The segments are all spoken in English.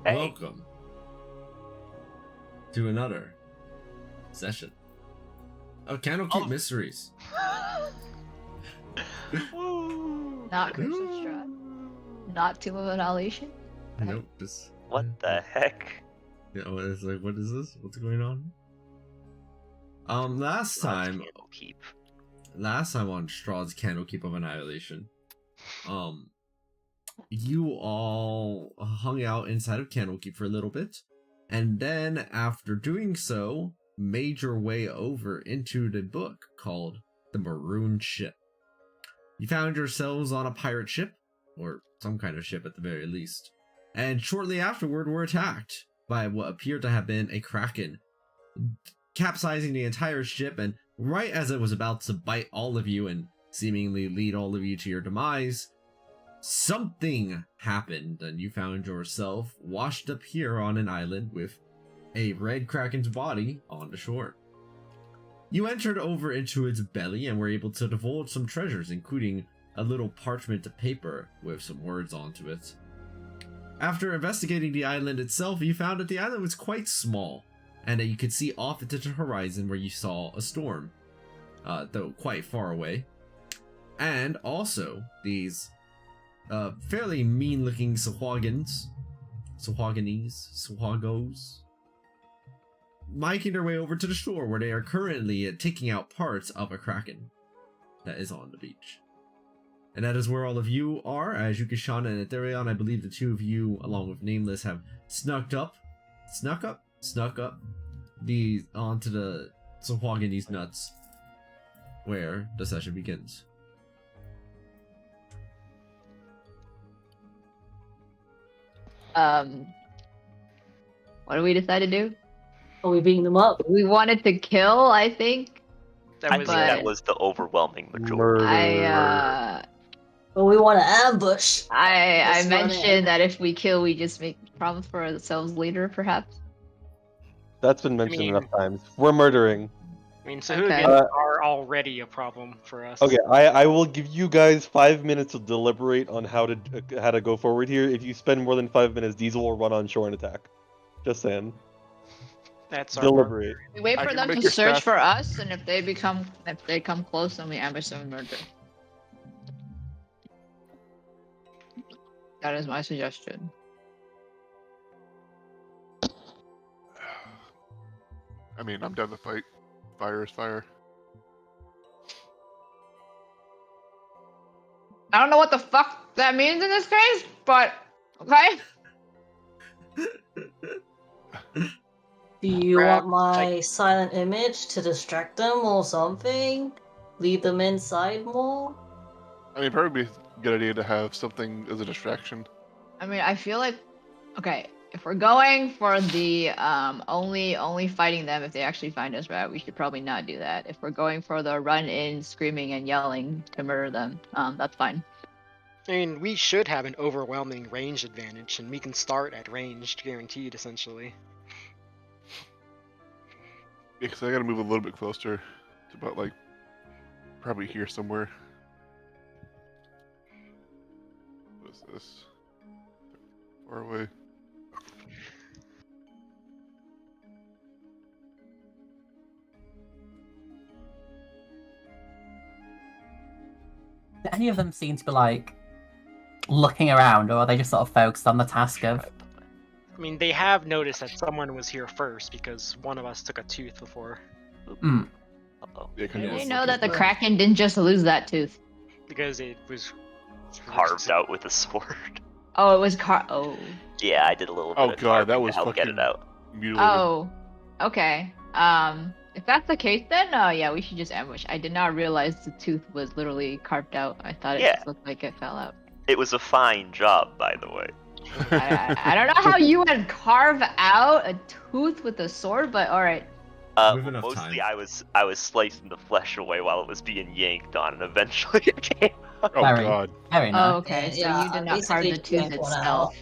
Hey. Welcome to another session of Candlekeep Mysteries. Not Curse of Strahd. Not Tomb of Annihilation. Nope. Just, What the heck? Yeah, it's like, what is this? What's going on? Last time on Strahd's Candlekeep of Annihilation, you all hung out inside of Candlekeep for a little bit, and then after doing so, made your way over into the book called The Maroon Ship. You found yourselves on a pirate ship, or some kind of ship at the very least, and shortly afterward were attacked by what appeared to have been a kraken, capsizing the entire ship, and right as it was about to bite all of you and seemingly lead all of you to your demise, something happened and you found yourself washed up here on an island with a red kraken's body on the shore. You entered over into its belly and were able to divulge some treasures, including a little parchment paper with some words onto it. After investigating the island itself, you found that the island was quite small, and that you could see off into the horizon where you saw a storm, though quite far away. And also, these fairly mean-looking Sahuoligans, Sahuagos, making their way over to the shore where they are currently taking out parts of a kraken that is on the beach. And that is where all of you are, as Yukishan and Ethereon. I believe the two of you, along with Nameless, have snuck up onto the Sahuoligans nuts, where the session begins. What do we decide to do? Are we beating them up? We wanted to kill, I think. I think that was the overwhelming majority. But we want to ambush. I mentioned that if we kill, we just make problems for ourselves later, perhaps. That's been mentioned enough times. We're murdering. I mean, Sahuoligans are already a problem for us. Okay, I will give you guys 5 minutes to deliberate on how to go forward here. If you spend more than 5 minutes, Diesel will run on shore and attack. Just saying. That's our deliberate. We wait for them to search for us, and if they come close, then we ambush them and murder. That is my suggestion. I mean, I'm down to fight. Fire is fire. I don't know what the fuck that means in this case, but okay. Do you want my silent image to distract them or something? Lead them inside more? I mean, probably be a good idea to have something as a distraction. I mean, I feel like, okay, if we're going for the only fighting them if they actually find us, right? We should probably not do that. If we're going for the run in, screaming and yelling to murder them, that's fine. I mean, we should have an overwhelming range advantage, and we can start at ranged, guaranteed, essentially. Yeah, because I gotta move a little bit closer. It's about, like, probably here somewhere. What is this? Far away. Do any of them seem to be, like, looking around, or are they just sort of focused on the task of... I mean, they have noticed that someone was here first, because one of us took a tooth before. Yeah, You know that the Kraken didn't just lose that tooth. Because it was... Carved out with a sword. Oh, it was oh. Yeah, I did a little bit Oh of god, that carving was to help fucking get it out. mutilated. Oh, okay. If that's the case, then yeah, we should just ambush. I did not realize the tooth was literally carved out. I thought it just looked like it fell out. It was a fine job, by the way. I don't know how you would carve out a tooth with a sword, but all right. Mostly I was slicing the flesh away while it was being yanked on, and eventually it came out. Oh god. Very nice. Oh, okay, so Yeah, you did not carve the basically tooth yank one itself.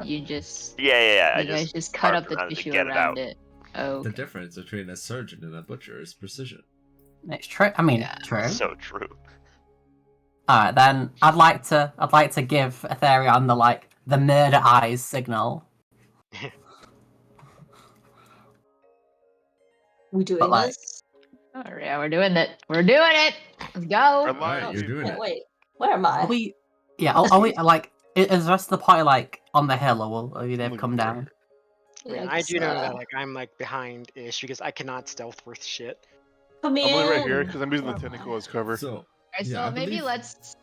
You just you I guys just cut up carved the around it to tissue get it around out. it. Oh, The difference between a surgeon and a butcher is precision. It's true. I mean, Yeah. true. So true. Alright, then I'd like to give Ethereon the murder eyes signal. We doing But, like- this? Oh, yeah, we're doing it. We're doing it. Let's go. Alright, Oh, you're doing wait, it. wait, where am I? Are we? Yeah. Are we like? Is the rest of the party like on the hill, or will they've Looking come for down? I mean, Yeah, I do know guess, that like I'm like behind-ish because I cannot stealth worth shit. Come I'm only right here in. because I'm using the Where am tentacle I? as cover. So, Alright, yeah, so I maybe believe- let's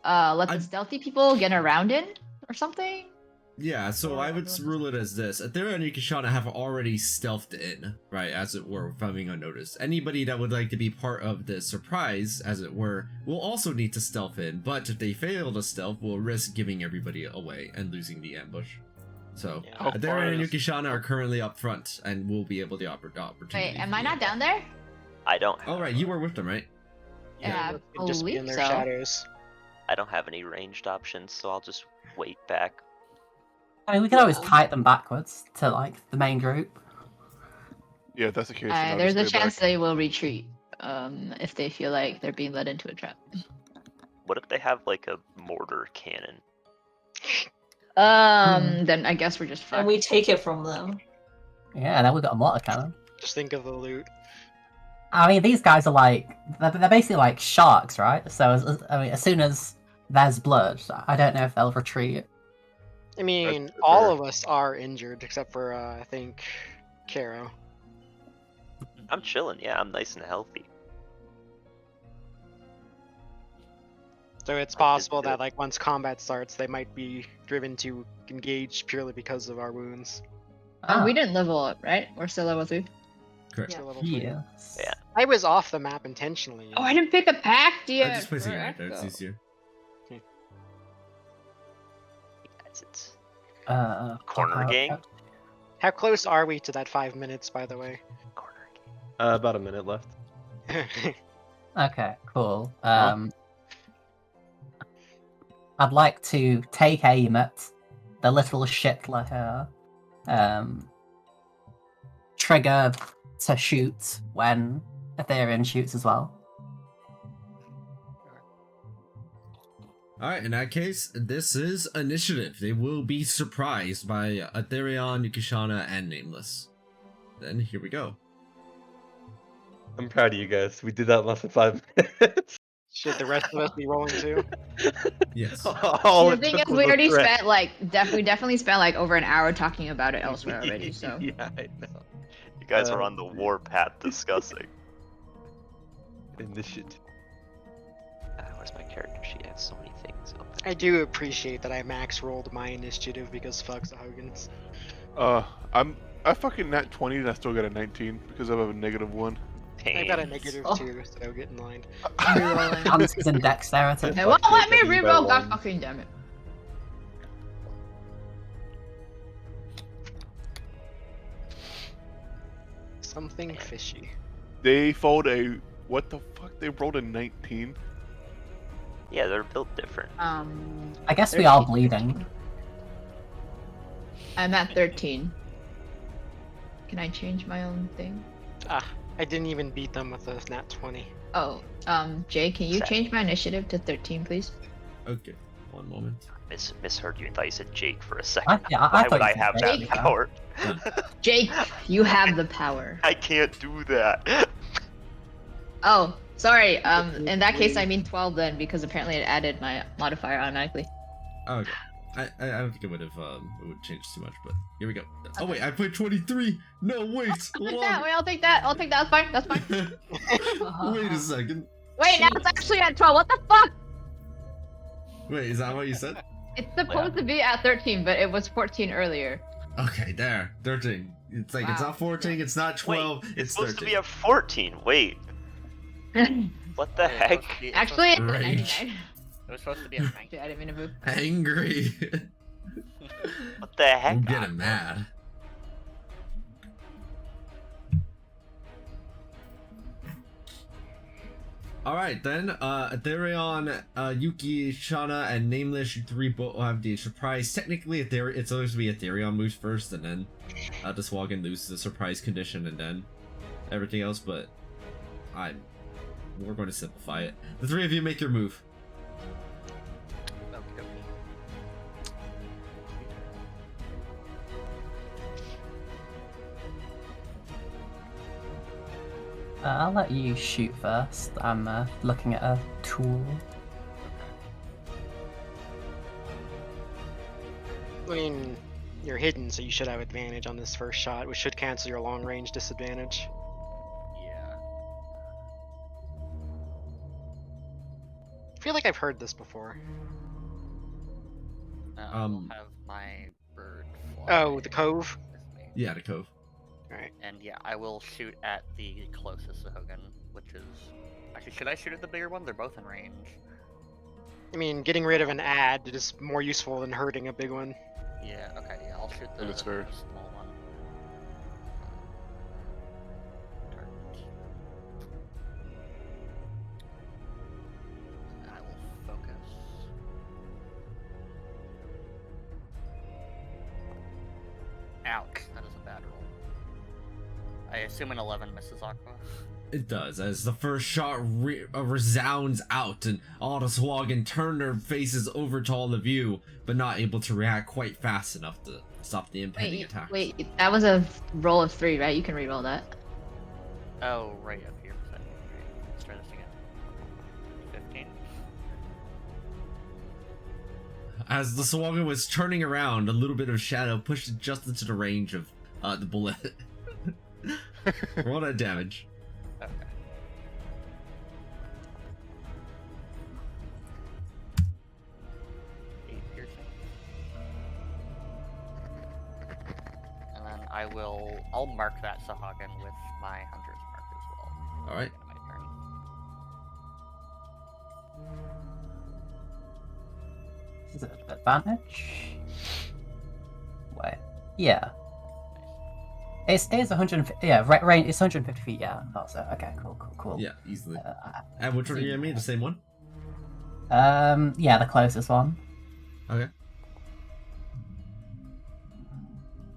let the I- stealthy people get around in or something. yeah, so I would rule it as this. Aethera and Yukishana have already stealthed in, right, as it were, coming unnoticed. Anybody that would like to be part of the surprise, as it were, will also need to stealth in, but if they fail to stealth, will risk giving everybody away and losing the ambush. So, Yeah. How far Aethera and is- Yukishana are currently up front and will be able to opportunity. Wait, am I for not the down there? I don't. Oh, right, you were with them, right? Yeah, we I could just be in believe their so. shadows. I don't have any ranged options, so I'll just wait back. I mean, we can always Yeah. kite them backwards to like the main group. Yeah, if that's the case. then I'll There's a just stay chance back. they will retreat if they feel like they're being led into a trap. What if they have like a mortar cannon? Then I guess we're just fucked. And we take it from them. Yeah, then we've got a mortar cannon. Just think of the loot. I mean, these guys are like they're basically like sharks, right? So I mean, as soon as there's blood, I don't know if they'll retreat. I mean, That's all fair. of us are injured except for I think Caro. I'm chilling. Yeah, I'm nice and healthy. So it's I just possible do that it. like once combat starts, they might be driven to engage purely because of our wounds. Oh, we didn't level up, right? We're still level 3. Correct. So level 3. Yes. Yeah. I was off the map intentionally. Oh, I didn't pick a pact yet. I'm just placing it for right there, it's Echo. easier. Guys, it's Corner Corner gang? How close are we to that 5 minutes, by the way? corner game. About a minute left. Okay, cool. I'd like to take aim at the little shitler here. Trigger to shoot when Ethereum shoots as well. Alright, in that case, this is initiative. They will be surprised by Aetherion, Yukishana, and Nameless. Then, here we go. I'm proud of you guys. We did that in less than 5 minutes. Should the rest of us be rolling too? Yes. All The it thing took is, was we a already threat. spent like we definitely spent like over an hour talking about it elsewhere already. So yeah, I know. You guys are Uh, on the warpath discussing. Initiative. Where's my character sheet? I have so many things open. I do appreciate that I max rolled my initiative because fuck Sahuoligans. I fucking nat 20 and I still got a 19 because I have a -1. I got a Pain. negative Oh. 2, so get in line. rerolling. Chances and dexterity. It won't let me Fuck it, reroll. God one. fucking damn it. Something fishy. They fold a what the fuck? They rolled a 19. Yeah, they're built different. I guess we are bleeding. I'm at 13. Can I change my own thing? Ah, I didn't even beat them with a nat 20. Oh, Jay, can you Sad. change my initiative to 13, please? Okay, one moment. Misheard you and thought you said Jake for a second. I Why thought would you I said have that Jake. power? Jake, you have the power. I can't do that. Oh, sorry. In that case, I mean 12 then, because apparently it added my modifier automatically. Okay. I don't think it would change too much, but here we go. Oh wait, I put 23. No, wait. I'll hold take that. on. Wait, I'll take that. I'll take that. That's fine. That's fine. Wait a second. Wait, now it's actually at 12. What the fuck? Wait, is that what you said? It's supposed to be at 13, but it was 14 earlier. Okay, there. 13. It's like it's Wow. not 14, it's not 12, Wait, it's supposed 13. to be at 14. Wait, what the heck? Actually, it's at Rage. 99. It was supposed to be a 19. Actually, I didn't mean to move. Angry. What the heck? I'm getting mad. Alright then, Aetherion, Yuki, Shana, and Nameless, you three both have the surprise. Technically, it's supposed to be Aetherion moves first, and then the Sahuoligans loses the surprise condition, and then everything else, but we're going to simplify it. The three of you make your move. I'll let you shoot first. I'm looking at a tool. I mean, you're hidden, so you should have advantage on this first shot, which should cancel your long range disadvantage. Yeah. I feel like I've heard this before. I'll have my bird fly. Oh, the cove? with me. Yeah, the cove. Alright. And yeah, I will shoot at the closest Sahuogan, which is... Actually, should I shoot at the bigger one? They're both in range. I mean, getting rid of an ad is more useful than hurting a big one. Yeah, okay, yeah, I'll shoot the That's fair. small one. Target. And I will focus. Ouch, that is a bad roll. I assume an 11 misses Aqua. It does, as the first shot resounds out, and all the Sahuogan turn their faces over to all of you, but not able to react quite fast enough to stop the impending attack. Wait, that was a roll of 3, right? You can re-roll that. Oh, right up here. Okay, let's try this again. 15. As the Sahuogan was turning around, a little bit of shadow pushed it just into the range of the bullet. Roll that damage. Okay. And then I'll mark that Sahuogan with my Hunter's Mark as well. Alright. My turn. Is it advantage? Wait. Yeah. It's 150. Yeah, range. It's 150 feet. Yeah, I thought so. Okay, cool. Yeah, easily. And which one are you gonna mean? The same one? Yeah, the closest one. Okay.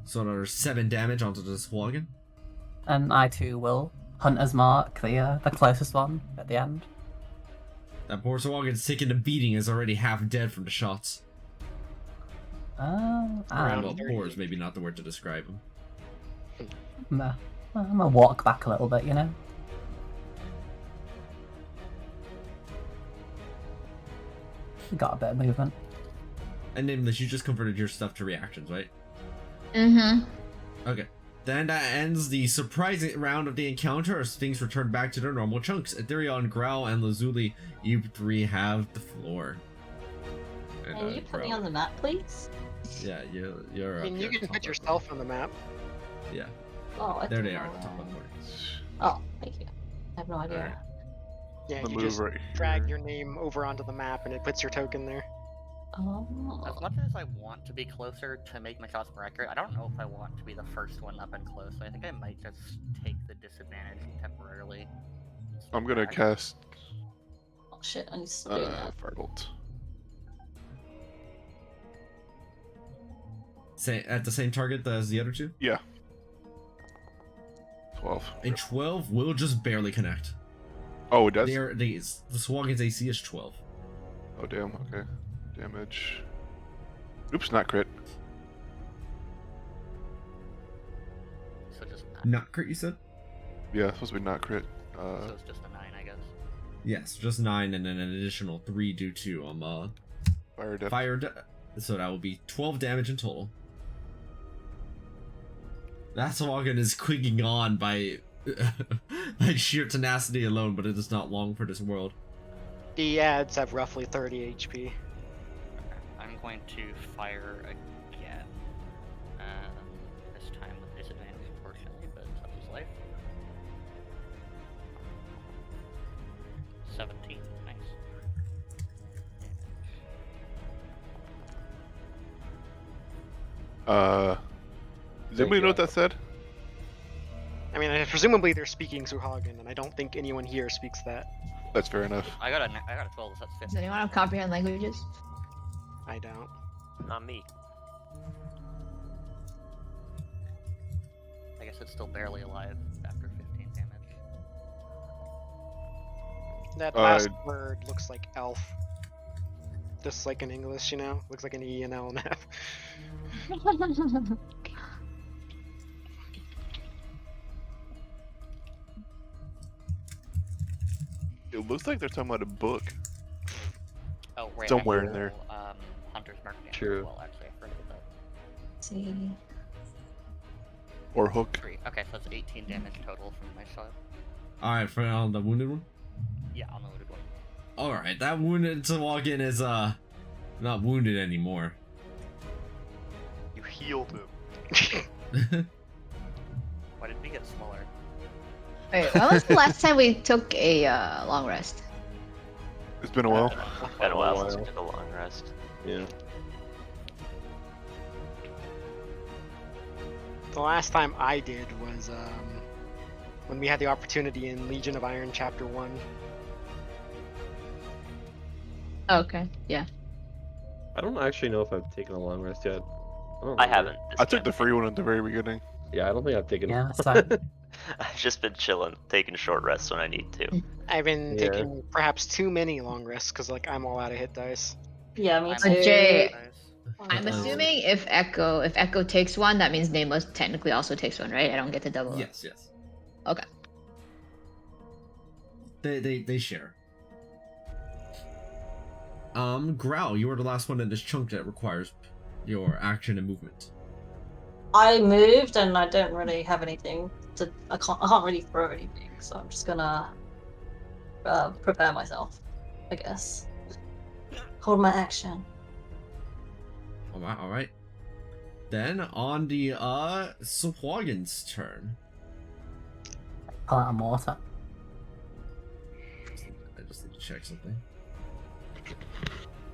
So there's 7 damage onto the Sahuogan. And I too will Hunter's Mark, the closest one at the end. That poor Sahuogan's taking a beating, is already half dead from the shots. Well, poor is maybe not the word to describe him. I'm gonna walk back a little bit, you know. Got a bit of movement. And Nameless, you just converted your stuff to reactions, right? Mm-hmm. Okay. Then that ends the surprising round of the encounter as things return back to their normal chunks. Ethereon, Growl, and Lazuli, you 3 have the floor. And, Can you put me on the map, please? Yeah, you're I mean, up you there, can top put of yourself on the map. the- Yeah, Oh, I there they don't are at know. the top of the board. Oh, thank you. I have no idea. Alright. Yeah, The you move just right drag here. your name over onto the map and it puts your token there. Oh. As much as I want to be closer to make my shots more accurate, I don't know if I want to be the first one up and close. So I think I might just take the disadvantage temporarily. I'm gonna Back. cast Oh shit, I need to stop doing that. Firebolt. Say at the same target as the other 2? Yeah. 12. A 12 will just barely connect. Oh, it does? The Sahuogan's AC is 12. Oh, damn. Okay. Damage. Oops, not crit. So just 9. Not crit, you said? Yeah, it's supposed to be not crit. So it's just a 9, I guess. Yes, just 9 and then an additional 3 due to Fire depth. so that will be 12 damage in total. That Sahuogan is clinging on by by sheer tenacity alone, but it is not long for this world. The ads have roughly 30 HP. Okay. I'm going to fire again. This time with disadvantage, unfortunately, but such is life. 17. Nice. Does anybody know what that said? I mean, presumably they're speaking Sahuogan, and I don't think anyone here speaks that. That's fair enough. I got a 12, so that's Does 15. anyone have comprehend languages? I don't. Not me. I guess it's still barely alive after 15 damage. That last word looks like elf. Just like in English, you know? Looks like an E, an L, and F. It looks like they're talking about a book. Oh, right. Somewhere in there. Hunter's Mark damage True. as well, actually. I forgot about that. See. Or hook. 3. Okay, so that's 18 damage total from my side. Alright, for the wounded one? Yeah, on the wounded one. Alright, that wounded Sahuagin is, not wounded anymore. You healed him. Why did we get smaller? Wait, when was the last time we took a long rest? It's been a while. Been a while since we took a long rest. Yeah. The last time I did was when we had the opportunity in Legion of Iron Chapter 1. Okay, yeah. I don't actually know if I've taken a long rest yet. I haven't. I took the free one at the very beginning. Yeah, I don't think I've taken Yeah, it. so I've just been chilling, taking short rests when I need to. I've been Yeah. taking perhaps too many long rests because like I'm all out of hit dice. Yeah, me I'm too. out of Jay, dice. I'm Uh, assuming if Echo takes one, that means Nameless technically also takes one, right? I don't get to double up. Yes, yes. Okay. They share. Growl, you are the last one in this chunk that requires your action and movement. I moved and I don't really have anything to. I can't really throw anything, so I'm just gonna prepare myself, I guess. Hold my action. Alright. Then on the Sahuagin's turn. pull out a mortar. I just need to check something.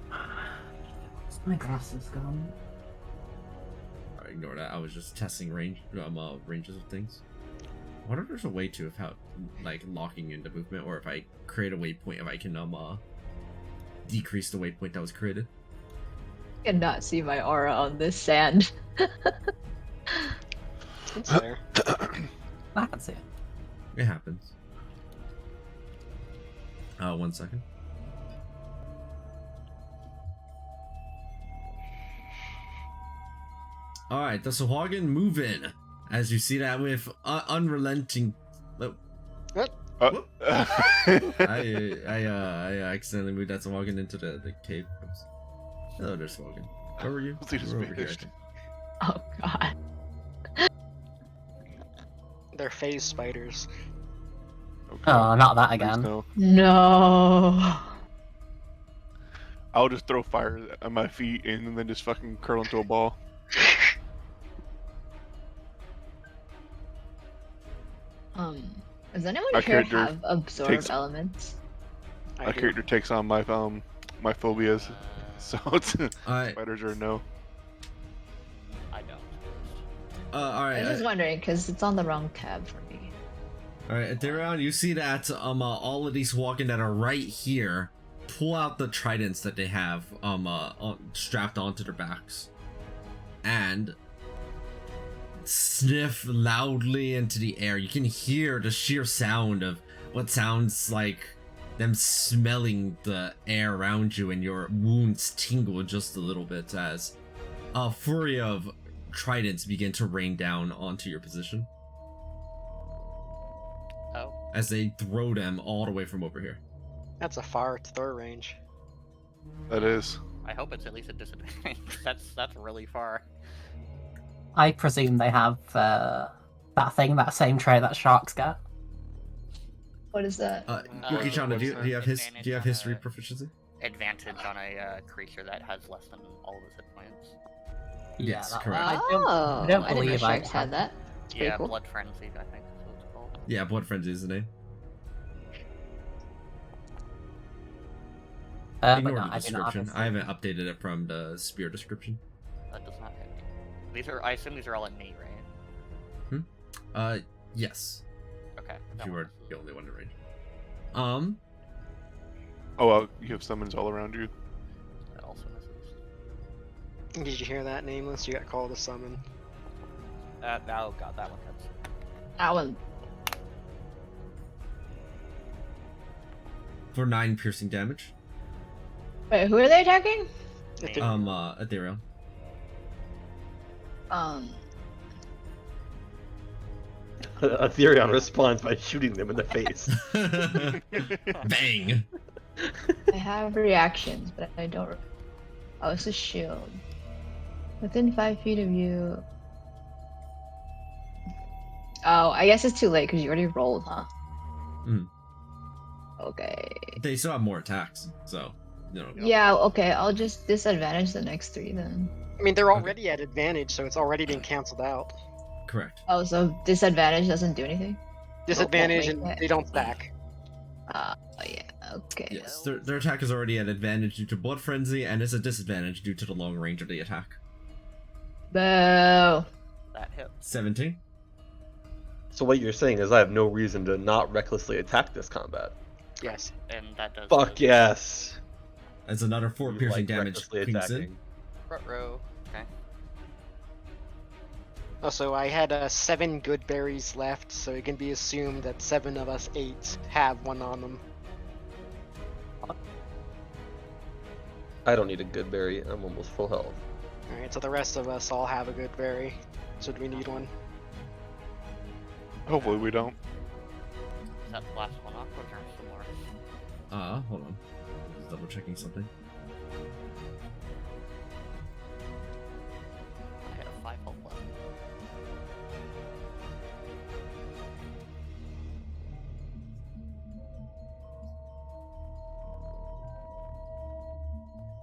Where's my glasses gone? Alright, ignore that. I was just testing ranges of things. I wonder if there's a way to if how like locking into movement, or if I create a waypoint, if I can decrease the waypoint that was created. I cannot see my aura on this sand. It's there. I can see it. It happens. 1 second. Alright, the Sahuagin move in. As you see that with unrelenting... I accidentally moved that Sahuagin into the cave. Oops. Hello there, Sahuagin. Where were you? Let's see, just You were over here, I finished. think. Oh god. They're phase spiders. Okay. Oh, not that Please again. no. No. I'll just throw fire at my feet and then just fucking curl into a ball. Does anyone Our here character have absorb takes- elements? I My do. character takes on my my phobias, so it's Alright, spiders are a no. I don't. I was just alright. wondering because it's on the wrong tab for me. Alright, Atherion, you see that all of these Sahuagin that are right here pull out the tridents that they have strapped onto their backs. And sniff loudly into the air. You can hear the sheer sound of what sounds like them smelling the air around you, and your wounds tingle just a little bit as a flurry of tridents begin to rain down onto your position Oh. as they throw them all the way from over here. That's a far throw range. That is. I hope it's at least a disadvantage. That's really far. I presume they have that same trait that sharks get. What is that? Yuki-chan, do you have advantage on history a- proficiency? Advantage on a creature that has less than all of his hit points. Yes, that correct. one. Oh, I don't didn't know believe I sharks had that. Pretty Yeah, cool. Blood Frenzy, I think is what it's called. Yeah, Blood Frenzy is the name. But Ignore no, the I do not have description. history. I haven't updated it from the spear description. That does not hit me. I assume these are all at me, right? Yes. Okay. If that you one were is- the only one in range. Oh well, you have summons all around you. That also misses. Did you hear that, Nameless? You got called a summon. Oh god, that one hits. That one. For 9 piercing damage. Wait, who are they attacking? If Me. it- Ethereal. Aetherion responds by shooting them in the face. Bang! I have reactions, but I don't. Oh, it's a shield. Within 5 feet of you. Oh, I guess it's too late because you already rolled, huh? Mm. Okay. They still have more attacks, so Yeah, okay, I'll just disadvantage the next 3 then. I mean, they're already at advantage, so it's already been canceled out. correct. Oh, so disadvantage doesn't do anything? Disadvantage, make and that. they don't stack. Yeah, okay. Yes, their attack is already at advantage due to blood frenzy, and is a disadvantage due to the long range of the attack. Boo! That hit. 17. So what you're saying is I have no reason to not recklessly attack this combat. Yes. And that does. Fuck yes. That's another 4 You piercing like damage. recklessly Pings in. attacking. Front row. Okay. Also, I had 7 good berries left, so it can be assumed that 7 of us 8 have one on them. I don't need a good berry. I'm almost full health. Alright, so the rest of us all have a good berry. Should we need one? Hopefully we don't. Is that the last one off, or is there some more? Hold on. Just double checking something. I had a 5 health left.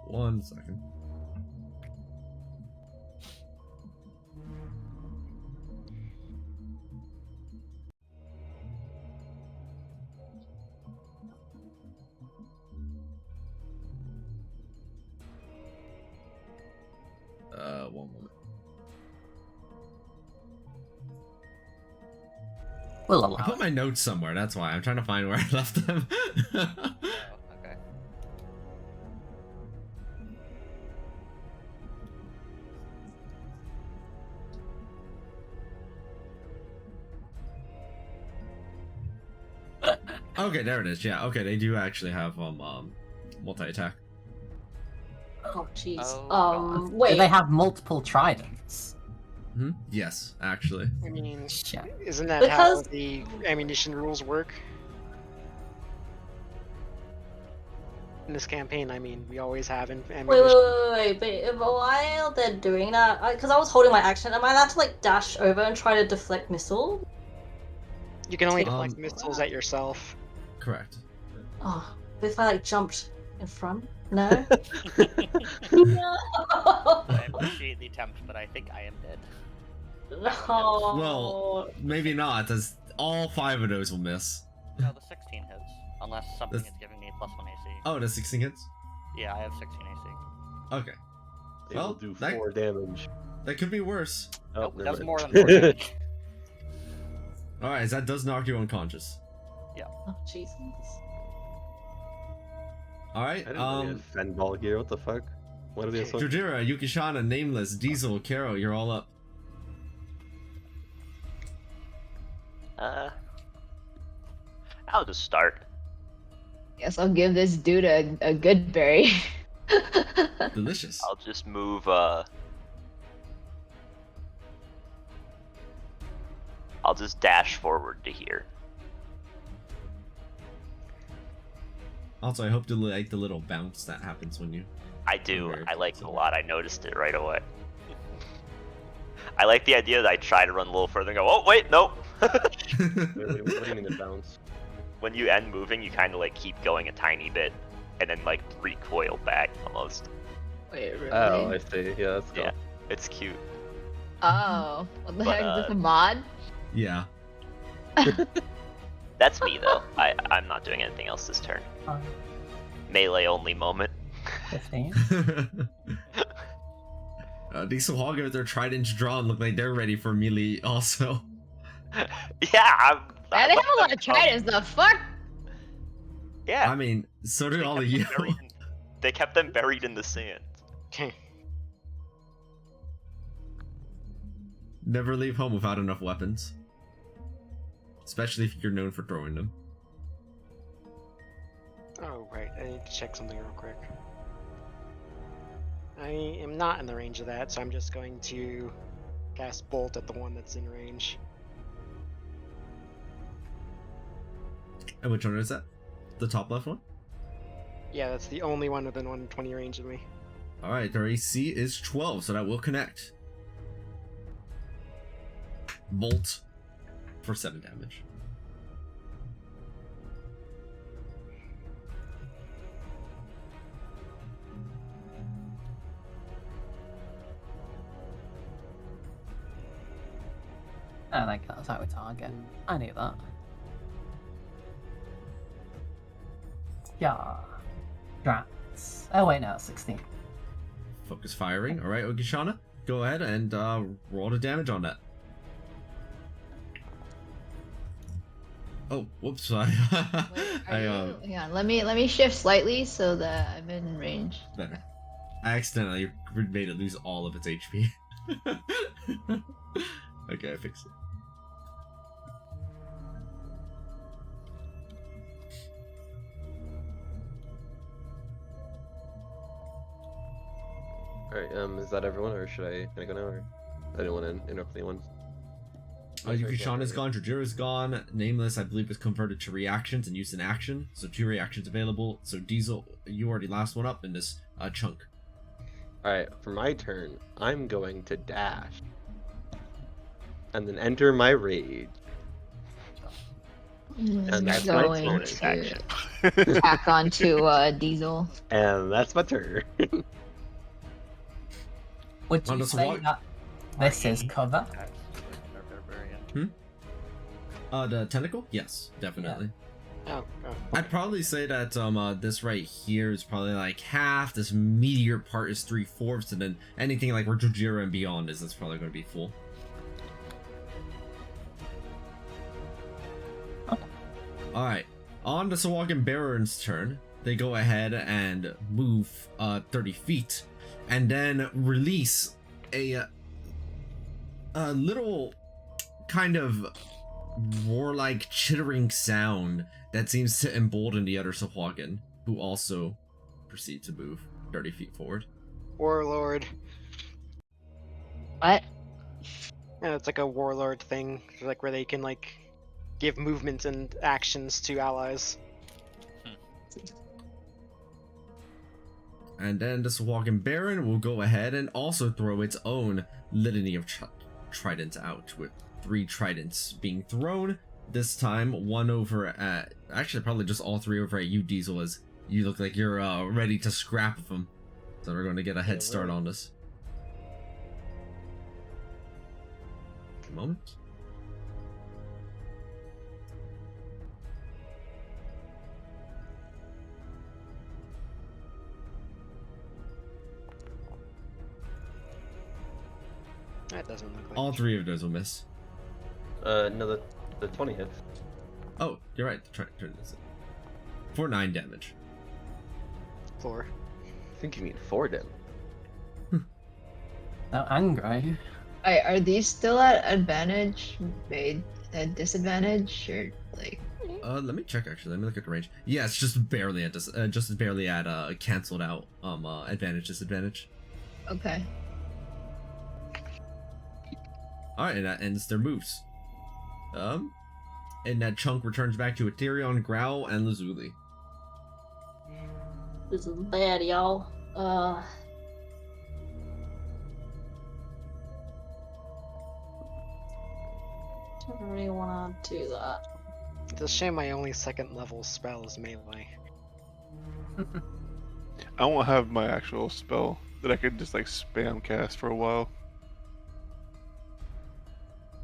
One second. One moment. We'll I allow put it. my notes somewhere, that's why. I'm trying to find where I left them. Oh, okay. Okay, there it is. Yeah, okay, they do actually have multi-attack. Oh jeez. Oh, God. Do Wait. they have multiple tridents? Yes, actually. I mean, Shit. isn't that how Because- the ammunition rules work? In this campaign, I mean, we always have ammunition. But while they're doing that, because I was holding my action, am I allowed to like dash over and try to deflect missile? You can only deflect Um, missiles at yourself. Correct. Oh, but if I like jumped in front? No? No! I appreciate the attempt, but I think I am dead. No. Well, maybe not, as all 5 of those will miss. No, the 16 hits. Unless something That's- is giving me +1 AC. Oh, the 16 hits? Yeah, I have 16 AC. Okay. They Well, will do that- 4 damage. That could be worse. Oh, Nope, never that's mind. more than 4 damage. Alright, that does knock you unconscious. Oh, Jesus. Alright, I didn't know we had Fenball here. What the fuck? What are they so? Jojira, Yukishana, Nameless, Diesel, Karo, you're all up. I'll just start. Guess I'll give this dude a good berry. Delicious. I'll just move. I'll just dash forward to here. Also, I hope you like the little bounce that happens when you... I do. Very I like it a cool. lot. I noticed it right away. I like the idea that I try to run a little further and go, oh, wait, nope. What do you mean to bounce? When you end moving, you kind of like keep going a tiny bit and then like recoil back almost. Wait, really? Oh, I see. Yeah, that's cool. Yeah. It's cute. Oh, what the But, heck? Is this a mod? Yeah. That's me though. I'm not doing anything else this turn. Melee only moment. 15. These Sahuoligans with their tridents drawn look like they're ready for melee also. Yeah, Yeah, they have a lot of tridents. The fuck? Yeah. I mean, so did They all kept of them you. buried in- They kept them buried in the sand. Never leave home without enough weapons. Especially if you're known for throwing them. Oh, right. I need to check something real quick. I am not in the range of that, so I'm just going to cast Bolt at the one that's in range. And which one is that? The top left one? Yeah, that's the only one within 120 range of me. Alright, their AC is 12, so that will connect. Bolt for 7 damage. I think that's how we target. I knew that. Yeah. Drats. Oh wait, no, it's 16. Focus firing. Alright, Okishana, go ahead and roll the damage on that. Oh, whoops. Hang on, let me shift slightly so that I'm in range. Better. I accidentally made it lose all of its HP. Okay, I fixed it. Alright, is that everyone, or can I go now, or I didn't want to interrupt anyone. Yukishana's gone, Jojira's gone, Nameless I believe was converted to reactions and used in action, so 2 reactions available. So Diesel, you already last one up in this chunk. Alright, for my turn, I'm going to dash. And then enter my rage. And that's my Going bonus to action. attack onto Diesel. And that's my turn. Would you say that this is cover? The tentacle? Yes, definitely. Oh, I'd probably say that this right here is probably like half, this meteor part is 3/4, and then anything like where Jojira and beyond is, that's probably going to be full. Alright, on the Sahuoligans Baron's turn, they go ahead and move 30 feet, and then release a little kind of warlike chittering sound that seems to embolden the other Sahuagin, who also proceed to move 30 feet forward. Warlord. What? Yeah, it's like a warlord thing, like where they can like give movements and actions to allies. And then the Sahuoligans Baron will go ahead and also throw its own litany of tridents out, with 3 tridents being thrown. This time, one over at... Actually, probably just all 3 over at you, Diesel, as you look like you're ready to scrap with them. So we're going to get a head start on this. A moment. That doesn't look like All 3 of those will miss. No, the 20 hits. Oh, you're right. Turn this in. For 9 damage. 4. I think you mean 4 damage. Now angry. Are these still at advantage? Made at disadvantage, or like? Let me check actually. Let me look at the range. Yeah, it's just barely at canceled out advantage disadvantage. Okay. Alright, and that ends their moves. And that chunk returns back to Ethereon, Growl, and Lazuli. This is bad, y'all. Don't really want to do that. It's a shame my only 2nd level spell is melee. I won't have my actual spell that I could just like spam cast for a while.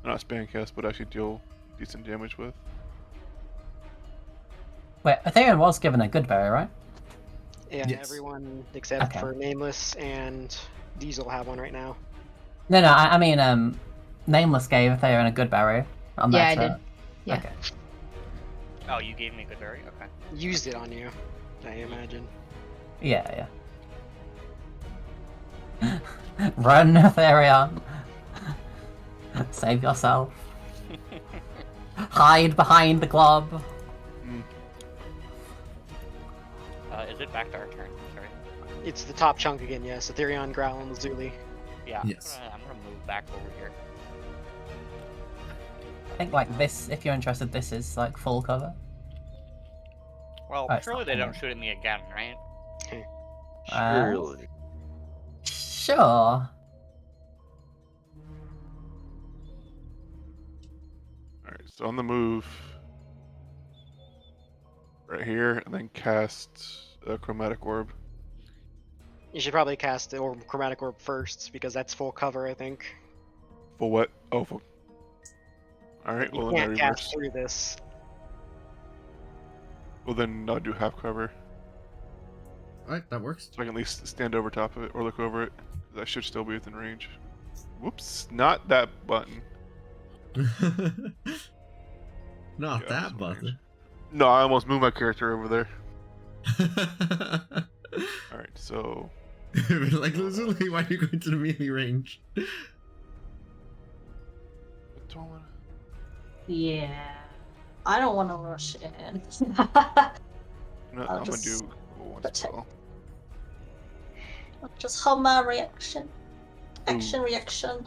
Not spam cast, but actually deal decent damage with. Wait, Ethereum was given a good berry, right? Yeah, Yes. everyone except Okay. for Nameless and Diesel have one right now. No, I mean, Nameless gave Ethereum a good berry. On Yeah, that, I did. Yeah. Okay. Oh, you gave me a good berry? Okay. Used it on you, I imagine. Yeah. Run, Ethereum. Save yourself. Hide behind the glob. Is it back to our turn? Sorry. It's the top chunk again, yes. Ethereon, Growl, and Lazuli. Yeah. Yes. I'm gonna move back over here. I think like this, if you're interested, this is like full cover. Well, Alright, surely they fine. don't shoot at me again, right? Surely. Sure. Alright, so on the move. Right here, and then cast a chromatic orb. You should probably cast the chromatic orb first because that's full cover, I think. For what? Oh, for. Alright, You well then I can't reverse. cast through this. Well then I'll do half cover. Alright, that works. So I can at least stand over top of it or look over it. 'Cause I should still be within range. Whoops, not that button. Not Yeah, that some button. range. No, I almost moved my character over there. Alright, so. Like, Lazuli, why are you going to the melee range? Yeah. I don't want to rush in. No, I'll I'm just gonna do one protect. spell. I'll just hold my reaction. Action reaction.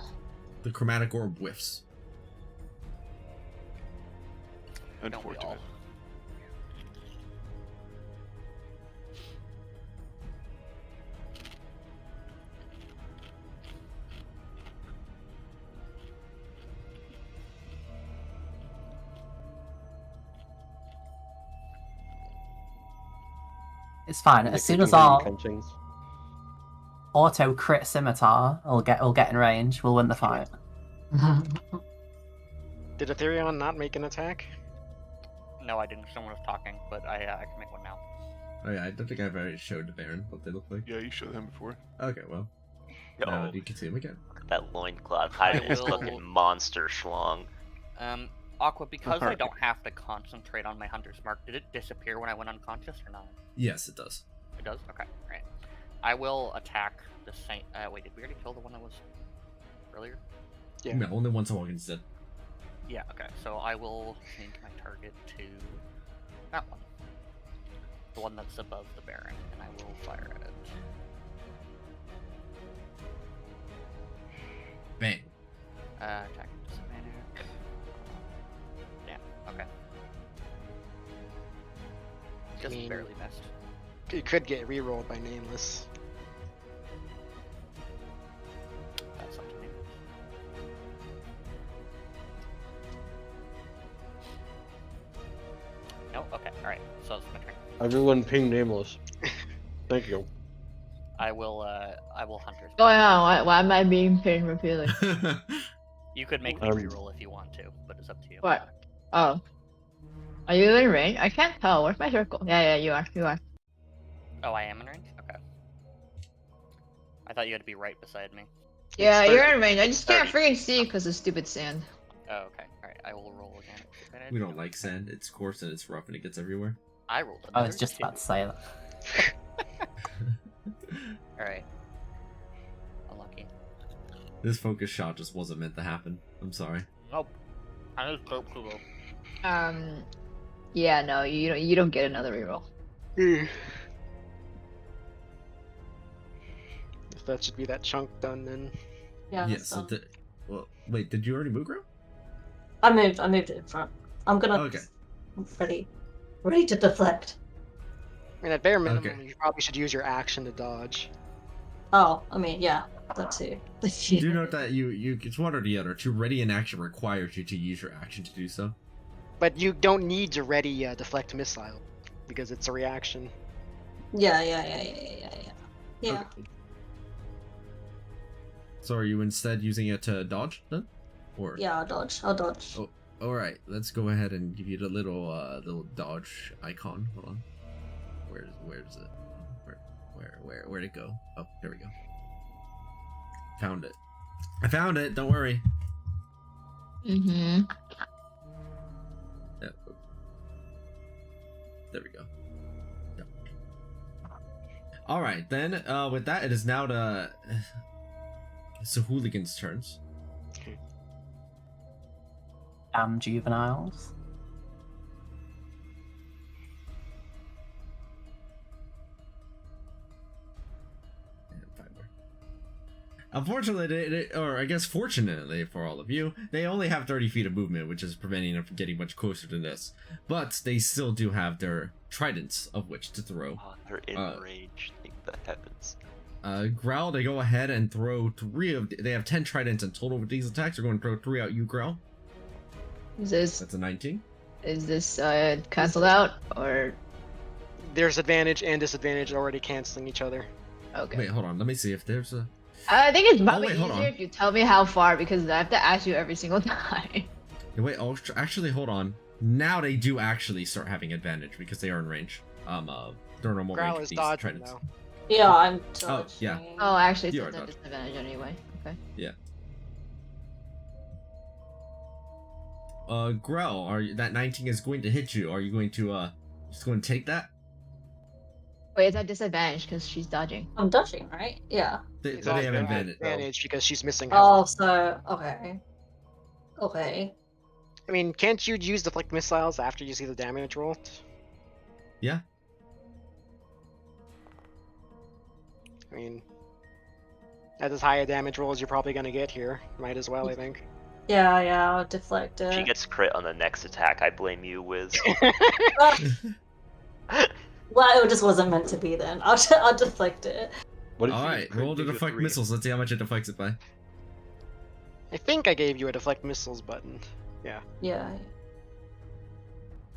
The chromatic orb whiffs. Unfortunate. It's fine. Nick, As we soon can as hear you our crunchings. auto crit scimitar will get in range, we'll win the fight. Did Ethereon not make an attack? No, I didn't. Someone was talking, but I can make one now. Oh yeah, I don't think I've already showed the Baron what they look like. Yeah, you showed him before. Okay, well. Yo, Now you can see them again. look at that loincloth hiding this will- fucking monster schlong. Aqua, because I Alright. don't have to concentrate on my Hunter's Mark, did it disappear when I went unconscious or not? Yes, it does. It does? Okay, alright. I will attack the same. Wait, did we already kill the one that was earlier? Yeah. No, only one Sahuoligans did. Yeah, okay. So I will change my target to that one. The one that's above the Baron, and I will fire at it. Bang. Attack disadvantage. Yeah, okay. Just mean- barely missed. You could get rerolled by Nameless. That's up to me. No, okay, alright. So it's my turn. Everyone ping Nameless. Thank you. I will Hunter's What's going on? Why am I being pinned repeatedly? You could make me Um, reroll if you want to, but it's up to you. What? Oh. Are you in range? I can't tell. Where's my circle? Yeah, you are. You are. Oh, I am in range? Okay. I thought you had to be right beside me. Yeah, It's you're 30. in range. I just can't 30. freaking see because of stupid sand. Oh, okay. Alright, I will roll again. Disadvantage. We don't like sand. It's coarse and it's rough and it gets everywhere. I rolled I another was just 2. about to say that. Alright. Unlucky. This focus shot just wasn't meant to happen. I'm sorry. Nope. I just hope to roll. Yeah, no, you don't get another reroll. If that should be that chunk done, then Yeah. Yes. so- Well, wait. Did you already move, Gro? I moved it in front. I'm gonna Okay. I'm ready to deflect. I mean, at bare minimum, Okay. you probably should use your action to dodge. Oh, I mean, yeah, that too. Do note that you it's one or the other. To ready an action requires you to use your action to do so. But you don't need to ready deflect missile because it's a reaction. Yeah. Yeah. Okay. So are you instead using it to dodge then? Or Yeah, I'll dodge. Oh, all right. Let's go ahead and give you the little dodge icon. Hold on. Where's it? Where'd it go? Oh, there we go. Found it. I found it. Don't worry. Mm-hmm. Yeah. There we go. Yeah. All right then. With that, it is now the Sahuoligans' turns. Damn juveniles. Unfortunately, or I guess fortunately for all of you, they only have 30 feet of movement, which is preventing them from getting much closer to this. But they still do have their tridents of which to throw. Oh, they're in range. Thank the heavens. Growl, they go ahead and throw 3 of. They have 10 tridents in total with these attacks. They're going to throw 3 out. You, Growl. That's a 19. Is this canceled out or? There's advantage and disadvantage already canceling each other. Okay. Wait, hold on. Let me see if there's a. I think it's probably wait, hold easier on. if you tell me how far because I have to ask you every single time. Wait, actually, hold on. Now they do actually start having advantage because they are in range. They're normal Growl range. is These dodging tridents. though. Yeah, I'm Oh, dodging. yeah. Oh, actually, You it's are a disadvantage anyway. Okay. Yeah. Growl, that 19 is going to hit you. Are you going to just going to take that? Wait, it's at disadvantage because she's dodging. I'm dodging, right? Yeah. They It's have also at advantage. advantage because she's missing Oh, health. so okay. Okay. I mean, can't you use deflect missiles after you see the damage roll? Yeah. I mean, that's as high a damage roll as you're probably gonna get here. Might as well, I think. Yeah, I'll deflect If she it. gets crit on the next attack, I blame you, Wiz. Well, it just wasn't meant to be then. I'll deflect it. What if All she right, crit roll to you to deflect 3? missiles. Let's see how much it deflects it by. I think I gave you a deflect missiles button. Yeah.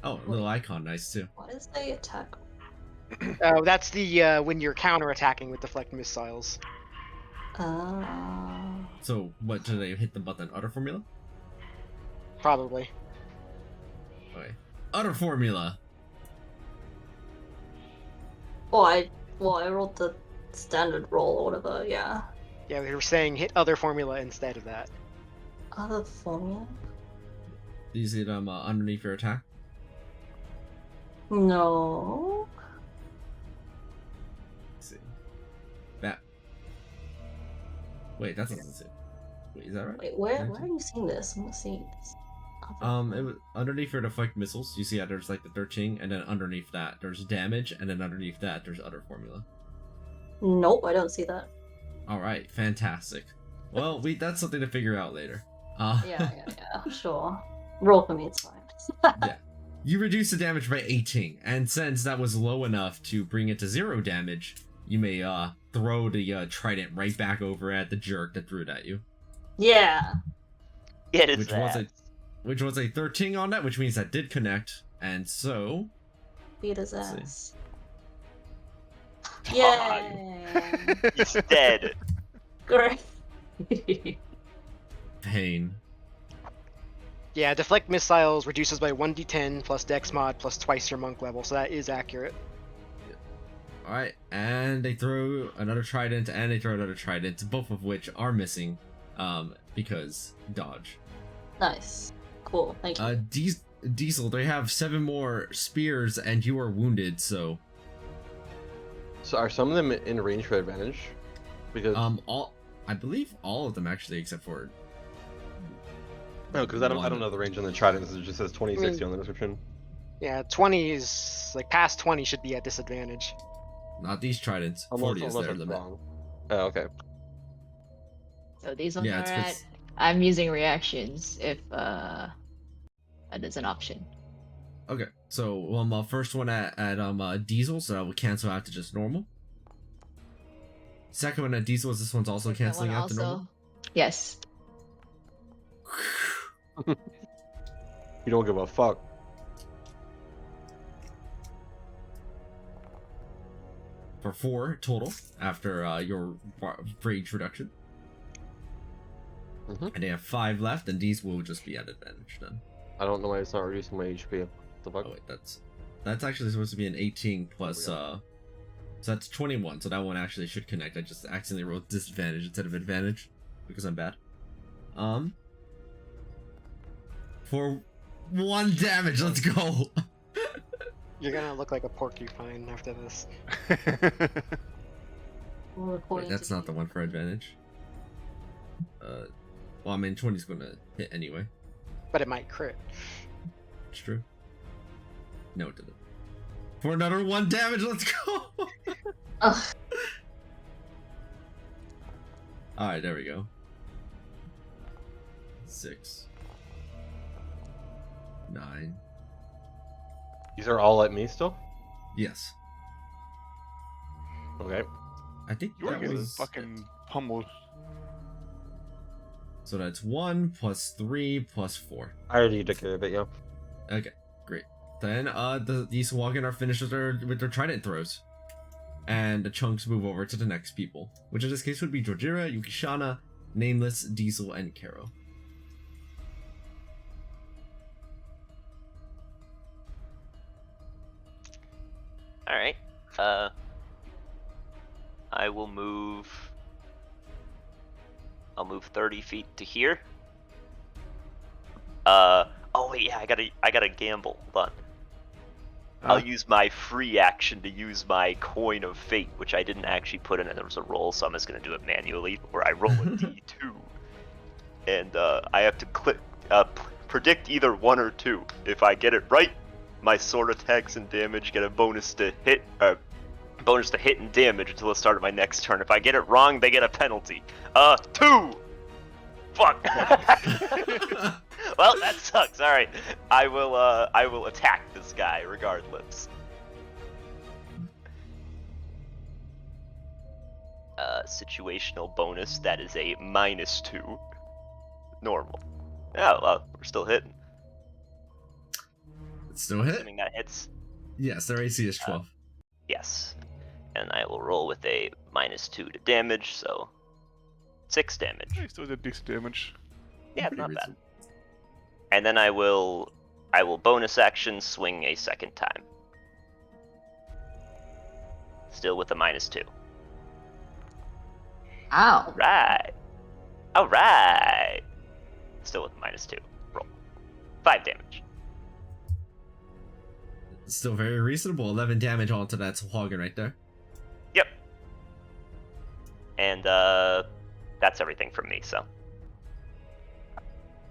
Oh, a little icon, nice too. What is the attack? Oh, that's the when you're counter attacking with deflect missiles. So, what do they hit the button? Utter formula? Probably. Okay. Utter formula. I rolled the standard roll or whatever. Yeah. Yeah, we were saying hit other formula instead of that. Other formula? Do you see them underneath your attack? No. Let's see. That. Wait, that doesn't see. Wait, is that right? Wait, where are you seeing this? I'm not seeing this. It was underneath your deflect missiles. You see how there's like the 13, and then underneath that there's damage, and then underneath that there's utter formula. Nope, I don't see that. All right, fantastic. Well, that's something to figure out later. Yeah, sure. Roll for me, it's fine. Yeah. You reduce the damage by 18, and since that was low enough to bring it to 0 damage, you may throw the trident right back over at the jerk that threw it at you. Yeah. It is that. Which was a 13 on that, which means that did connect, and so... Beat his Let's ass. God. Yay! He's dead. Great. Pain. Yeah, deflect missiles reduces by 1d10 plus dex mod plus twice your monk level, so that is accurate. Alright, and they throw another trident, and they throw another trident, both of which are missing, because dodge. Nice. Cool, thank you. Diesel, they have 7 more spears, and you are wounded, so... So are some of them in range for advantage? Because I believe all of them actually, except for... no, because I don't know the range on the tridents. It just says 2060 I mean- on the description. Yeah, 20 is like past 20 should be at disadvantage. Not these tridents. Unless, 40 is their that's limit. wrong. Oh, okay. So these ones Yeah, are it's at. I'm using reactions if that is an option. Okay, so first one at Diesel, so that will cancel out to just normal. Second one at Diesel, this one's also That canceling one out to normal. also. Yes. You don't give a fuck. For 4 total after your rage reduction. Mhm. And they have 5 left, and these will just be at advantage then. I don't know why it's not reducing my HP. What the fuck? Oh wait, that's actually supposed to be an 18 plus so that's 21, so that one actually should connect. I just accidentally wrote disadvantage instead of advantage because I'm bad. For 1 damage, let's go. You're gonna look like a porcupine after this. Wait, that's not the one for advantage. Well, I mean, 20's gonna hit anyway. But it might crit. It's true. No, it didn't. For another 1 damage, let's go! Ugh. Alright, there we go. 6. 9. These are all at me still? Yes. Okay. I think You're that getting was fucking pummeled. So that's 1 plus 3 plus 4. I already took care of it, yeah. Okay, great. Then these Sahuoligans are finished with their trident throws. And the chunks move over to the next people, which in this case would be Jojira, Yukishana, Nameless, Diesel, and Karo. Alright. I will move. I'll move 30 feet to here. Oh wait, yeah, I gotta gamble. Hold on. I'll use my free action to use my coin of fate, which I didn't actually put in. And there was a roll, so I'm just gonna do it manually. Where I roll a d2, and I have to predict either 1 or 2. If I get it right, my sword attacks and damage get a bonus to hit, and damage until the start of my next turn. If I get it wrong, they get a penalty. 2. Fuck. Well, that sucks. All right, I will attack this guy regardless. Situational bonus. That is a -2. Normal. Oh well, we're still hitting. It's still hit? Assuming that hits. Yes, their AC is 12. Yes. And I will roll with a -2 to damage, so 6 damage. I still did decent damage. Yeah, Pretty not bad. reasonable. And then I will bonus action swing a second time. Still with a -2. Ow. Alright. Still with a -2. Roll. 5 damage. Still very reasonable. 11 damage onto that Sahuagin right there. Yep. And that's everything from me, so.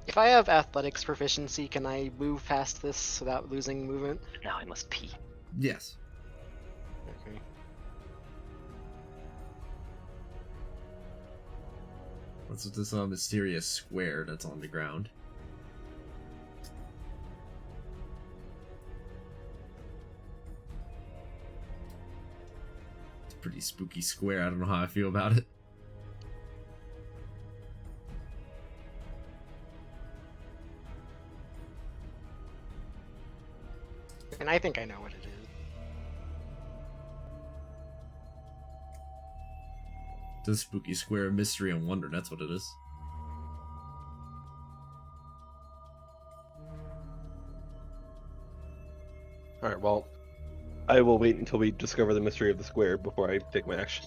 If I have athletics proficiency, can I move past this without losing movement? Now I must pee. Yes. Okay. What's with this mysterious square that's on the ground? It's a pretty spooky square. I don't know how I feel about it. And I think I know what it is. It's a spooky square of mystery and wonder. That's what it is. Alright, well, I will wait until we discover the mystery of the square before I take my action.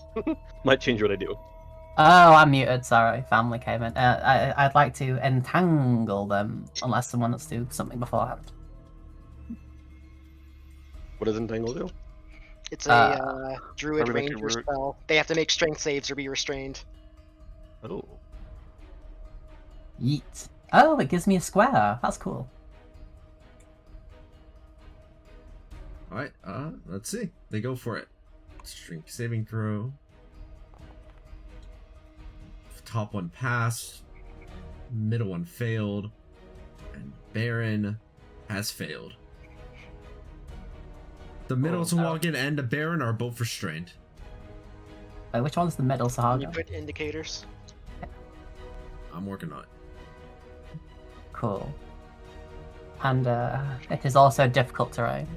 Might change what I do. Oh, I'm muted. Sorry, family came in. I'd like to entangle them, unless someone wants to do something beforehand. What does Entangle do? It's a druid Elementary ranger word. spell. They have to make strength saves or be restrained. Oh. Yeet. Oh, it gives me a square. That's cool. Alright, let's see. They go for it. Strength saving throw. Top one passed. Middle one failed. And Baron has failed. The middle Sahuagin and the Baron are both restrained. Wait, which one's the middle Can you Sahuagin? put indicators? I'm working on it. Cool. And it is also difficult terrain.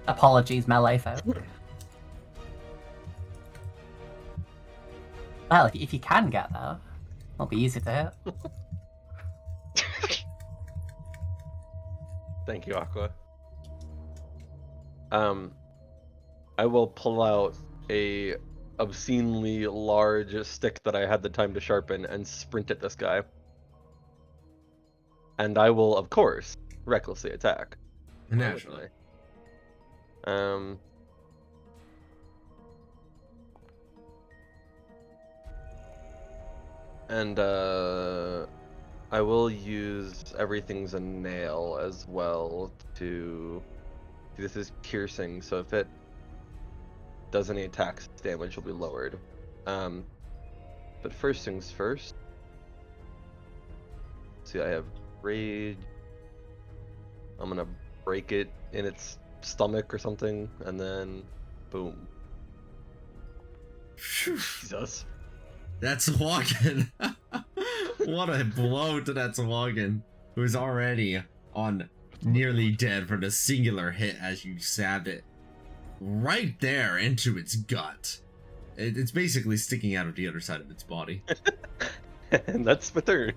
Apologies, melee folk. Well, if you can get there, it'll be easy to hit. Thank you, Aqua. I will pull out a obscenely large stick that I had the time to sharpen and sprint at this guy. And I will, of course, recklessly attack. Naturally. And I will use everything's a nail as well to. This is piercing, so if it does any attacks, damage will be lowered. But first things first. See, I have rage. I'm gonna break it in its stomach or something, and then boom. Jesus. That's Sahuogin. What a blow to that Sahuogin, who's already on nearly dead from the singular hit as you stabbed it right there into its gut. It's basically sticking out of the other side of its body. And that's my turn.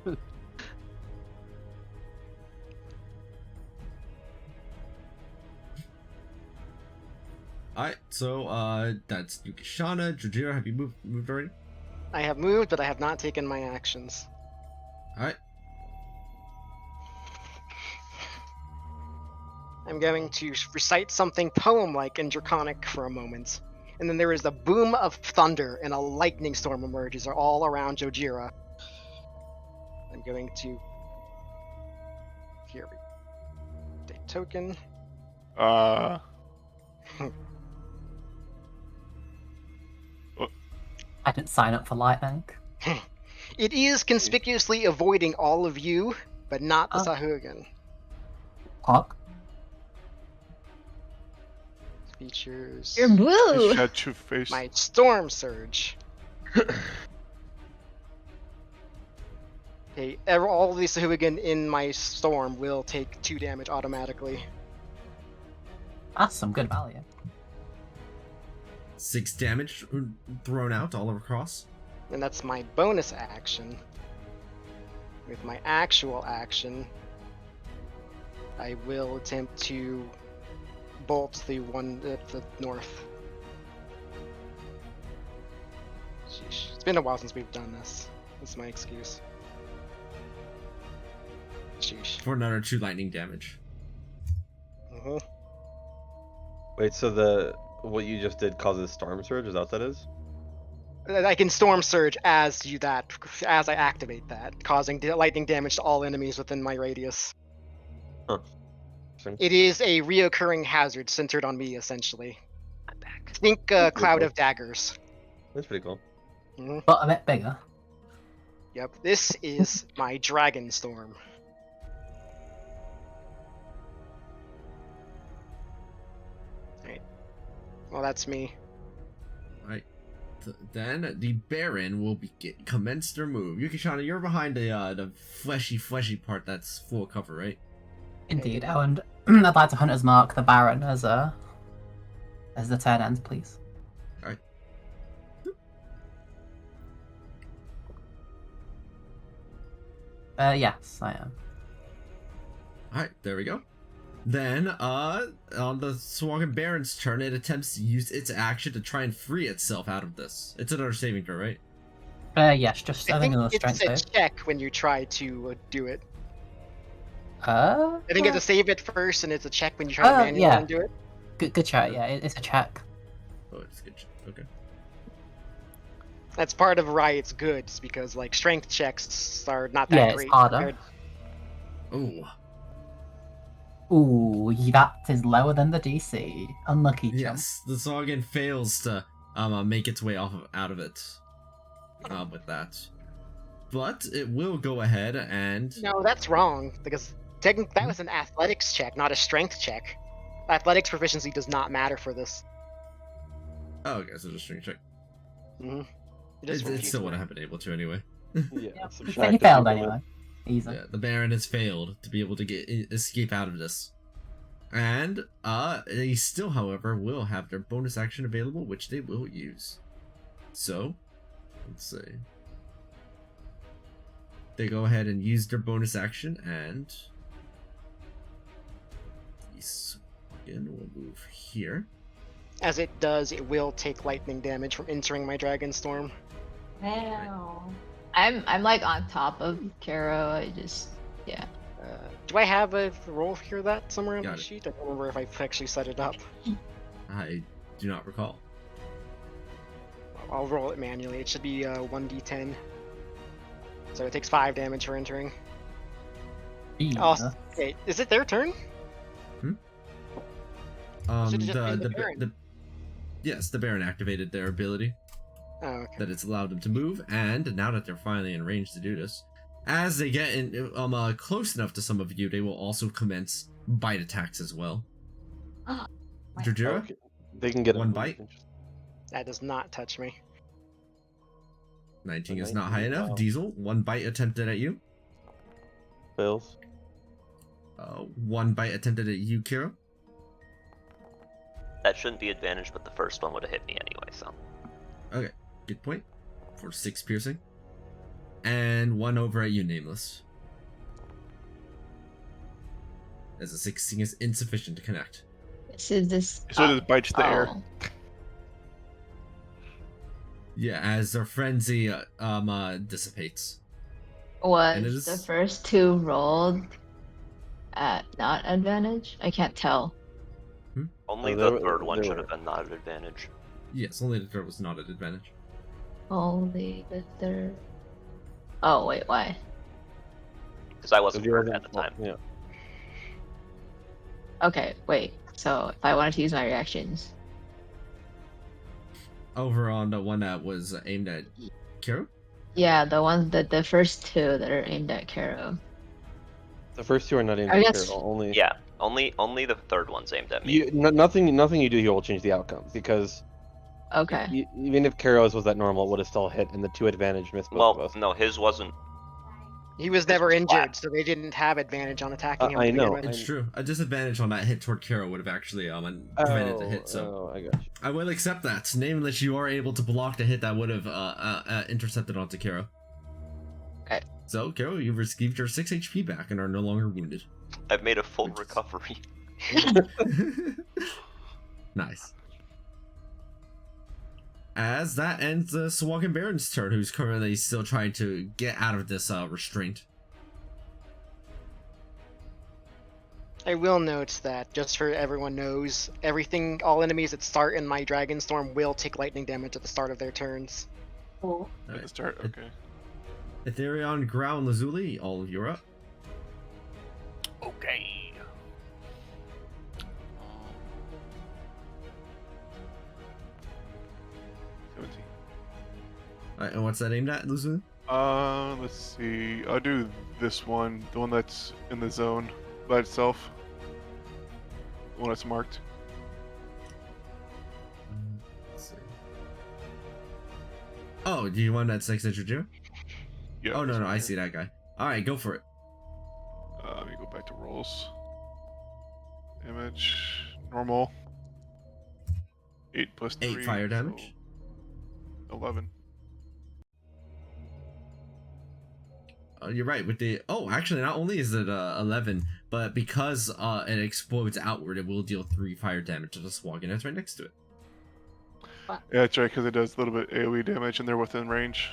Alright, so that's Yukishana. Jojiro, have you moved already? I have moved, but I have not taken my actions. Alright. I'm going to recite something poem-like and draconic for a moment. And then there is a boom of thunder and a lightning storm emerges all around Jojira. I'm going to... Here we go. Take token. I didn't sign up for lightning. It is conspicuously avoiding all of you, but not the Sahuogan. Hawk. Features... You're blue! Shut your face. My Storm Surge. Okay, all of the Sahuogan in my storm will take 2 damage automatically. That's some good value. 6 damage thrown out all across. And that's my bonus action. With my actual action, I will attempt to bolt the one at the north. Sheesh. It's been a while since we've done this. That's my excuse. Sheesh. For another 2 lightning damage. Wait, so what you just did causes Storm Surge? Is that what that is? I can Storm Surge as I activate that, causing lightning damage to all enemies within my radius. Huh. It is a reoccurring hazard centered on me, essentially. I'm back. Think That's Cloud cool. of Daggers. That's pretty cool. But a bit bigger. Yep, this is my Dragon Storm. Alright. Well, that's me. Alright. Then the Baron will commence their move. Yukishana, you're behind the fleshy part that's full cover, right? Indeed. Oh, and I'd like to Hunter's Mark the Baron as the turn end, please. Alright. Yes, I am. Alright, there we go. Then, on the Sahuogin Baron's turn, it attempts to use its action to try and free itself out of this. It's another saving throw, right? Yes, just I I think think another strength it's a save. check when you try to do it. I I think it's a save it first, and it's a check when you try to manually yeah. do it. Good check. Yeah, it's a check. Oh, it's good. Okay. That's part of why it's good, is because like strength checks are not that Yeah, great. it's harder. Oh, Ooh, that is lower than the DC. Unlucky jump. yes. The Sahuogin fails to make its way out of it with that. But it will go ahead and... No, that's wrong, because that was an athletics check, not a strength check. Athletics proficiency does not matter for this. Oh, okay, so just string check. Mm-hmm. It still wouldn't have been able to anyway. Yeah, He failed anyway. Easy. Yeah, the Baron has failed to be able to escape out of this. And they still, however, will have their bonus action available, which they will use. So, let's see. They go ahead and use their bonus action, and the Sahuogin will move here. As it does, it will take lightning damage from entering my Dragon Storm. Wow. I'm like on top of Karo. I just Do I have a roll for that somewhere on Got my it. sheet? I don't remember if I actually set it up. I do not recall. I'll roll it manually. It should be 1d10. So it takes 5 damage for entering. Oh, wait, is it their turn? Should've just been the Baron. Yes, the Baron activated their ability. Oh, okay. that it's allowed them to move, and now that they're finally in range to do this, as they get in close enough to some of you, they will also commence bite attacks as well. Jujira, Okay. They can get one a bite. That does not touch me. 19 So is not high 19, enough. wow. Diesel, one bite attempted at you. Fails. One bite attempted at you, Kira. That shouldn't be advantage, but the first one would have hit me anyway, so. Okay, good point. For 6 piercing. And one over at you, Nameless. As a 16 is insufficient to connect. This is this. So it bites the air. Oh. Yeah, as their frenzy dissipates. Was And it is- the first two rolled at not advantage? I can't tell. Only No, the they- third one they should were. have been not an advantage. Yes, only the third was not at advantage. Only the third. Oh wait, why? Because I wasn't If you're hurt at the time. Yeah. Okay, wait. So if I wanted to use my reactions, Over on the one that was aimed at Kiro? yeah, the ones that the first two that are aimed at Karo. The first two are not aimed I at guess- Carol. Only. Yeah, only the third one's aimed at me. Nothing you do here will change the outcome because Okay. even if Karo's was that normal, it would have still hit, and the 2 advantage missed both of Well, us. no, his wasn't. He was never was injured, flat. so they didn't have advantage on attacking him. I to begin know. with. It's true. A disadvantage on that hit toward Kiro would have actually prevented the hit, so I got you. I will accept that. Nameless, you are able to block the hit that would have intercepted onto Kiro. Okay. So, Kiro, you've received your 6 HP back and are no longer wounded. I've made a full recovery. Nice. As that ends the Sahuoligans Baron's turn, who's currently still trying to get out of this restraint. I will note that, just so everyone knows, all enemies that start in my Dragon Storm will take lightning damage at the start of their turns. Cool. At the start, okay. Ethereon, Growl, and Lazuli, all of you are up. Okay. 17. Alright, and what's that aimed at, Lazuli? Let's see. I'll do this one, the one that's in the zone by itself. The one that's marked. Let's see. Oh, do you want that 6 that you do? Yeah. Oh, no, this no, one I here. see that guy. Alright, go for it. Let me go back to rolls. Damage, normal. 8 plus 3. 8 fire damage. So 11. You're right, with the... Oh, actually, not only is it 11, but because it explodes outward, it will deal 3 fire damage to the Sahuoligans that's right next to it. Yeah, that's right, because it does a little bit AoE damage and they're within range.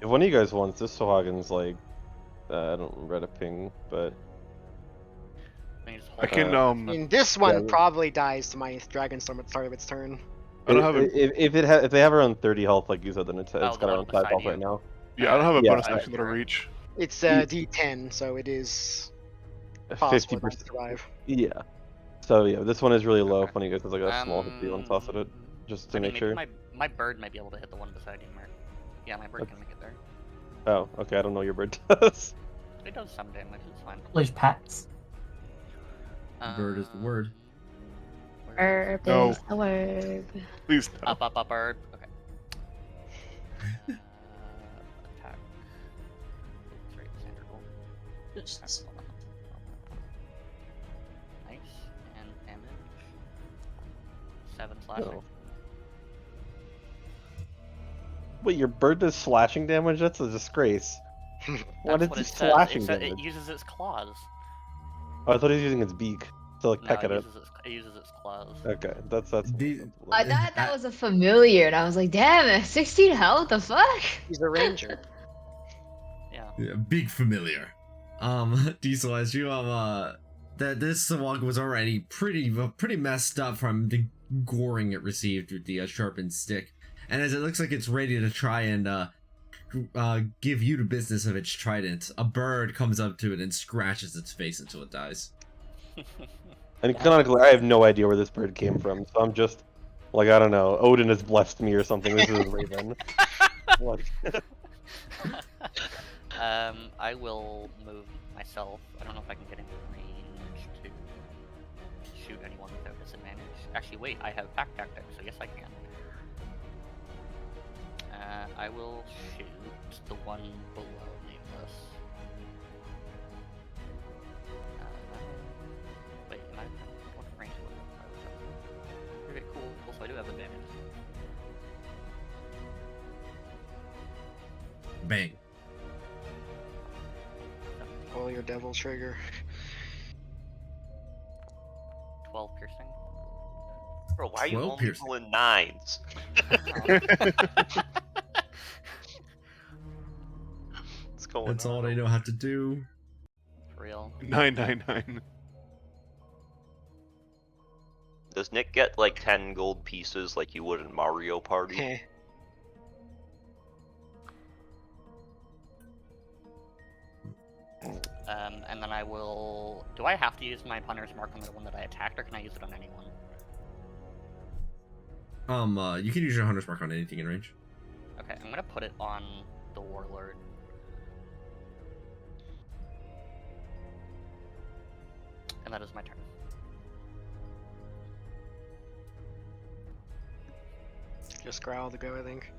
If one of you guys wants this, Sahuoligans like, I don't remember the ping, but I can, I mean, this one yeah. probably dies to my Dragon Storm at the start of its turn. I don't have a, if they have around 30 health, like you said, then it's the got one around 5 beside health you. right now. yeah, I don't have a Yeah, bonus I- action that'll reach. It's You- D10, so it is possible it might 50%. survive. Yeah. So yeah, this one is really low. If one of you guys has like a small hit, you want to toss at it, just to I mean, make sure. maybe my bird might be able to hit the one beside you, Mark. Yeah, my bird can make it there. Oh, okay. I don't know what your bird does. It does some damage, it's fine. Lose pets. Bird is the word. Where is Herb No. is the word. Please, it? no. Up, bird. Okay. Attack. Sorry, standard roll. Just- Nice. And damage. 7 slashing. Oh. Wait, your bird does slashing damage? That's a disgrace. What That's is this it says. slashing It damage? uses its claws. Oh, I thought he was using its beak to like No, peck it at it. uses its claws. Okay, that's more The- sensible. I thought that was a familiar, and I was like, damn it, 16 health, the fuck? He's a ranger. Yeah. Yeah, big familiar. Diesel, as you that this Sahuoligans was already pretty messed up from the goring it received with the sharpened stick, and as it looks like it's ready to try and give you the business of its trident, a bird comes up to it and scratches its face until it dies. And canonically, I have no idea where this bird came from, so I'm just Like, I don't know, Odin has blessed me or something. This is Raven. What? I will move myself. I don't know if I can get in range to shoot anyone without disadvantage. Actually, wait, I have pack tactics, so yes, I can. I will shoot the one below Nameless. Wait, am I what range? Okay, cool. Also, I do have advantage. Bang. Pull your devil trigger. 12 piercing. Bro, why are you 12 only piercing. pulling 9s? What's going That's on? all I know how to do. For real. 999. Does Nick get like 10 gold pieces like you would in Mario Party? Heh. And then I will. Do I have to use my Punter's Mark on the one that I attacked, or can I use it on anyone? You can use your hunter's mark on anything in range. Okay, I'm gonna put it on the Warlord. And that is my turn. Just growl to go, I think.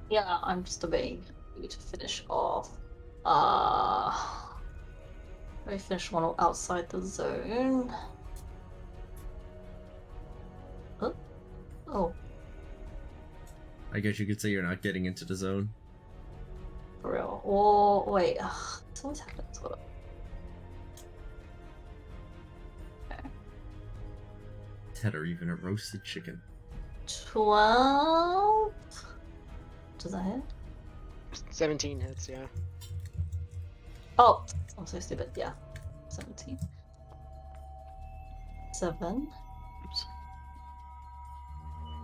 Yeah, I'm just debating who to finish off. Let me finish one outside the zone. Oh, I guess you could say you're not getting into the zone. for real. Oh, wait. This always happens. Hold up. Ted, or even a roasted chicken. 12. Does that hit? 17 hits, yeah. Oh, I'm so stupid. Yeah, 17. 7.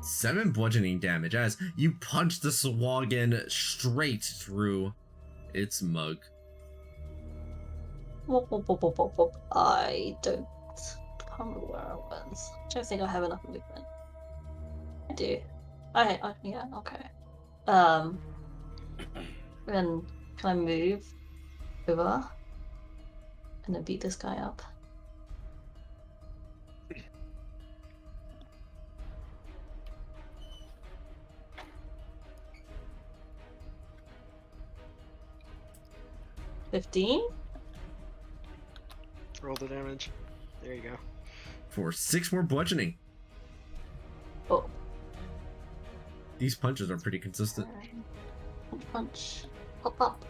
7 bludgeoning damage as you punch the Sahuoligans straight through its mug. Whoop, whoop, whoop, whoop, whoop, whoop. I don't remember where I was. I don't think I have enough movement. I do. Yeah, okay. Then can I move over and then beat this guy up? $15? Roll the damage. There you go. For 6 more bludgeoning. Oh. These punches are pretty consistent. Punch. Pop up.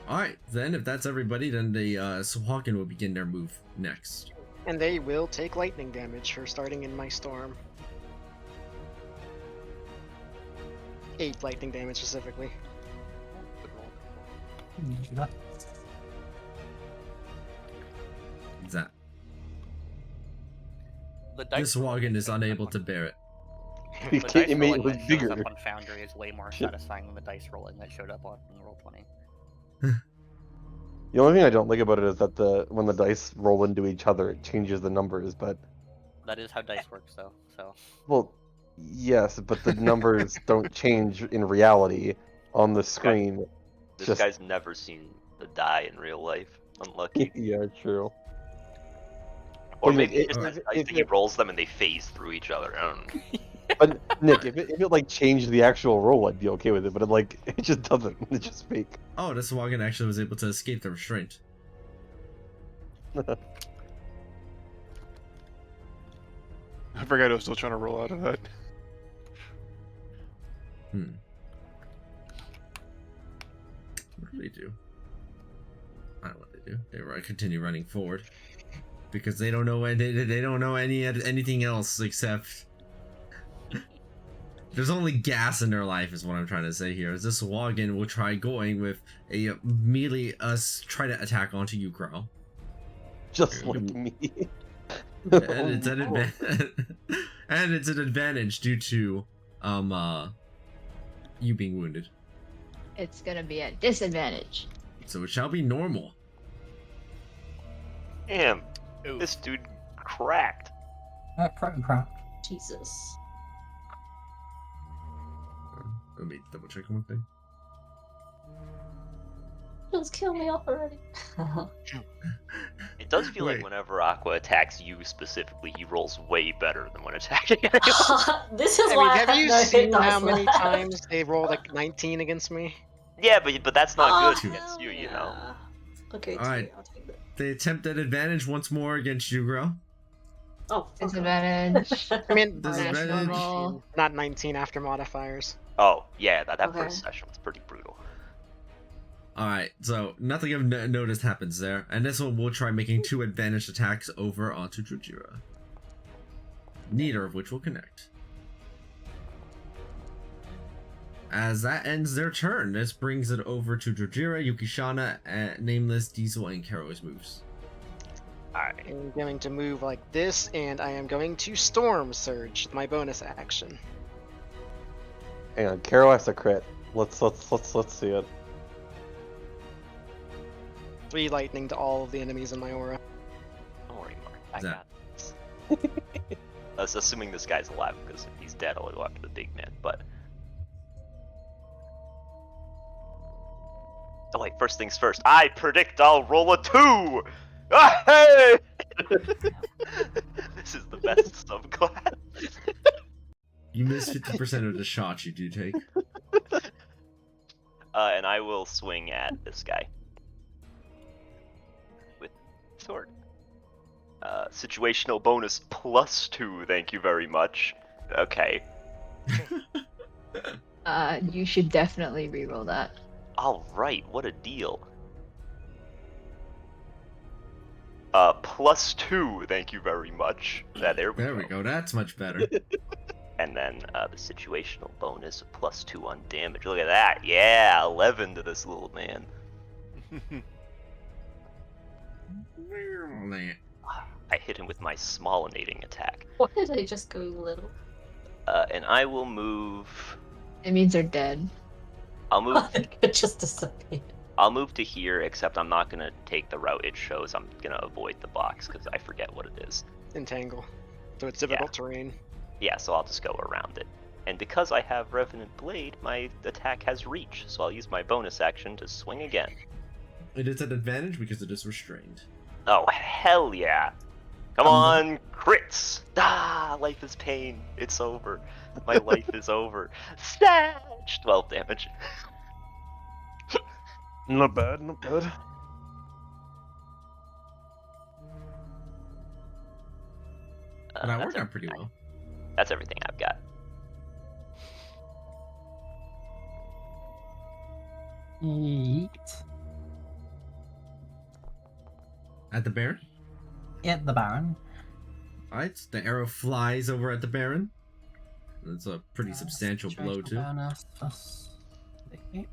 Alright, then if that's everybody, then the Sahuagin will begin their move next. And they will take lightning damage for starting in my storm. 8 lightning damage specifically. Good roll. Do that. That. The This Sahuagin is unable to bear it. You The can't dice make rolling it look that shows bigger. up on Foundry is way more satisfying than the dice rolling that showed up on Roll20. The only thing I don't like about it is that when the dice roll into each other, it changes the numbers. But That is how dice works, though. So well, yes, but the numbers don't change in reality on the screen. This Just- guy's never seen the die in real life. Unlucky. Yeah, true. Or But maybe Nick, just if- that if- dice if that he it- rolls them and they phase through each other. I don't know. But Nick, if it like changed the actual roll, I'd be okay with it. But it just doesn't. It's just fake. Oh, this Sahuagin actually was able to escape the restraint. I forgot I was still trying to roll out of that. What do they do? I don't know what they do. They continue running forward because they don't know they don't know anything else except there's only gas in their life is what I'm trying to say here. As this Sahuagin will try going with a melee try to attack onto you, Crow. Just like me. And it's an and it's an advantage due to you being wounded. It's gonna be a disadvantage. So it shall be normal. Damn, this dude cracked. Pretty crap. Jesus. Let me double check one thing. Just kill me off already. It does feel like Wait. whenever Aqua attacks you specifically, he rolls way better than when attacking anyone. This is I why mean, I have have you no hit seen dice how many left. times they rolled like 19 against me? Yeah, but that's not good Oh, against you, hell you know. yeah. Okay, Alright. I'll take that. They attempt at advantage once more against Jugro. Oh, fuck off. Disadvantage. I mean, Disadvantage. Normal. not 19 after modifiers. Oh, yeah, that Okay. first session was pretty brutal. Alright, so nothing of notice happens there. And this one we'll try making 2 advantage attacks over onto Jujira. Neither of which will connect. As that ends their turn, this brings it over to Jujira, Yukishana, Nameless, Diesel, and Karo's moves. Alright. I'm going to move like this, and I am going to Storm Surge, my bonus action. Hang on, Karo has a crit. Let's see it. 3 lightning to all of the enemies in my aura. Don't worry, Mark. I That- got this. I was assuming this guy's alive, because if he's dead, I'll go after the big man, but... Oh wait, first things first. I predict I'll roll a 2! Ah, hey! This is the best subclass. You miss 50% of the shots you do take. And I will swing at this guy. With sword. Situational bonus +2, thank you very much. Okay. You should definitely reroll that. Alright, what a deal. +2, thank you very much. There we go. That's much better. And then the situational bonus +2 on damage. Look at that. Yeah, 11 to this little man. I hit him with my smallinating attack. Why did I just go little? And I will move. It means they're dead. I'll move. It just disappeared. I'll move to here, except I'm not gonna take the route it shows. I'm gonna avoid the box because I forget what it is. Entangle. So it's difficult terrain. Yeah, so I'll just go around it. And because I have Revenant Blade, my attack has reach, so I'll use my bonus action to swing again. It is at advantage because it is restrained. Oh, hell yeah. Come on, crits! Ah, life is pain. It's over. My life is over. Snatch! 12 damage. Not bad, not bad. But I worked out pretty well. That's everything I've got. Yeet. At the Baron? Hit the Baron. Alright, the arrow flies over at the Baron. That's a pretty substantial blow, Situational too. bonus plus 8.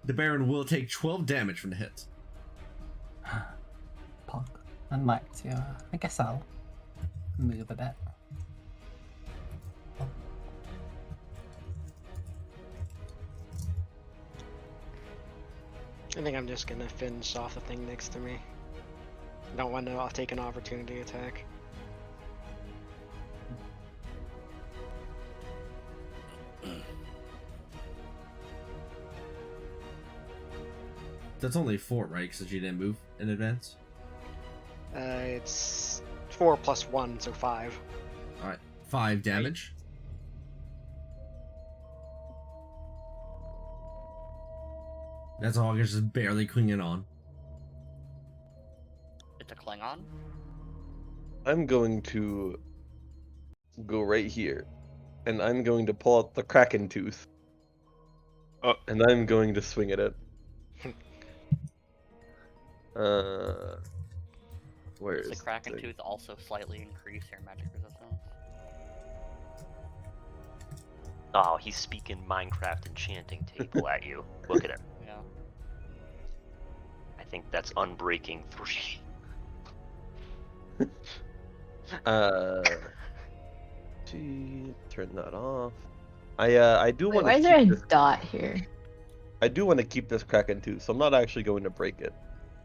The Baron will take 12 damage from the hit. Pog. I'd like to, I guess I'll move a bit. I think I'm just gonna finish off the thing next to me. Don't want to. I'll take an opportunity attack. That's only 4, right? Because you didn't move in advance? It's 4 plus 1, so 5. Alright, 5 damage. That's all, just barely clinging on. It's a Klingon? I'm going to go right here, and I'm going to pull out the Kraken tooth. And I'm going to swing at it. Where Does is the Kraken thing? Tooth also slightly increase your magic resistance? Oh, he's speaking Minecraft enchanting table at you. Look at him. Yeah. I think that's Unbreaking 3. Turn that off. I do Wait, want why to is there a keep this. dot here? I do want to keep this Kraken tooth, so I'm not actually going to break it.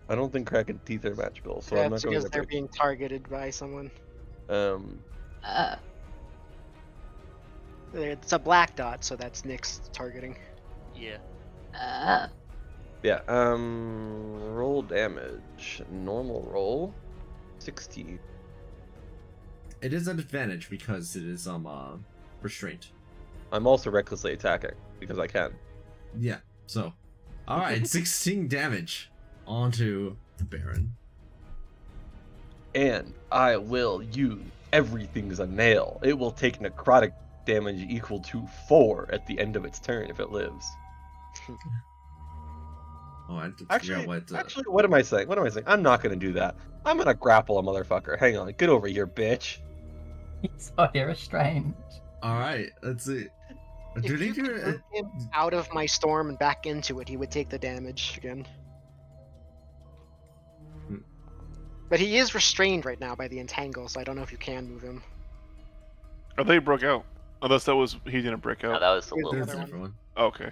I don't think Kraken teeth are magical, so I'm not That's going because to they're break being targeted by someone. it. It's a black dot, so that's Nick's targeting. Yeah. Yeah, roll damage. Normal roll. 16. It is an advantage because it is restraint. I'm also recklessly attacking, because I can. Yeah, so. Alright, 16 damage onto the Baron. And I will use everything's a nail. It will take necrotic damage equal to 4 at the end of its turn if it lives. Oh, I have to figure Actually, out what. actually, what am I saying? What am I saying? I'm not gonna do that. I'm gonna grapple a motherfucker. Hang on, get over here, bitch. He's already restrained. Alright, let's see. Do If they you do could it? move him out of my storm and back into it, he would take the damage again. Hmm. But he is restrained right now by the entangle, so I don't know if you can move him. Oh, they broke out. Unless that was he didn't break No, out. that was the Here's little. There's another a one. different one. Okay.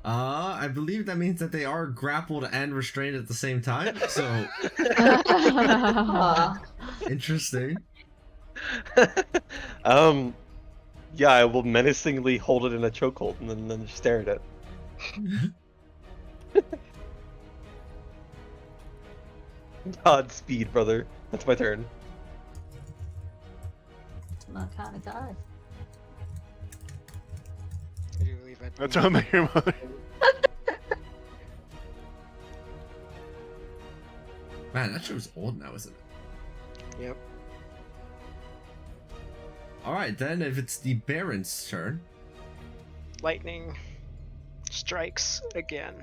I believe that means that they are grappled and restrained at the same time. So interesting. Yeah, I will menacingly hold it in a chokehold and then just stare at it. Godspeed, brother. That's my turn. My kind of guy. I do believe it. That's how I met your mother. Man, that show's old now, isn't it? Yep. Alright, then if it's the Baron's turn. Lightning strikes again.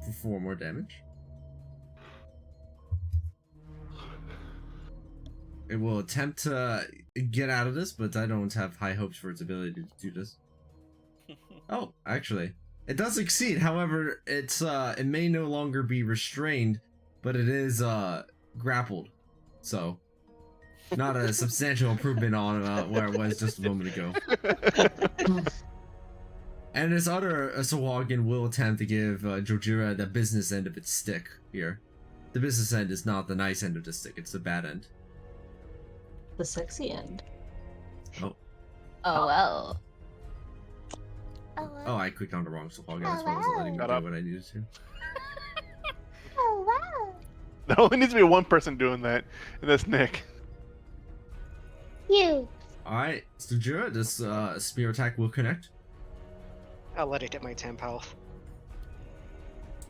For 4 more damage. It will attempt to get out of this, but I don't have high hopes for its ability to do this. Oh, actually. It does succeed, however, it's it may no longer be restrained, but it is grappled. So, not a substantial improvement on where it was just a moment ago. And this other Sahuogin will attempt to give Jojira the business end of its stick here. The business end is not the nice end of the stick, it's the bad end. The sexy end. Oh well. Oh, I clicked on the wrong Sahuogin, that's why I wasn't letting me Shut do up. what I needed to. There only needs to be one person doing that, and that's Nick. Alright, Jojira, this spear attack will connect. I'll let it hit my temp health.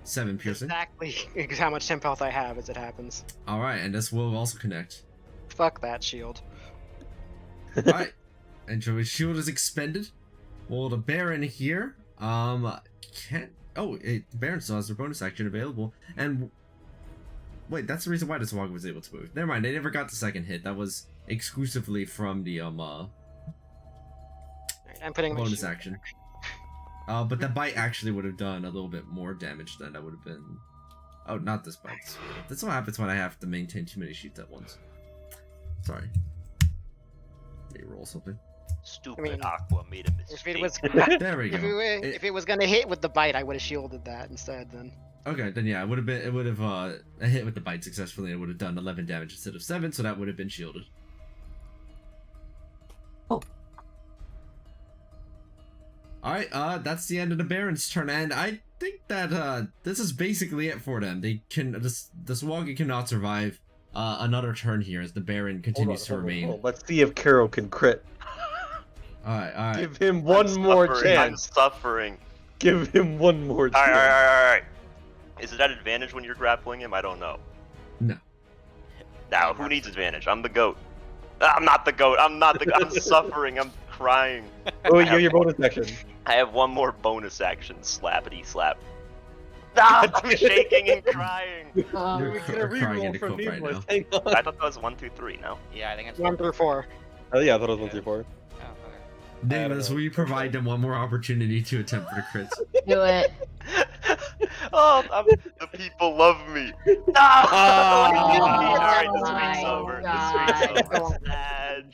7 piercing. Exactly how much temp health I have as it happens. Alright, and this will also connect. Fuck that shield. Alright, and so his shield is expended. Well, the Baron here, can't... Oh, the Baron still has their bonus action available, and... Wait, that's the reason why the Sahuagin was able to move. Never mind, they never got the second hit. That was exclusively from the, Alright, I'm putting my bonus shield action. But the bite actually would have done a little bit more damage than that would have been... Oh, not this bite. That's what happens when I have to maintain too many sheets at once. Sorry. Let me roll something. Stupid I mean, Aqua made a If it mistake. was There we go. if it was gonna hit with the bite, I would have shielded that instead. Then Okay, then yeah, it would have hit with the bite successfully, and it would have done 11 damage instead of 7, so that would have been shielded. Oh. Alright, that's the end of the Baron's turn, and I think that this is basically it for them. They can the Sahuagin cannot survive another turn here as the Baron continues to remain. Let's see if Karo can crit. Alright. Give him one more I'm chance. suffering. Give him one more chance. Alright. Is it at advantage when you're grappling him? I don't know. No. Now, who needs advantage? I'm the goat. I'm not the goat. I'm suffering. I'm crying. Oh, you have your bonus action. I have one more bonus action. Slappity slap. Ah, I'm shaking and crying. You're We cr- could crying reroll into from Cope right Nameless. now. Hang on. I thought that was 1, 2, 3. No. Yeah, I think it's 1 through 4. Oh yeah, I thought it was 1 through 4. Oh, okay. Davis, will you provide them one more opportunity to attempt for the crits? Do it. The people love me. No! Alright, this week's over. God. This week's over. Sag.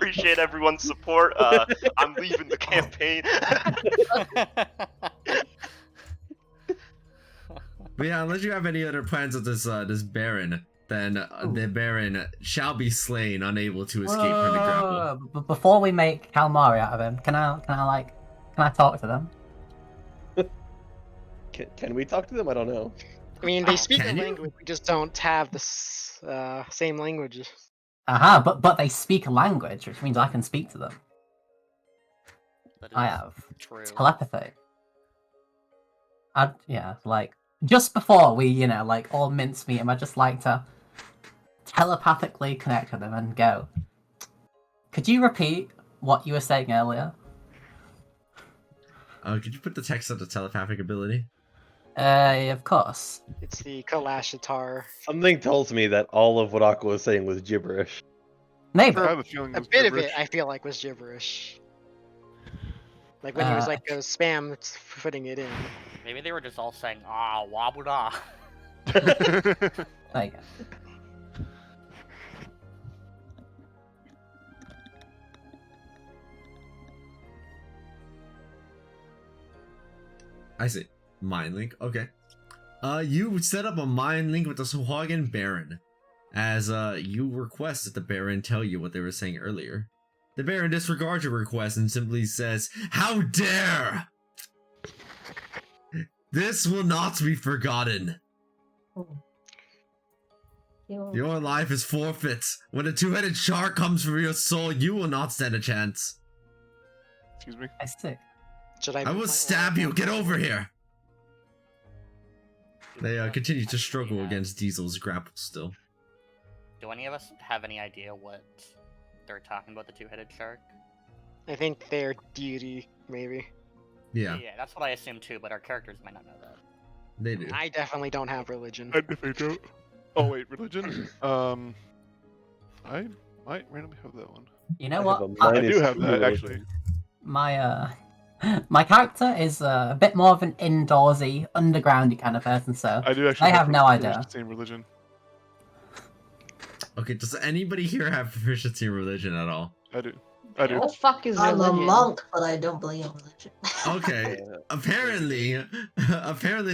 appreciate everyone's support. I'm leaving the campaign. But yeah, unless you have any other plans with this Baron, then the Baron shall be slain, unable to escape from the grapple. But before we make calamari out of him, can I talk to them? Can we talk to them? I don't know. I mean, they speak Can a you? language. We just don't have the same languages. But they speak a language, which means I can speak to them. That I is have true. telepathy. Like just before we, all mince meet him, I'd just like to telepathically connect with him and go. Could you repeat what you were saying earlier? Could you put the text of the telepathic ability? Of course. It's the Kalashitar. Something tells me that all of what Aqua was saying was gibberish. Maybe. I have a feeling A it's bit of it, gibberish. I feel like, was gibberish. Like when he was like spam putting it in. Maybe they were just all saying, ah, wabuda. There you go. I see. Mind link. Okay. You set up a mind link with the Sahuoligans Baron, as you request that the Baron tell you what they were saying earlier. The Baron disregards your request and simply says, "How dare! This will not be forgotten. Your life is forfeit. When a two-headed shark comes for your soul, you will not stand a chance. Excuse me. I stick. Should I move will my stab aura you. down? Get over here." They Do continue to any struggle of us- against Diesel's grapple still. Do any of us have any idea what they're talking about, the two-headed shark? I think they're deity, maybe. Yeah, Yeah, that's what I assumed too, but our characters might not know that. they do. I definitely don't have religion. I definitely don't. Oh wait, religion. I might randomly have that one. You know I what? have a I minus do have 2 that religion. actually. My character is a bit more of an indoorsy, undergroundy kind of person, so I do actually. I have no idea. Same religion. Okay, does anybody here have proficiency in religion at all? I do. I do. What the fuck is I'm a religion? monk, but I don't believe in religion. Okay, apparently,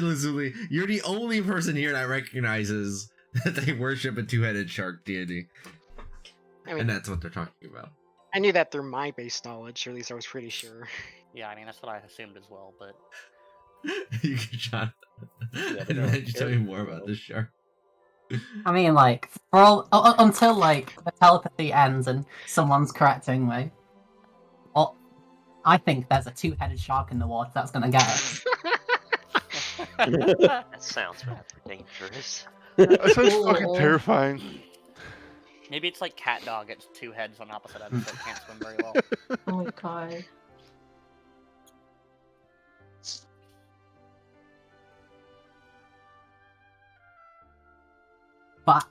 Lazuli, you're the only person here that recognizes that they worship a two-headed shark deity, I and mean, that's what they're talking about. I knew that through my base knowledge, or at least I was pretty sure. Yeah, I mean, that's what I assumed as well, but... You can try. Yeah, And no, then you tell me more about this shark. I mean, like, for all until like the telepathy ends and someone's correcting me. Well, I think there's a two-headed shark in the water that's gonna get us. That sounds rather dangerous. That sounds fucking terrifying. Maybe it's like Cat Dog, it's two heads on opposite ends, so it can't swim very well. Oh my god. But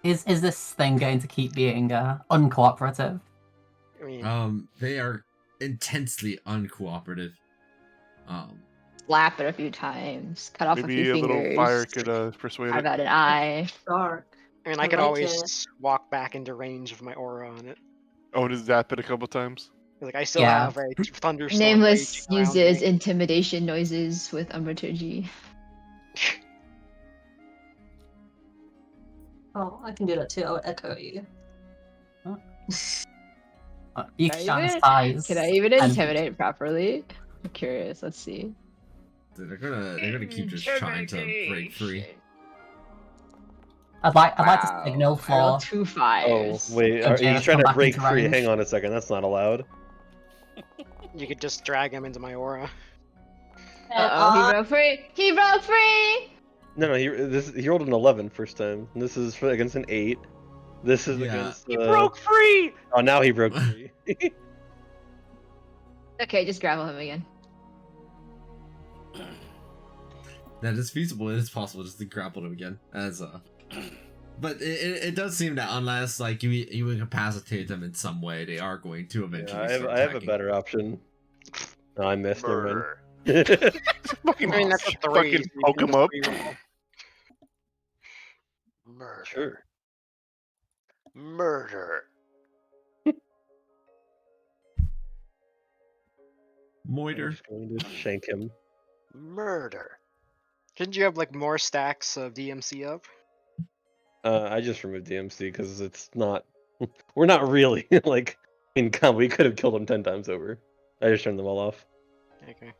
is this thing going to keep being uncooperative? I mean, They are intensely uncooperative. Slap it a few times. Cut off a Maybe few a fingers. little fire could persuade Carve it. out an eye. Dark. I could I like always walk back into range of my aura on it. Oh, and just zap it a couple times. Like I still Yeah. have a thunderstorm. Nameless raging around uses me. intimidation noises with Umbraturgy. Oh, I can do that too. I'll echo you. You Can I shine even- eyes. Can I even and- intimidate properly? I'm curious. Let's see. They're gonna keep just trying to break free. I'd like to Wow. signal I rolled for. 2 Oh, fires. wait, So are you Jared's trying come to back break into free? range. Hang on a second, that's not allowed. You could just drag him into my aura. Uh-oh, he broke free! He broke free! No, he rolled an 11 first time. And this is against an 8. This is Yeah. against. He broke free! Oh, now he broke free. Okay, just grapple him again. That is feasible. It is possible just to grapple him again. But it does seem that unless like you incapacitate them in some way, they are going to eventually. Yeah, start I have a attacking. better option. Oh, I missed. Never mind. Murder. Fucking, I mean, that's a 3. fucking so you poke can him just up. reroll. Murder. Sure. Murder. I'm Moiter. just going to shank him. Murder. Shouldn't you have like more stacks of DMC up? I just removed DMC because it's not. We're not really like in combo. We could have killed him 10 times over. I just turned them all off. Okay.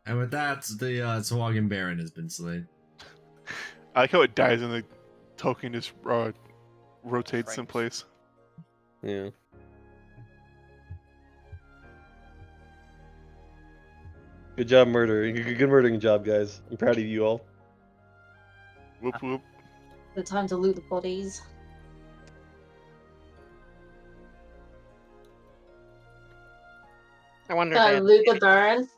And with that, the Sahuagin Baron has been slain. I like how it dies and the token just rotates in Frames. place. Yeah. Good job, murdering. Good murdering job, guys. I'm proud of you all. Whoop whoop. The time to loot the bodies. I wonder if they had, Loot the Baron.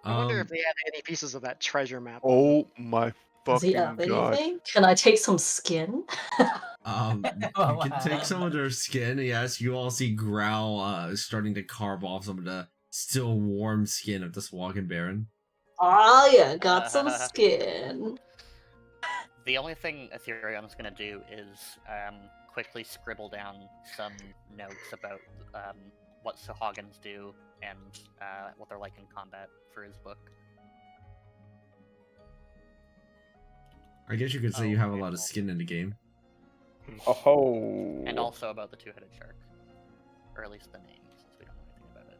I wonder Um, if they had any pieces of that treasure map. Oh my Does he fucking have god. anything? Can I take some skin? you can take some of their skin. Yes, you all see Growl starting to carve off some of the still warm skin of the Sahuagin Baron. Oh yeah, got some skin. The only thing Ethereum's gonna do is quickly scribble down some notes about what Sahuagins do and what they're like in combat for his book. I guess you could say Oh, you have a and lot of also- skin in the game. Oh. And also about the two-headed shark. Or at least the name, since we don't know anything about it.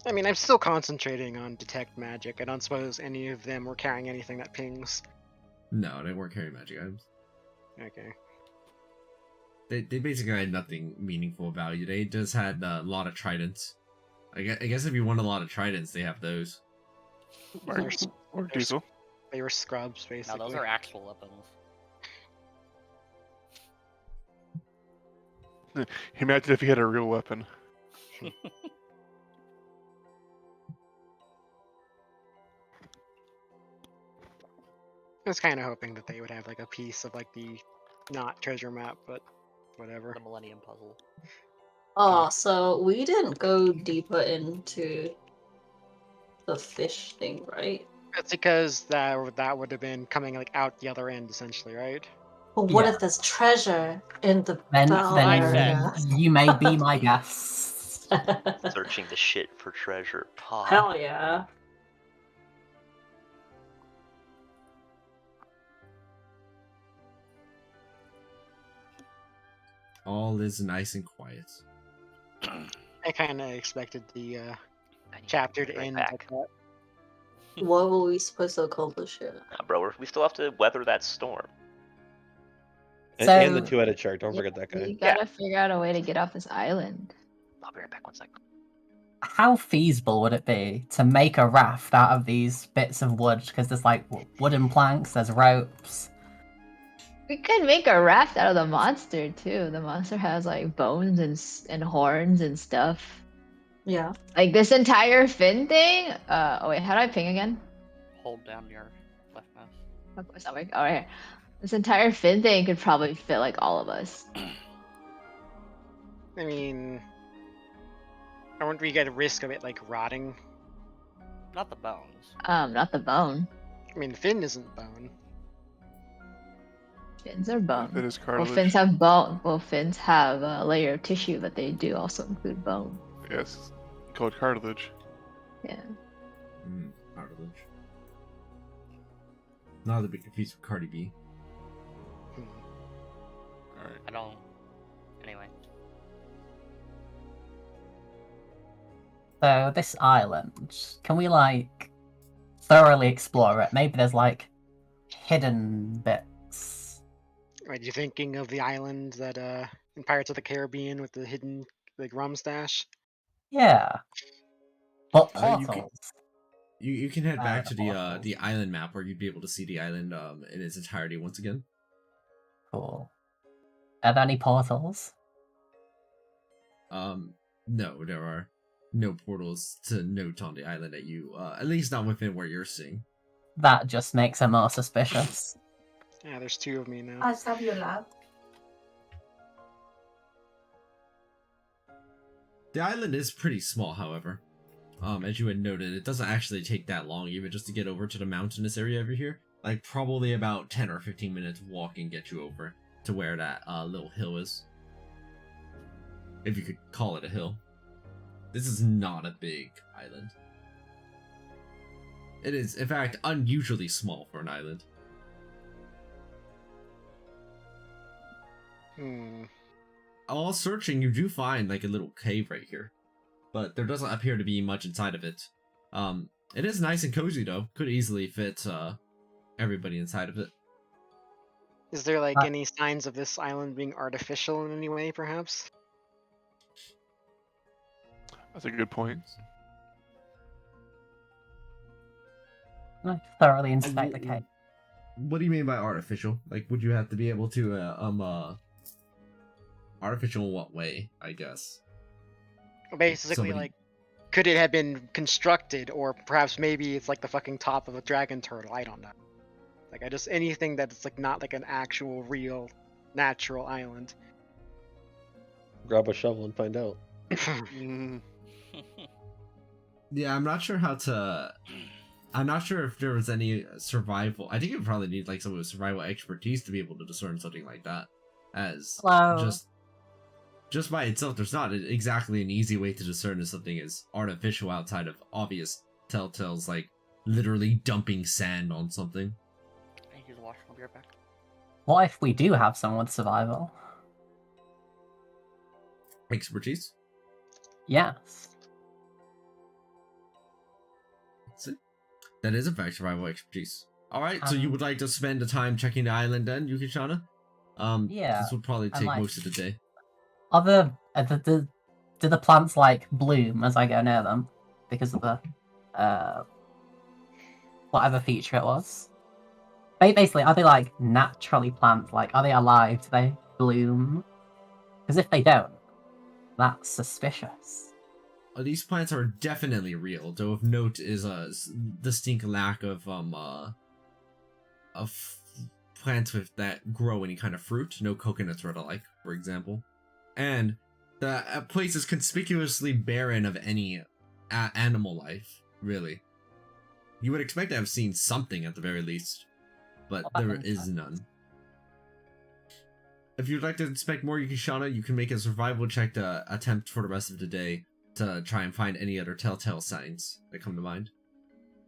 I mean, I'm still concentrating on detect magic. I don't suppose any of them were carrying anything that pings. No, they weren't carrying magic items. Okay. They basically had nothing meaningful value. They just had a lot of tridents. I guess if you want a lot of tridents, they have those. They're, Or they're- Diesel. they were scrubs, Now basically. those are actual weapons. Imagine if he had a real weapon. I was kind of hoping that they would have like a piece of like the not treasure map, but whatever. The Millennium Puzzle. Oh, so we didn't go deeper into the fish thing, right? That's because that would have been coming like out the other end, essentially, right? But what Yeah. if there's treasure in the Then, bell I area? you may be my guest. Searching the shit for treasure. Pog. Hell yeah. All is nice and quiet. I kind of expected the I need chapter be to right end back. like that. What were we supposed to accomplish here? Bro, we still have to weather that storm. And the So- two-headed shark. Don't forget that guy. You gotta figure out a way to get off this island. I'll be right back 1 second. How feasible would it be to make a raft out of these bits of wood? Because there's like wooden planks, there's ropes. We could make a raft out of the monster too. The monster has like bones and horns and stuff. Yeah. Like this entire fin thing. Oh wait, how do I ping again? Hold down your left mouse. Oh, it's not working. Oh, right here. This entire fin thing could probably fit like all of us. I mean, aren't we at a risk of it like rotting? Not the bones. Not the bone. I mean, fin isn't bone. Fins are bone. That is Well, cartilage. fins have bone. Well, fins have a layer of tissue, but they do also include bone. Yes. Called cartilage. Yeah. Cartilage. Not to be confused with Cardi B. Alright. I don't. Anyway. So this island, can we like thoroughly explore it? Maybe there's like hidden bits. Are you thinking of the island that in Pirates of the Caribbean with the hidden like rum stash? Yeah. But You portals. you can head back to portals. the island map where you'd be able to see the island in its entirety once again. Cool. Are there any portals? No, there are no portals to note on the island at you. At least not within where you're seeing. That just makes it more suspicious. Yeah, there's two of me now. I just have your lab. The island is pretty small, however. As you had noted, it doesn't actually take that long even just to get over to the mountainous area over here. Like probably about 10 or 15 minutes walking get you over to where that little hill is. If you could call it a hill. This is not a big island. It is, in fact, unusually small for an island. While searching, you do find like a little cave right here, but there doesn't appear to be much inside of it. It is nice and cozy though. Could easily fit everybody inside of it. Is there like any signs of this island being artificial in any way, perhaps? That's a good point. I thoroughly inspect the cave. What do you mean by artificial? Like, would you have to be able to artificial in what way? I guess. Basically, Somebody- like, could it have been constructed, or perhaps maybe it's like the fucking top of a dragon turtle? I don't know. Like, I just anything that's like not like an actual, real, natural island. Grab a shovel and find out. Yeah, I'm not sure how to. I'm not sure if there was any survival. I think you probably need like someone with survival expertise to be able to discern something like that. As Hello. just by itself, there's not exactly an easy way to discern if something is artificial outside of obvious telltales, like literally dumping sand on something. I use the washroom. I'll be right back. What if we do have someone with survival? Expertise? Yes. That's it. That is in fact survival expertise. Alright, so you would like to spend the time checking the island then, Yukishana? Yeah, This would probably take like- most of the day. Do the plants like bloom as I go near them because of the whatever feature it was? Basically, are they like naturally plants? Like, are they alive? Do they bloom? Because if they don't, that's suspicious. These plants are definitely real, though of note is a distinct lack of plants with that grow any kind of fruit. No coconuts or the like, for example. And the place is conspicuously barren of any animal life, really. You would expect to have seen something at the very least, but there is none. If you'd like to inspect more Yukishana, you can make a survival check to attempt for the rest of the day to try and find any other telltale signs that come to mind.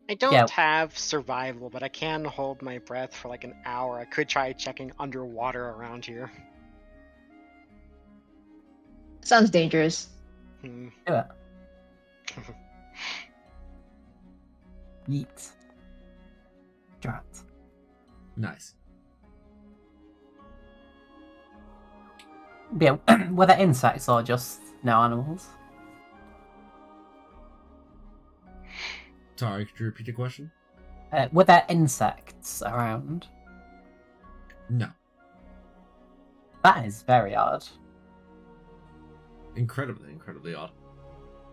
I don't have survival, but I can hold my breath for like an hour. I could try checking underwater around here. Sounds dangerous. Do it. Yeet. Drat. Nice. Yeah, were there insects or just no animals? Sorry, could you repeat the question? Were there insects around? No. That is very odd. Incredibly odd.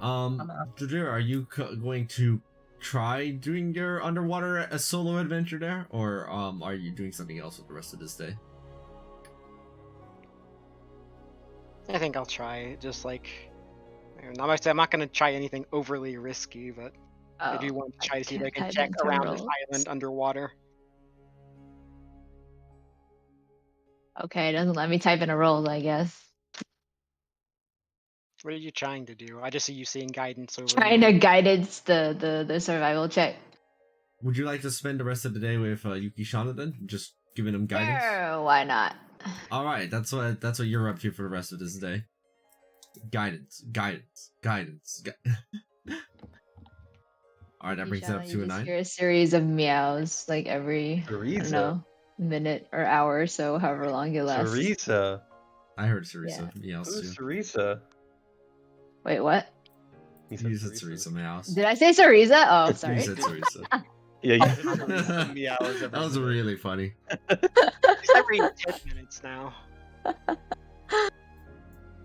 Jadira, are you going to try doing your underwater a solo adventure there, or are you doing something else with the rest of this day? I think I'll try it, just like... I'm not going to try anything overly risky, but I do want to try to see if I can check around this island underwater. Okay, it doesn't let me type in a roll, I guess. What are you trying to do? I just see you seeing guidance over Trying to guidance the survival check. Would you like to spend the rest of the day with Yukishana then? Just giving him guidance? Sure, why not? Alright, that's what you're up to for the rest of this day. Guidance. Alright, that brings it up to a 9. Hear a series of meows like every I don't know, minute or hour or so, however long it lasts. Teresa. I heard Teresa meows Who's too. Teresa? Wait, what? You said Teresa meows. Did I say Cereza? Oh, sorry. You said Teresa. Yeah, you said meows. That was really funny. It's every 10 minutes now.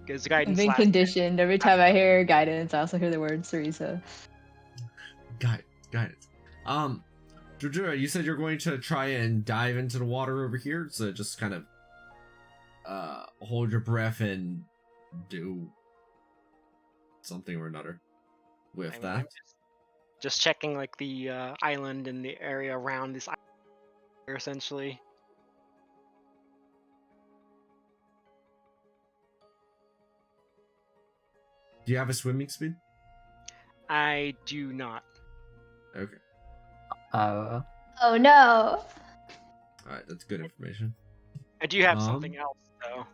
Because I've guidance been lasts. conditioned. Every time I hear guidance, I also hear the word Cereza. Guidance. Jujura, you said you're going to try and dive into the water over here, so just kind of hold your breath and do something or another with I'm that. just checking like the island and the area around this island. essentially. Do you have a swimming speed? I do not. Okay. Oh. Oh no. Alright, that's good information. I do have something else though.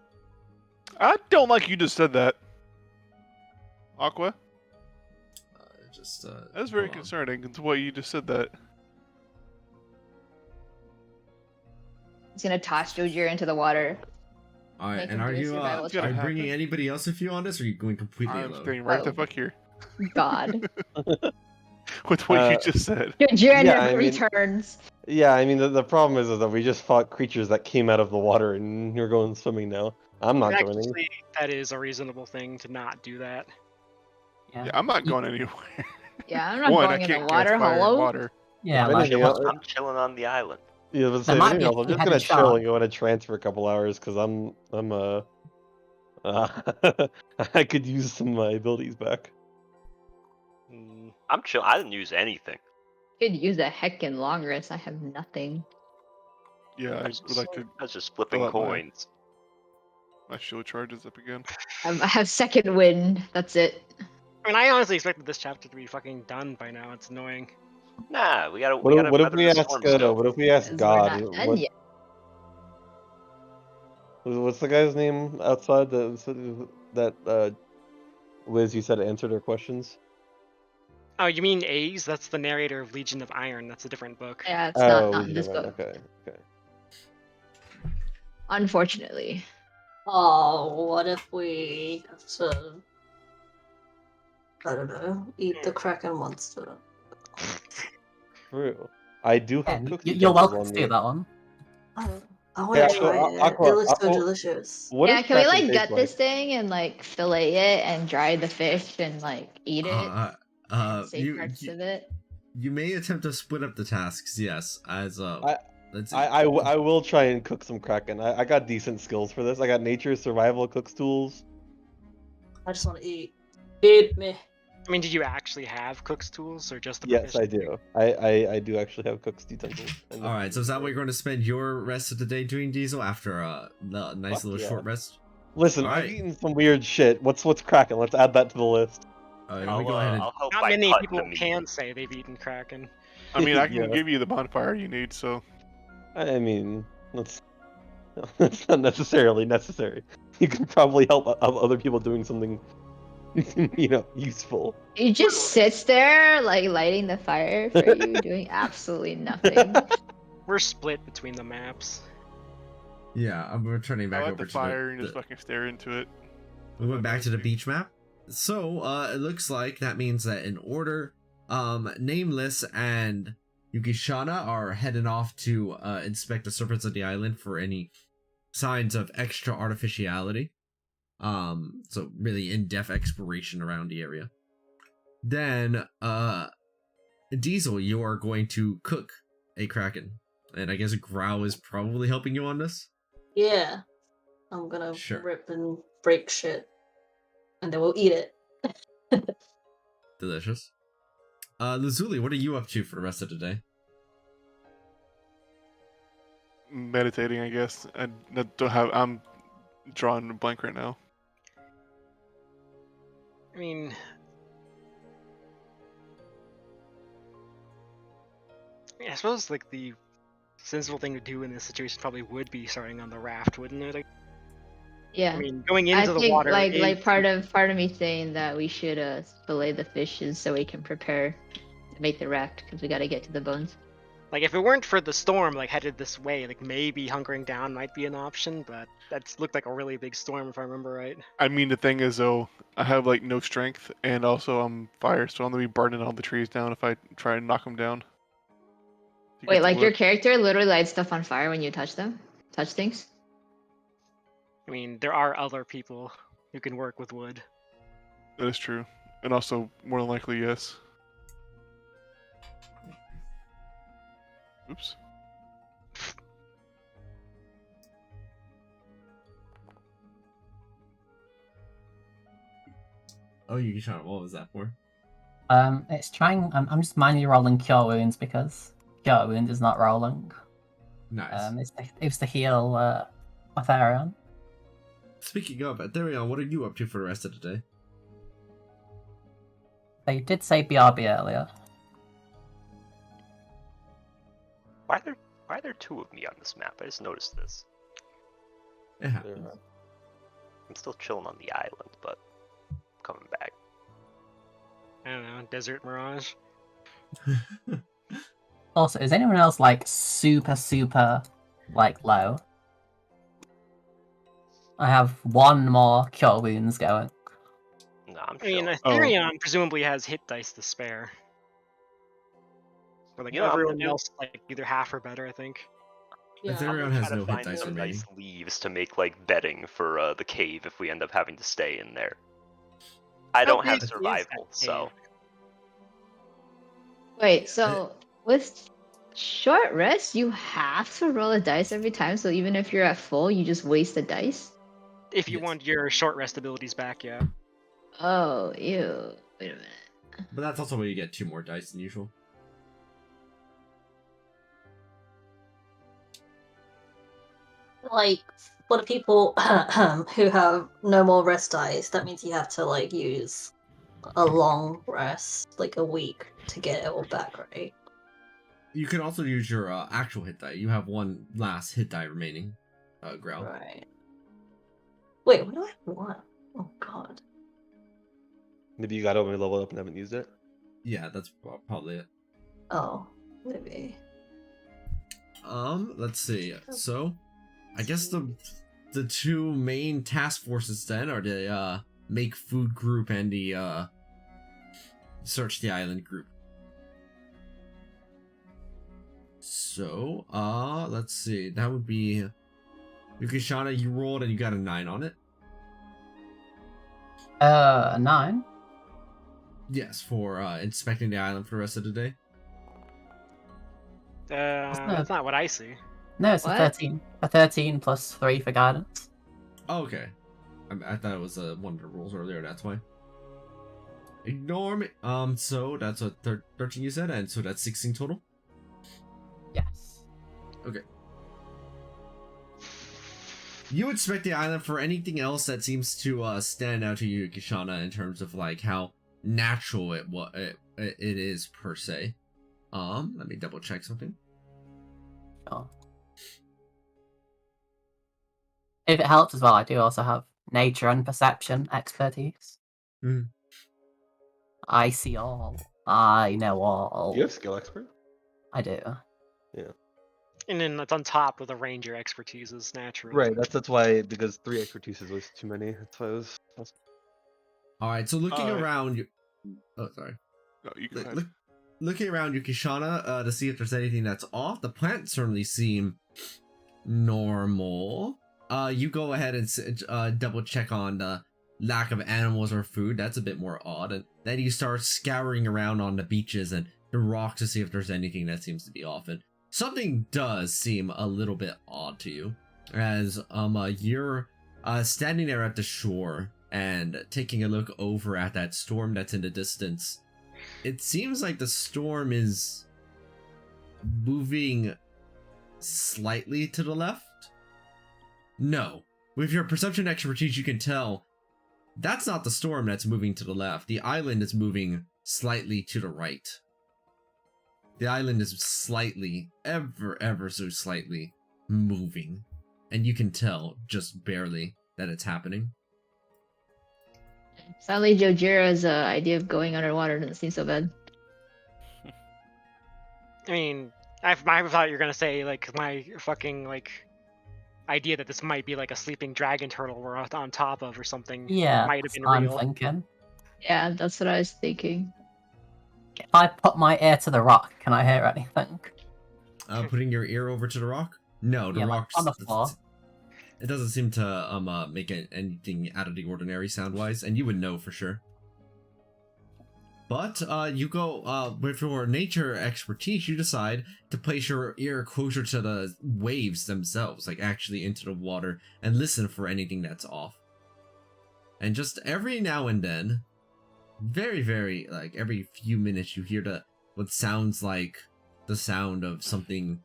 I don't like you just said that. Aqua? That's very hold on. concerning. It's what you just said that. He's gonna toss Jojir into the water. Alright, Make and him are do a you survival It's gonna are you check. bringing happen. anybody else with you on this, or are you going completely I'm alone? staying right the Oh. fuck here. God. With what you just said. Jojir Yeah, never I mean- returns. Yeah, I mean the problem is that we just fought creatures that came out of the water, and you're going swimming now. I'm not joining. Actually, that is a reasonable thing to not do that. Yeah, I'm not going anywhere. Yeah, I'm not One, going I in the can't water. cast fire and Hello. water. Yeah, If like, anything, what- I'm chilling on the island. Yeah, let's say, There might anything be a else, I'm just two-headed gonna chill shark. and go in a trance for a couple hours because I could use some of my abilities back. Mm, I'm chill. I didn't use anything. Could use a heckin' long rest. I have nothing. Yeah, I That's would like to. I was just flipping fill out my- coins. My shield charges up again. I have second wind. That's it. I mean, I honestly expected this chapter to be fucking done by now. It's annoying. Nah, we gotta. What We if, gotta what if weather we the ask storm still. what if we ask 'Cause God? we're not done yet. What's the guy's name outside that Liz, you said answered our questions? Oh, you mean A's? That's the narrator of Legion of Iron. That's a different book. Yeah, it's Oh, not in Legion this of Iron, book. okay. Unfortunately. Oh, what if we have to, I don't know, eat the Kraken monster? True. I do have Yeah, cookie you're utensils welcome on to me. do that one. I want Yeah, to try it. Aqua, It looks so oh, delicious. What Yeah, does can we Kraken like taste gut this thing and like fillet it and dry the fish and like eat it? And save parts of it. You may attempt to split up the tasks, yes. As let's see. I will try and cook some Kraken. I got decent skills for this. I got nature, survival, cook's tools. I just want to eat. Feed me. I mean, did you actually have cook's tools or just the Yes, I proficiency? do. I do actually have cook's utensils. All right, so is that what you're going to spend your rest of the day doing, Diesel? After the nice Fuck little yeah. short rest. Listen, All I've right. eaten some weird shit. What's Kraken? Let's add that to the list. Let I'll, me go ahead and I'll help Not by many cutting people the meat. can say they've eaten Kraken. I mean, I can Yeah. give you the bonfire you need, so. I mean, that's not necessarily necessary. You can probably help other people doing something, useful. He just sits there like lighting the fire for you, doing absolutely nothing. We're split between the maps. yeah, I'm returning back I light over the to fire and just fucking stare into it. We went back to the beach map. So, it looks like that means that in order, Nameless and Yukishana are heading off to inspect the surface of the island for any signs of extra artificiality. So really in-depth exploration around the area. Then, Diesel, you are going to cook a Kraken. And I guess Growl is probably helping you on this? Yeah. I'm gonna Sure. rip and break shit. And then we'll eat it. Delicious. Lazuli, what are you up to for the rest of the day? Meditating, I guess. I'm drawing a blank right now. I mean, I suppose like the sensible thing to do in this situation probably would be starting on the raft, wouldn't it? Yeah. I mean, going I into the think water. like part of me saying that we should fillet the fishes so we can prepare to make the raft because we got to get to the bones. Like if it weren't for the storm like headed this way, like maybe hunkering down might be an option, but that's looked like a really big storm if I remember right. I mean, the thing is, though, I have, like, no strength, and also I'm fire, so I'm gonna be burning all the trees down if I try and knock them down. To Wait, get the like your wood. character literally lights stuff on fire when you touch things? I mean, there are other people who can work with wood. That is true. And also, more than likely, yes. Oops. Oh, Yukishana, what was that for? It's trying. I'm just manually rolling cure wounds because cure wound is not rolling. Nice. Is to heal Atherion. Speaking of Atherion, what are you up to for the rest of the day? They did say BRB earlier. Why are there two of me on this map? I just noticed this. It happens. I'm still chilling on the island, but I'm coming back. I don't know, Desert Mirage. Also, is anyone else like super like low? I have one more cure wounds going. No, I'm I mean, chilling. Atherion presumably has hit dice to spare. Or like You know what I'm everyone gonna do? else, like either half or better, I think. Yeah. Atherion I'm has gonna no try hit to find dice some remaining. nice leaves to make like bedding for the cave if we end up having to stay in there. I How don't have big is that survival, so cave? Wait, so with short rest, you have to roll a dice every time. So even if you're at full, you just waste the dice. If you Yes. want your short rest abilities back, yeah. Oh, ew. Wait a minute. But that's also where you get 2 more dice than usual. Like, for the people who have no more rest dice, that means you have to like use a long rest, like a week, to get it all back, right? You can also use your actual hit die. You have 1 last hit die remaining, Growl. Right. Wait, what do I want? Oh god. Maybe you got only leveled up and haven't used it. Yeah, that's probably it. Oh, maybe. Let's see. So, I guess the 2 main task forces then are the make food group and the search the island group. So, let's see. That would be Yukishana, you rolled and you got a 9 on it. A 9? Yes, for inspecting the island for the rest of the day. That's not what I see. No, it's What? a 13. A 13 plus 3 for guidance. Oh, okay. I thought it was one of the rules earlier, that's why. Ignore me. So that's a 13 you said, and so that's 16 total? Yes. Okay. You inspect the island for anything else that seems to stand out to you, Kishana, in terms of like how natural it is per se. Let me double check something. Sure. If it helps as well, I do also have nature and perception expertise. Mhm. I see all. I know all. You have skill expert? I do. And then that's on top of the ranger expertises, naturally. Right, that's why, because 3 expertises was too many. That's why I was. Alright, so looking around you. Oh, sorry. No, you go ahead. Looking around you, Kishana, to see if there's anything that's off. The plants certainly seem normal. You go ahead and double check on the lack of animals or food. That's a bit more odd. And then you start scouring around on the beaches and the rocks to see if there's anything that seems to be off. And something does seem a little bit odd to you, as you're standing there at the shore and taking a look over at that storm that's in the distance. It seems like the storm is moving slightly to the left. No. With your perception expertise, you can tell that's not the storm that's moving to the left. The island is moving slightly to the right. The island is slightly, ever so slightly moving. And you can tell, just barely, that it's happening. Sadly, Jojira's idea of going underwater doesn't seem so bad. I mean, I thought you were gonna say like my fucking like idea that this might be like a sleeping dragon turtle we're on top of or something. Yeah, might have been I'm real. thinking. Yeah, that's what I was thinking. If I put my ear to the rock, can I hear anything? Putting your ear over to the rock? No, the Yeah, like, rock's on the floor. It doesn't seem to make anything out of the ordinary sound-wise, and you would know for sure. But you go with your nature expertise, you decide to place your ear closer to the waves themselves, like actually into the water, and listen for anything that's off. And just every now and then, very like every few minutes, you hear what sounds like the sound of something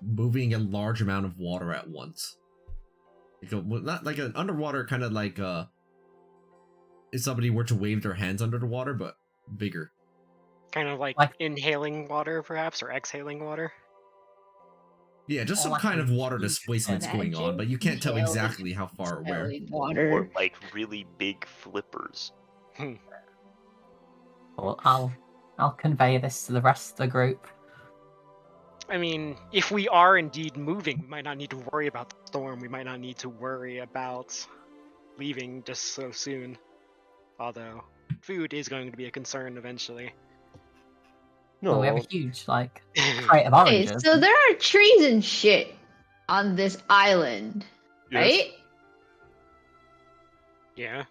moving a large amount of water at once. Not like an underwater kind of like if somebody were to wave their hands under the water, but bigger. Kind of like inhaling water, perhaps, or exhaling water. Yeah, just Or some like kind a of water huge displacement's going on, but you can't tell exactly how far or where. Water. Or like really big flippers. Well, I'll convey this to the rest of the group. I mean, if we are indeed moving, we might not need to worry about the storm. We might not need to worry about leaving just so soon. Although, food is going to be a concern eventually. Well, we have No, a huge crate of Hey, oranges. so there are trees and shit on this island, Yes. right? Yeah.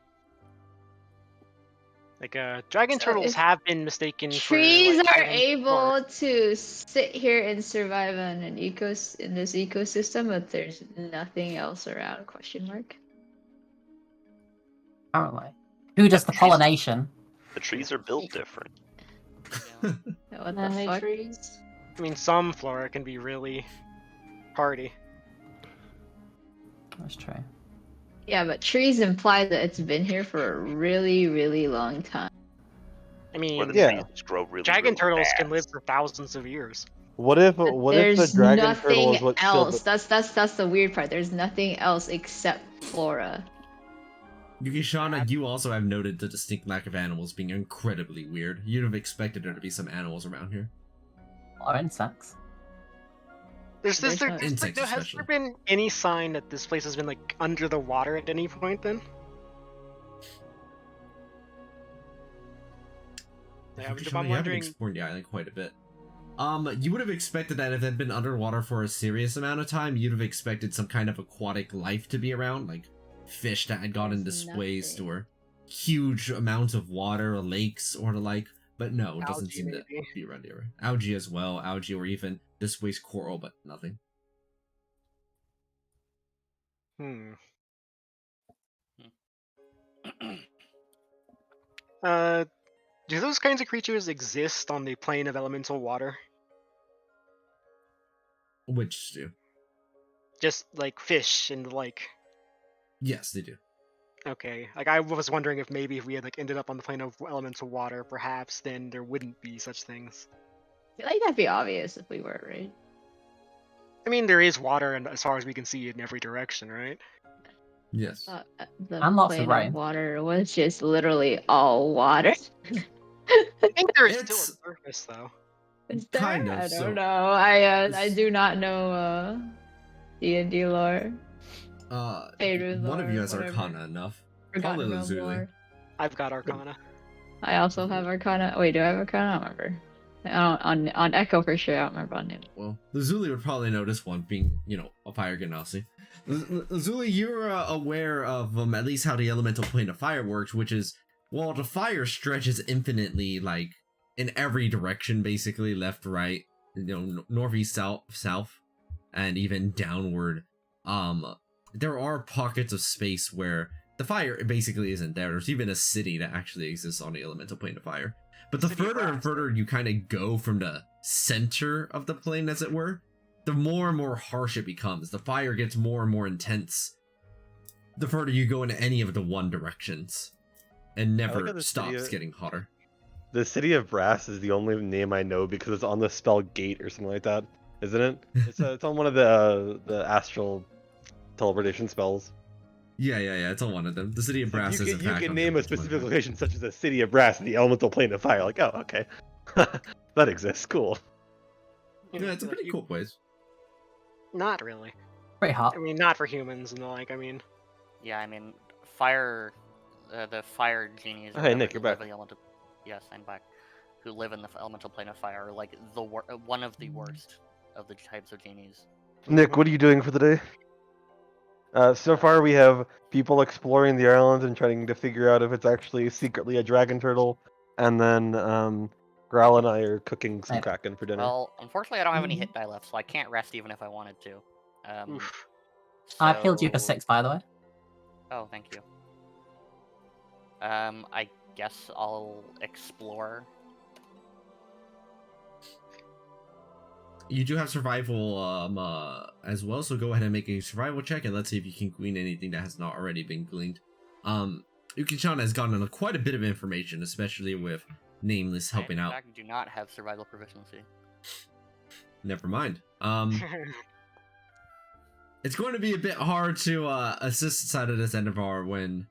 Like, dragon So turtles if have been mistaken Trees for, like, are items before. able to sit here and survive on an in this ecosystem, but there's nothing else around? Question mark. Apparently. Who does the pollination? The trees are built different. What the fuck? Trees. I mean, some flora can be really hardy. That's true. Yeah, but trees imply that it's been here for a really, really long time. I Or mean, the trees grow really, dragon really turtles can fast. live for thousands of years. what if But what if the there's dragon turtle nothing is what killed else. the... That's the weird part. There's nothing else except flora. Yukishana, you also have noted the distinct lack of animals being incredibly weird. You'd have expected there to be some animals around here. Or insects. Has Insects there especially. been any sign that this place has been, like, under the water at any point then? Yeah, I'm Yukishana, you haven't wondering. explored the island quite a bit. You would have expected that if it had been underwater for a serious amount of time, you'd have expected some kind of aquatic life to be around, like fish that had gotten There's displaced nothing. or huge amounts of water, or lakes, or the like. But no, it doesn't Algae, seem to maybe. be around here. Algae as well, algae or even displaced coral, but nothing. Do those kinds of creatures exist on the plane of elemental water? Which do. Just like fish and like. Yes, they do. Okay, like I was wondering if maybe if we had like ended up on the plane of elemental water, perhaps then there wouldn't be such things. I feel like that'd be obvious if we were, right? I mean, there is water, and as far as we can see in every direction, right? Yes. The And lots of plane rain. of water was just literally all water. I think there is It's- still a surface, though. Is there? Kind of, I don't so- know. I It's- do not know D&D lore. Favorite One of you lore, has whatever. Arcana enough. Forgotten Probably realm Lazuli. lore. I've got Arcana. I also have Arcana. Wait, do I have Arcana? I don't remember. On Echo for sure. I don't remember on him. Well, Lazuli would probably know this one, being, a fire genasi. Lazuli, you're aware of at least how the elemental plane of fire works, which is, well, the fire stretches infinitely, like, in every direction, basically, left, right, northeast, south, and even downward. There are pockets of space where the fire basically isn't there. There's even a city that actually exists on the elemental plane of fire. But the City of further and Brass. further you kind of go from the center of the plane, as it were, the more and more harsh it becomes. The fire gets more and more intense the further you go in any of the one directions. And I like how never the city stops of- getting hotter. The City of Brass is the only name I know because it's on the spell gate or something like that, isn't it? It's on one of the astral teleportation spells. Yeah, it's on one of them. The city of Brass is in You fact can on name the a one of specific them. location such as the City of Brass in the elemental plane of fire. Like, oh, okay. That exists. Cool. Yeah, it's a pretty cool place. Not really. Pretty hot. I mean, not for humans and the like. I mean, Yeah, I mean, fire, the fire genies. or Hey, whatever Nick, who you're live back. in the elemental, yes, I'm back. Who live in the elemental plane of fire are like one of the worst of the types of genies. Nick, what are you doing for the day? So far we have people exploring the island and trying to figure out if it's actually secretly a dragon turtle, and then Growl and I are cooking some Right. kraken for dinner. Well, unfortunately, I don't have any hit die left, so I can't rest even if I wanted to. oof. I've healed you for so- 6, by the way. Oh, thank you. I guess I'll explore. You do have survival as well, so go ahead and make a survival check, and let's see if you can glean anything that has not already been gleaned. Yukishana has gotten quite a bit of information, especially with Nameless helping I, in out. fact, do not have survival proficiency. Never mind. It's going to be a bit hard to assist side of this Endeavor when...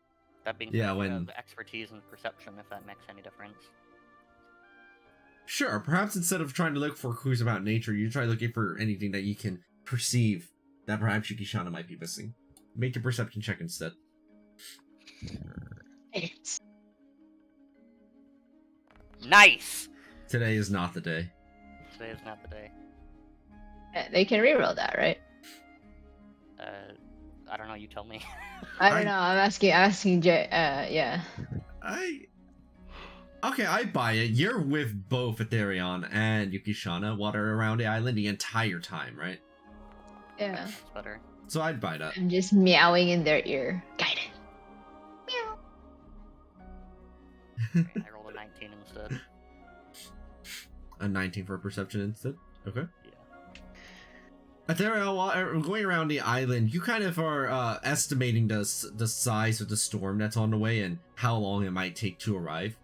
That being Yeah, said, when- I have expertise in perception, if that makes any difference. Sure, perhaps instead of trying to look for clues about nature, you try looking for anything that you can perceive that perhaps Yukishana might be missing. Make a perception check instead. 8. Nice! Today is not the day. Today is not the day. They can reroll that, right? I don't know, you tell me. I don't know. I'm asking Jay. Yeah. Okay, I buy it. You're with both Ethereon and Yukishana while they're around the island the entire time, right? Yeah. It's better. So I'd buy that. I'm just meowing in their ear. Guidance. Meow. Okay, I rolled a 19 instead. A 19 for perception instead? Okay. Yeah. Ethereal, while going around the island, you kind of are estimating the size of the storm that's on the way and how long it might take to arrive.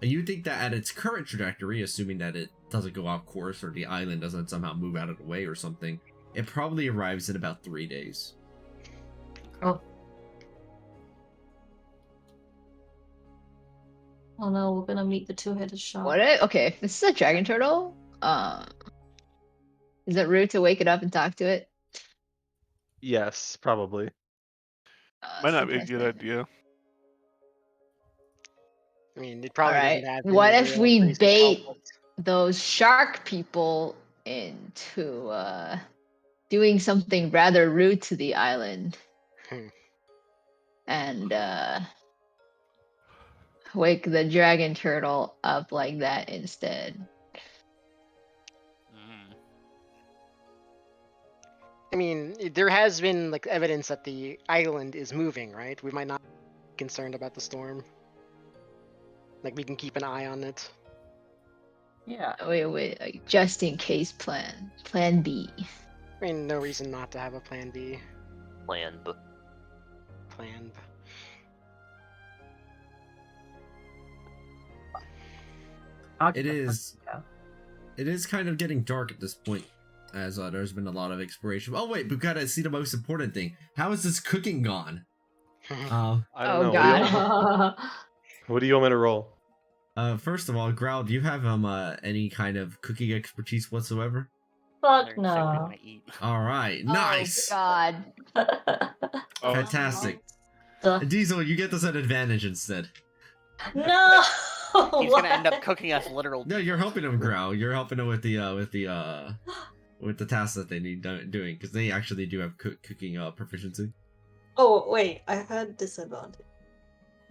And you think that at its current trajectory, assuming that it doesn't go off course or the island doesn't somehow move out of the way or something, it probably arrives in about 3 days. Oh. Oh no, we're gonna meet the two-headed shark. Okay, if this is a dragon turtle, is it rude to wake it up and talk to it? Yes, probably. Might not be a good suggested. idea. I mean, it probably Alright, doesn't have what any if real we reason to bait help it. those shark people into doing something rather rude to the island Hmm. and wake the dragon turtle up like that instead? Mm. I mean, there has been like evidence that the island is moving, right? We might not be concerned about the storm. Like we can keep an eye on it. Yeah. Wait, like, just in case plan B. I mean, no reason not to have a plan B. Plan, but Plan. It is kind of getting dark at this point, as there's been a lot of exploration. Oh wait, we've got to see the most important thing. How is this cooking gone? I don't Oh, know. God. What do you want me to roll? First of all, Growl, do you have any kind of cooking expertise whatsoever? Fuck They're so no. gonna eat. All right, nice, Oh God. Oh, fantastic. Duh. Diesel, you get this at advantage instead. No! He's gonna end up cooking us literal. No, you're helping him, Growl. You're helping him with the tasks that they need doing because they actually do have cooking proficiency. Oh, wait, I had disadvantage.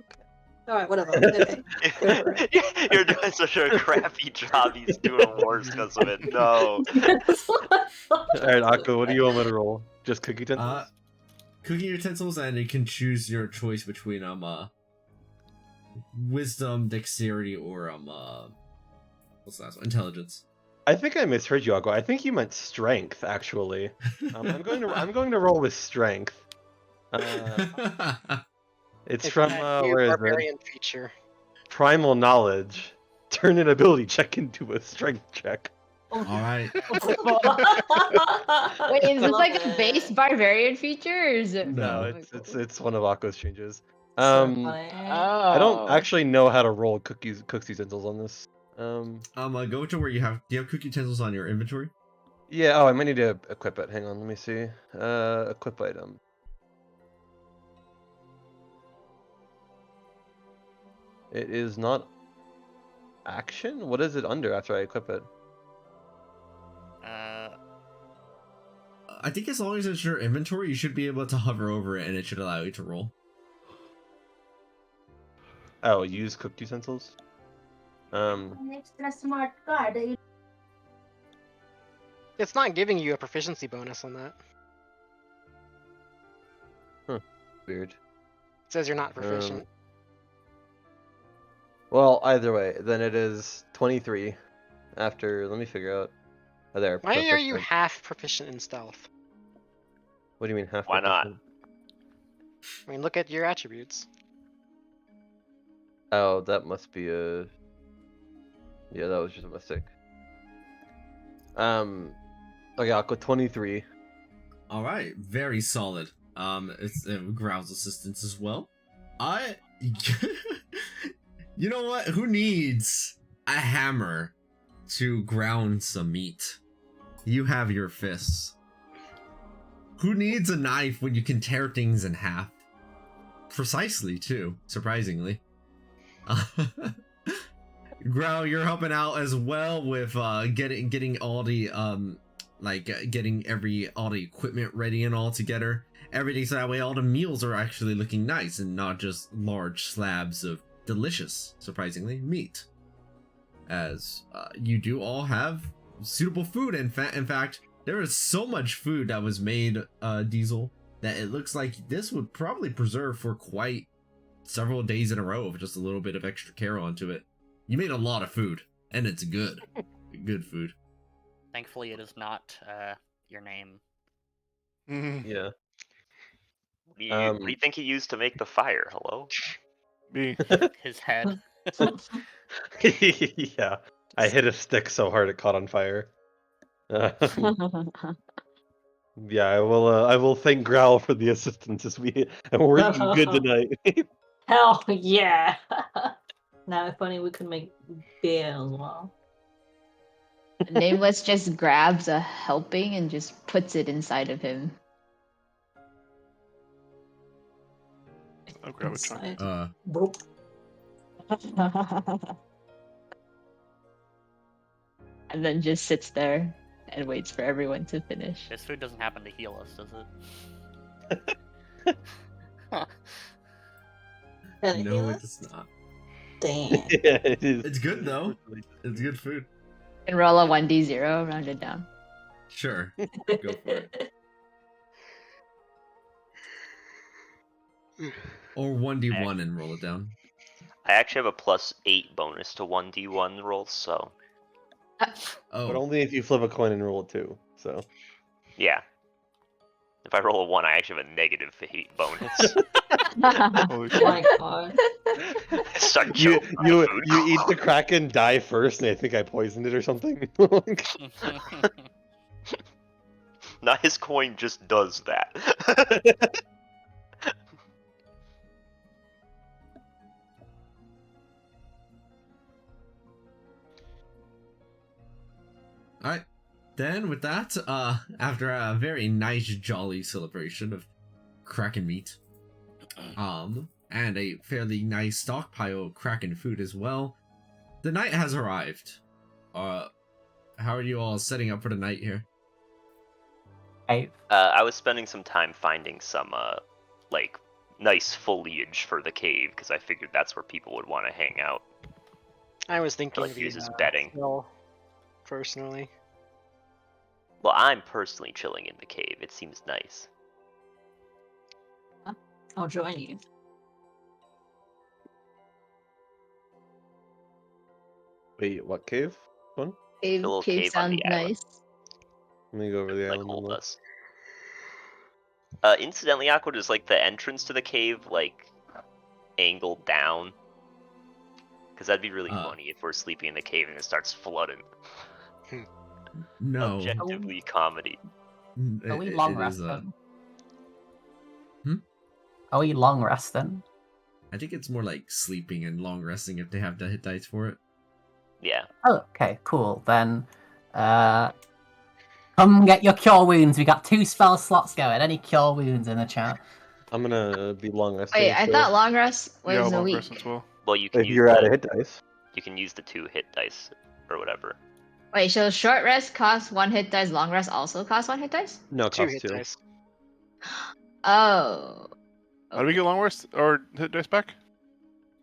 Okay. Alright, whatever. Okay. Go for it. you're doing such a crappy job. He's doing worse because of it. No. Alright, Akko, what do you want me to roll? Just cookie utensils? Cooking utensils, and you can choose your choice between wisdom, dexterity, or what's the last one? Intelligence. I think I misheard you, Akko. I think you meant strength, actually. I'm going to roll with strength. It's from that new where is it? barbarian feature. Primal knowledge. Turn an ability check into a strength check. All right. Wait, is this like a base barbarian feature, or is it? No, It's one of Akko's changes. So I funny. don't actually know how to roll cooks utensils on this. Go to where you have. Do you have cooking utensils on your inventory? Yeah. Oh, I might need to equip it. Hang on. Let me see. Equip item. It is not action. What is it under after I equip it? I think as long as it's your inventory, you should be able to hover over it, and it should allow you to roll. Oh, use cooked utensils. Extra smart card. It's not giving you a proficiency bonus on that. Weird. It says you're not proficient. Well, either way, then it is 23. After, let me figure out. There. Why are you proficient. half proficient in stealth? What do you mean half? Why not? proficient? I mean, look at your attributes. Oh, that must be a. Yeah, that was just a mistake. Okay, I'll go 23. All right, very solid. It's Growl's assistance as well. You know what? Who needs a hammer to ground some meat? You have your fists. Who needs a knife when you can tear things in half? Precisely, too. Surprisingly. Growl, you're helping out as well with getting all the getting all the equipment ready and all together. Everything so that way all the meals are actually looking nice and not just large slabs of delicious, surprisingly, meat. As you do all have suitable food. In fact, there is so much food that was made, Diesel, that it looks like this would probably preserve for quite several days in a row with just a little bit of extra care onto it. You made a lot of food, and it's good. Good food. Thankfully, it is not your name. Yeah. What do you think he used to make the fire? Hello? Me. His head. Yeah. I hit a stick so hard it caught on fire. Yeah, I will thank Growl for the assistance as we're eating good tonight. Hell yeah! Now, if only we could make beer as well. Nameless just grabs a helping and just puts it inside of him. I'll grab a chunk. Inside. Boop. And then just sits there and waits for everyone to finish. This food doesn't happen to heal us, does it? No, it does not. Damn. Yeah, it is. It's good though. It's good food. And roll a 1d0, rounded down. Sure. Go for it. Or 1d1 and roll it down. I actually have a +8 bonus to 1d1 rolls, so But Oh, only if you flip a coin and roll it too. So. yeah. If I roll a 1, I actually have a -8 bonus. Holy Oh my shit. god. Start You choking on you food. you eat the kraken, die first, and I think I poisoned it or something. Not his coin just does that. alright. Then with that, after a very nice jolly celebration of Kraken meat, and a fairly nice stockpile of Kraken food as well, the night has arrived. How are you all setting up for the night here? I was spending some time finding some nice foliage for the cave because I figured that's where people would want to hang out. I was thinking like use as bedding. hill, personally. Well, I'm personally chilling in the cave. It seems nice. I'll join you. Wait, what cave? One? Cave, little cave cave on sounds the island. nice. Let me go over the Like island. hold and look. us. Incidentally, Aqua, is like the entrance to the cave like angled down? Because that'd be really funny if we're sleeping in the cave and it starts flooding. No. Objectively comedy. Are we long it is, resting? Hmm? Are we long resting? I think it's more like sleeping and long resting if they have the hit dice for it. Yeah. Oh, okay, cool. Then, come get your cure wounds. We got 2 spell slots going. Any cure wounds in the chat? I'm gonna be long resting. Wait, I so thought long rest Yeah, was a long week. rest as well. Well, you can if use you're out the, of hit dice. you can use the 2 hit dice or whatever. Wait, so short rest costs 1 hit dice, long rest also costs 1 hit dice? No, 2 cost hit 2. dice. Oh. How do we get long rest or hit dice back?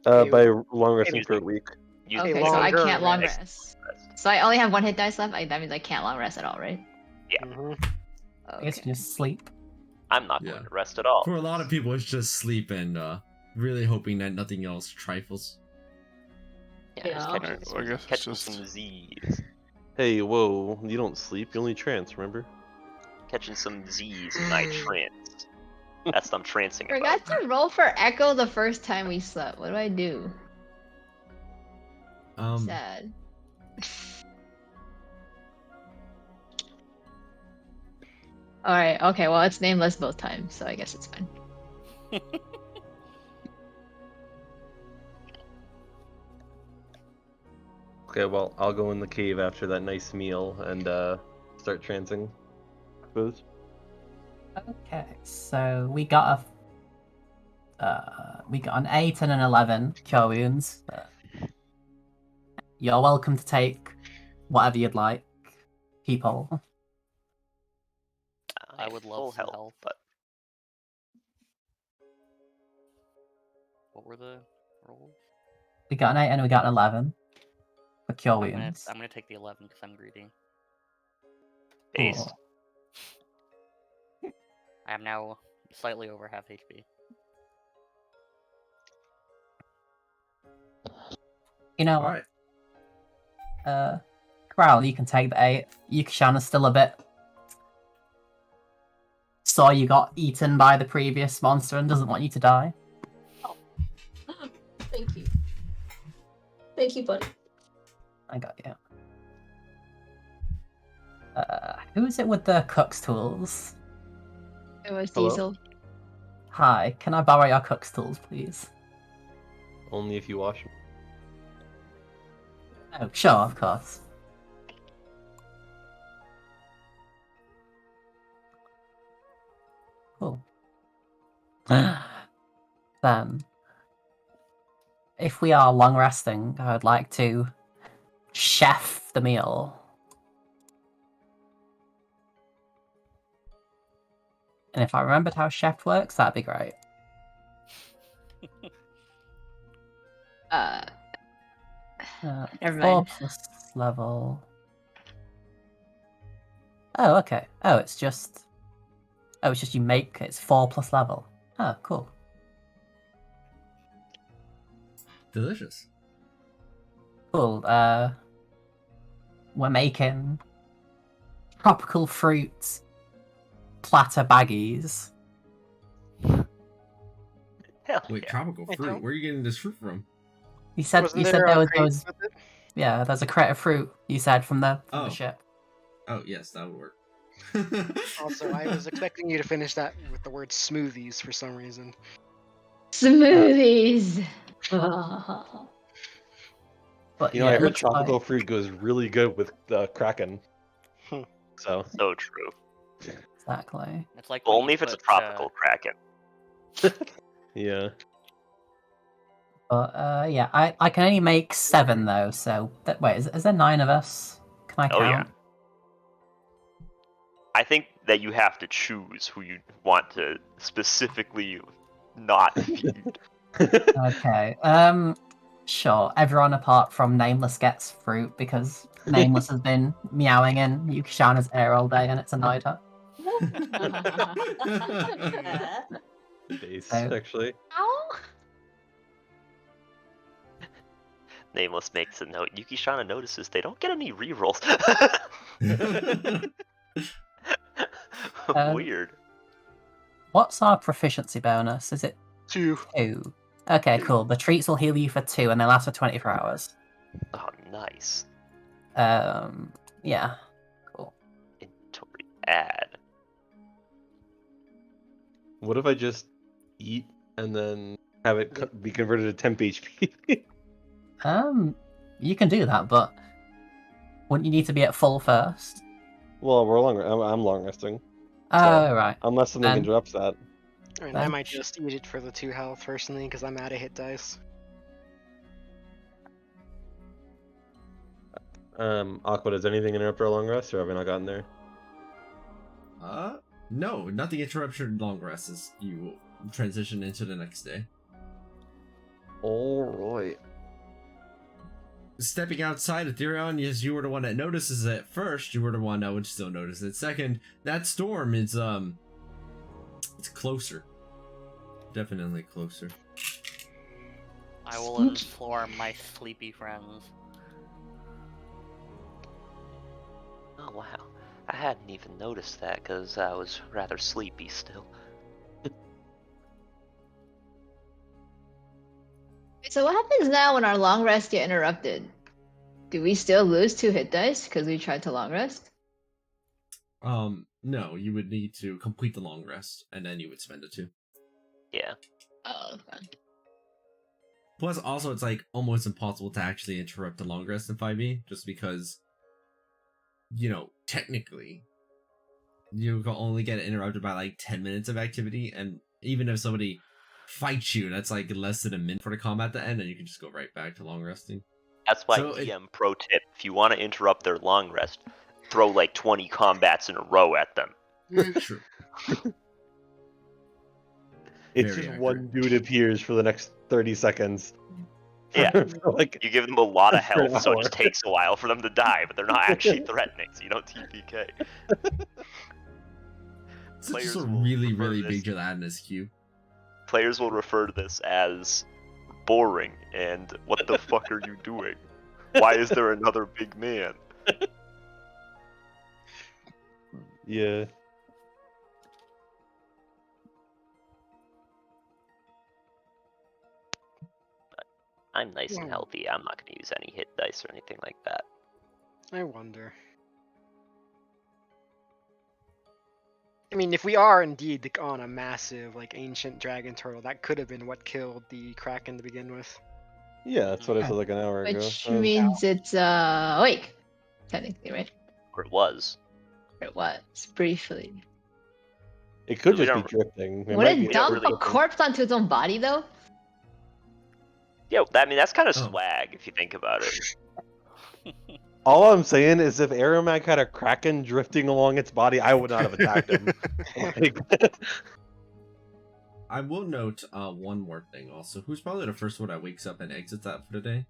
By long resting maybe for a it's week. Use Okay, the so I longer can't long rest. rest. So I only have 1 hit dice left? That means I can't long rest at all, right? Mhm. I guess Okay. you just sleep. I'm not Yeah. going to rest at all. For a lot of people, it's just sleep and really hoping that nothing else trifles. Yeah, just Yeah. catching, Alright, well, I guess it's catching just- some Z's. Hey, whoa! You don't sleep. You only trance. Remember? Catching some Z's in my trance. That's what I'm trancing about. Forgot to roll for Echo the first time we slept. What do I do? Sad. Alright, okay, well, it's nameless both times, so I guess it's fine. Okay, well, I'll go in the cave after that nice meal and start trancing. I suppose. Okay, so we got an 8 and an 11 cure wounds. You're welcome to take whatever you'd like, people. I would love full some health, help. but What were the rolls? We got an 8 and we got an 11 for cure wounds. I'm gonna take the 11 because I'm greedy. based. Cool. I am now slightly over half HP. You know Alright. what? Growl, you can take the 8. Yukishana's still a bit. Saw you got eaten by the previous monster and doesn't want you to die. Thank you. Thank you, buddy. I got you. Who is it with the cook's tools? It was Hello? Diesel. Hi, can I borrow your cook's tools, please? Only if you wash them. Oh, sure, of course. Cool. Then, if we are long resting, I would like to chef the meal. And if I remembered how chef works, that'd be great. Never 4 mind. plus level. Oh, okay. Oh, it's just you make it's 4 plus level. Oh, cool. Delicious. Cool. We're making tropical fruit platter baggies. Hell Wait, yeah. tropical I fruit? don't- Where are you getting this fruit from? You said Wasn't there a was crate with it? yeah, there's a crate of fruit. You said from the Oh. ship. Oh, yes, that would work. Also, I was expecting you to finish that with the word smoothies for some reason. Smoothies! But You know, yeah, I it heard looks tropical like fruit goes really good with Kraken. So So true. exactly. It's like when Only you if it's a put, tropical kraken. yeah. But yeah, I can only make 7 though. So wait, is there 9 of us? Can I count? Oh, yeah. I think that you have to choose who you want to specifically not feed. Okay. Sure. Everyone apart from Nameless gets fruit because Nameless has been meowing in Yukishana's ear all day and it's annoyed her. Base, So- actually. Ow! Nameless makes a note. Yukishana notices they don't get any rerolls. Weird. What's our proficiency bonus? Is it 2. 2? Okay, cool. The treats will heal you for 2 and they last for 24 hours. Oh, nice. Yeah. Cool. Inventory add. What if I just eat and then have it be converted to temp HP? You can do that, but wouldn't you need to be at full first? Well, I'm long resting. Oh, right. Unless something Um, interrupts that. I Then- might just eat it for the 2 health personally because I'm out of hit dice. Aqua, does anything interrupt our long rest, or have we not gotten there? No, nothing interrupts your long rest as you transition into the next day. Alright. Stepping outside Ethereon, yes, you were the one that notices it first. You were the one that would still notice it. Second, that storm is it's closer. Definitely closer. I will inform my sleepy friends. wow. I hadn't even noticed that because I was rather sleepy still. So what happens now when our long rests get interrupted? Do we still lose 2 hit dice because we tried to long rest? No, you would need to complete the long rest, and then you would spend it too. Yeah. Oh, okay. Plus, also, it's like almost impossible to actually interrupt the long rest in 5e, just because, technically, you can only get interrupted by like 10 minutes of activity, and even if somebody fights you, that's like less than a minute for the combat to end, and you can just go right back to long resting. That's why So DM pro tip: if you want to interrupt their long rest, throw like 20 combats in a row at them. True. It's Very just accurate. one dude appears for the next 30 seconds. Yeah. Like, You give them a lot of For an health, so it hour. just takes a while for them to die, but they're not actually threatening, so you don't TPK. It's just Players a will really, refer really this- big gelatinous cube. Players will refer to this as boring and what the fuck are you doing? Why is there another big man? yeah. I'm nice and Hmm. healthy. I'm not going to use any hit dice or anything like that. I wonder. I mean, if we are indeed like, on a massive, like, ancient dragon turtle, that could have been what killed the Kraken to begin with. Yeah, that's what I said like an hour ago. Which means it's awake, technically, right? Or it was. It was briefly. It could We just be don't- drifting. Would might be it dump really- a corpse onto its own body though? Yeah, I mean, that's kind of Oh. swag if you think about it. All I'm saying is if Aramag had a kraken drifting along its body, I would not have attacked him. Like, I will note one more thing also. Who's probably the first one that wakes up and exits that for the day?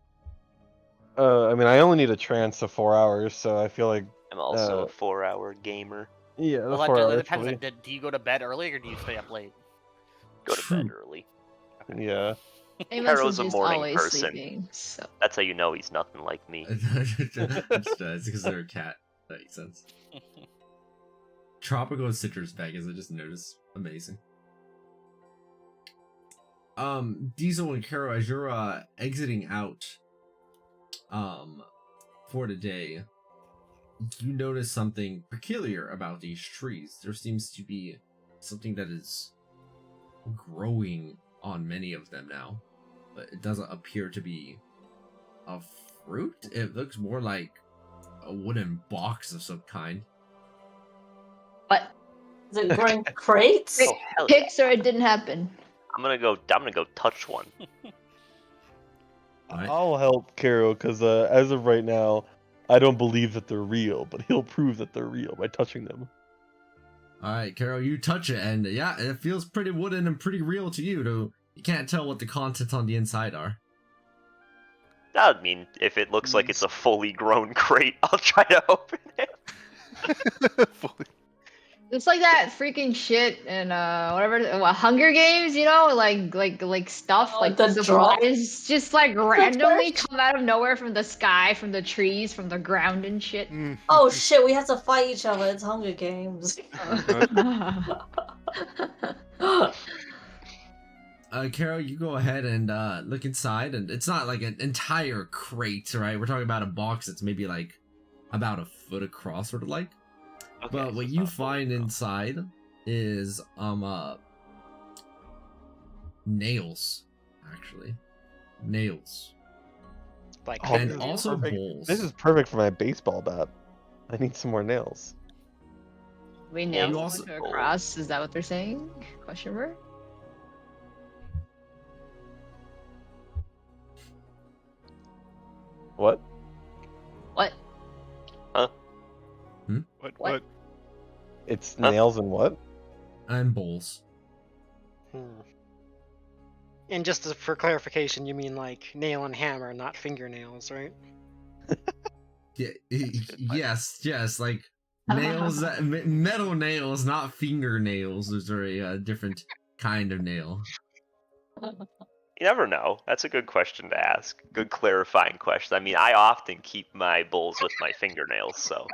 I mean, I only need a trance of 4 hours, so I feel like, I'm also a 4-hour gamer. yeah, the Well, 4 that hours. depends. probably- Do you go to bed early or do you stay up late? Go to bed early. Yeah. Amos Hero's is a just morning always person. sleeping. So That's how you know he's nothing like me. It's because they're a cat. That makes sense. Tropical citrus bag, as I just noticed. Amazing. Diesel and Karo, as you're exiting out for the day, you notice something peculiar about these trees. There seems to be something that is growing on many of them now, but it doesn't appear to be a fruit. It looks more like a wooden box of some kind. what? Is it growing crates? Oh hell yeah! Picks or it didn't happen. I'm gonna go touch one. Alright. I'll help Karo because as of right now, I don't believe that they're real, but he'll prove that they're real by touching them. Alright, Carol, you touch it, and yeah, it feels pretty wooden and pretty real to you, though you can't tell what the contents on the inside are. That would mean if it looks like it's a fully grown crate, I'll try to open it. It's like that freaking shit in Hunger Games, like stuff Oh, like the drop? supplies just like randomly come out of nowhere from the sky, from the trees, from the ground and shit. Oh shit, we have to fight each other. It's Hunger Games. Carol, you go ahead and look inside, and it's not like an entire crate, right? We're talking about a box that's maybe like about a foot across, sort of like. Okay, But so what it's you not fully find grown. inside is nails, actually. Nails. Like, Oh, And this is also perfect. bowls. This is perfect for my baseball bat. I need some more nails. We nailed you someone also- to a cross. Is that what they're saying? Question mark. What? What? What? It's Huh? nails and what? And bowls. And just for clarification, you mean like nail and hammer, not fingernails, right? Yeah, yes, like nails, metal nails, not fingernails. Those are a different kind of nail. You never know. That's a good question to ask. Good clarifying question. I mean, I often keep my bowls with my fingernails, so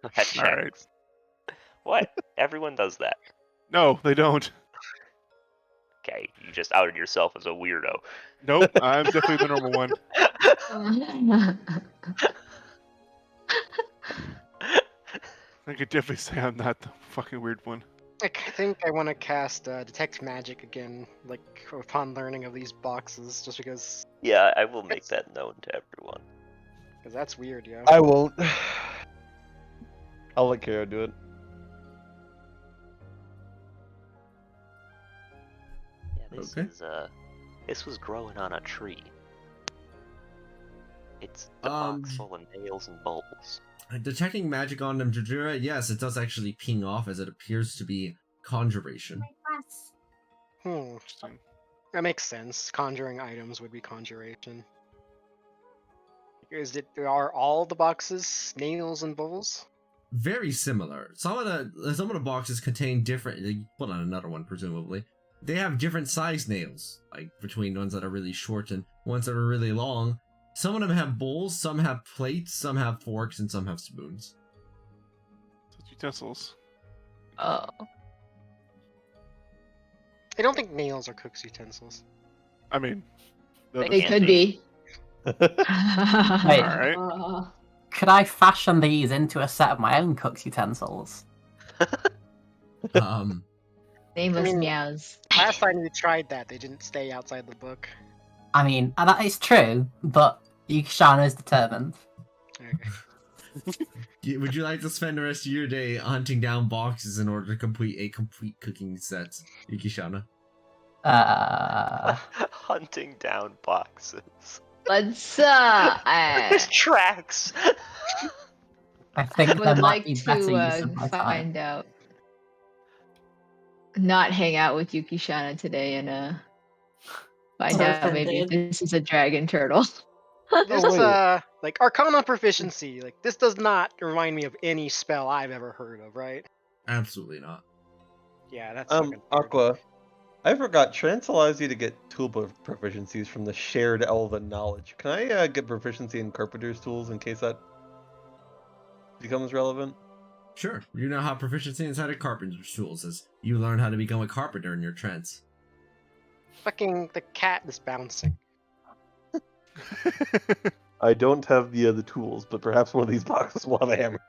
That checks. All right. What? Everyone does that. No, they don't. Okay, you just outed yourself as a weirdo. Nope, I'm definitely the normal one. I could definitely say I'm not the fucking weird one. I think I want to cast Detect Magic again, like upon learning of these boxes, just because Yeah, I will make that known to everyone. that's weird, yo. I won't. I'll let Kara do it. Yeah, this Okay. is this was growing on a tree. It's the Um, box full of nails and bolts. Detecting magic on them, Jajira, yes, it does actually ping off as it appears to be conjuration. Interesting. That makes sense. Conjuring items would be conjuration. Are all the boxes nails and bowls? Very similar. Some of the boxes contain different. They put on another one, presumably. They have different size nails, like between ones that are really short and ones that are really long. Some of them have bowls, some have plates, some have forks, and some have spoons. So it's utensils. Oh. I don't think nails are cook's utensils. I mean, They can't could be. be. Alright. Could I fashion these into a set of my own cook's utensils? Nameless I mean- meows. Last time you tried that, they didn't stay outside the book. I mean, that is true, but Yukishana is determined. Okay. Would you like to spend the rest of your day hunting down boxes in order to complete a complete cooking set, Yukishana? Hunting down boxes. Let's There's tracks. I think there would might like be better use to of my time. find out. Not hang out with Yukishana today and find So out maybe if offended. this is a dragon turtle. This Oh, wait. like Arcana proficiency. Like this does not remind me of any spell I've ever heard of, right? Absolutely not. Yeah, that's fucking weird. Aqua, I forgot. Trance allows you to get tool proficiencies from the shared elven knowledge. Can I get proficiency in carpenter's tools in case that becomes relevant? Sure, you now have proficiency inside of carpenter's tools as you learn how to become a carpenter in your trance. Fucking the cat is bouncing. I don't have the tools, but perhaps one of these boxes will have a hammer.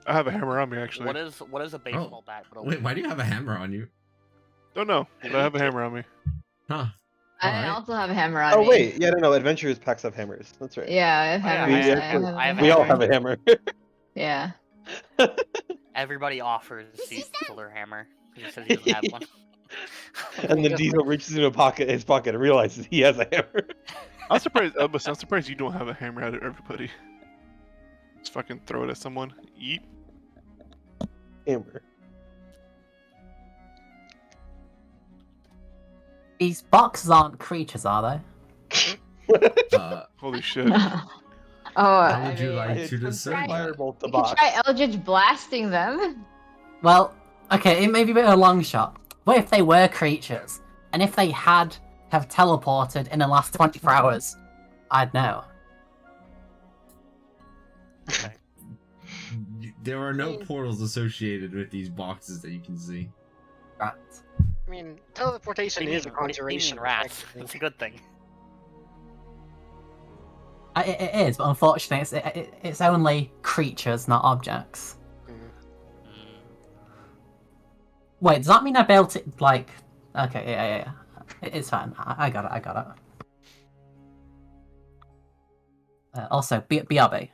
I have a hammer on me, actually. What is a baseball bat? But a Wait, why do you have a hammer on you? Don't know, but I have a hammer on me. Huh. I Alright. also have a hammer on Oh me. wait, yeah, no, adventurers packs have hammers. That's right. Yeah, I have Oh, yeah, hammers. we, I actually- have I have we all hammer. have a hammer. Yeah. Everybody offers Diesel their hammer. He just says he doesn't have one. And then Diesel reaches into his pocket and realizes he has a hammer. I'm surprised. I'm surprised you don't have a hammer out of everybody. Just fucking throw it at someone. Eat. Hammer. These boxes aren't creatures, are they? Holy shit. How I would you mean, like It's to a discern that? firebolt the you could box. try Eldritch blasting them. Well, okay, it may be a bit of a long shot. What if they were creatures? And if they have teleported in the last 24 hours? I'd know. There are no portals associated with these boxes that you can see. Right. I mean, teleportation is a conjuration. rats. technically. That's a good thing. It is, but unfortunately, it's only creatures, not objects. Wait, does that mean I'd be able to, like... Okay, yeah. It's fine. I got it. Also, BRB.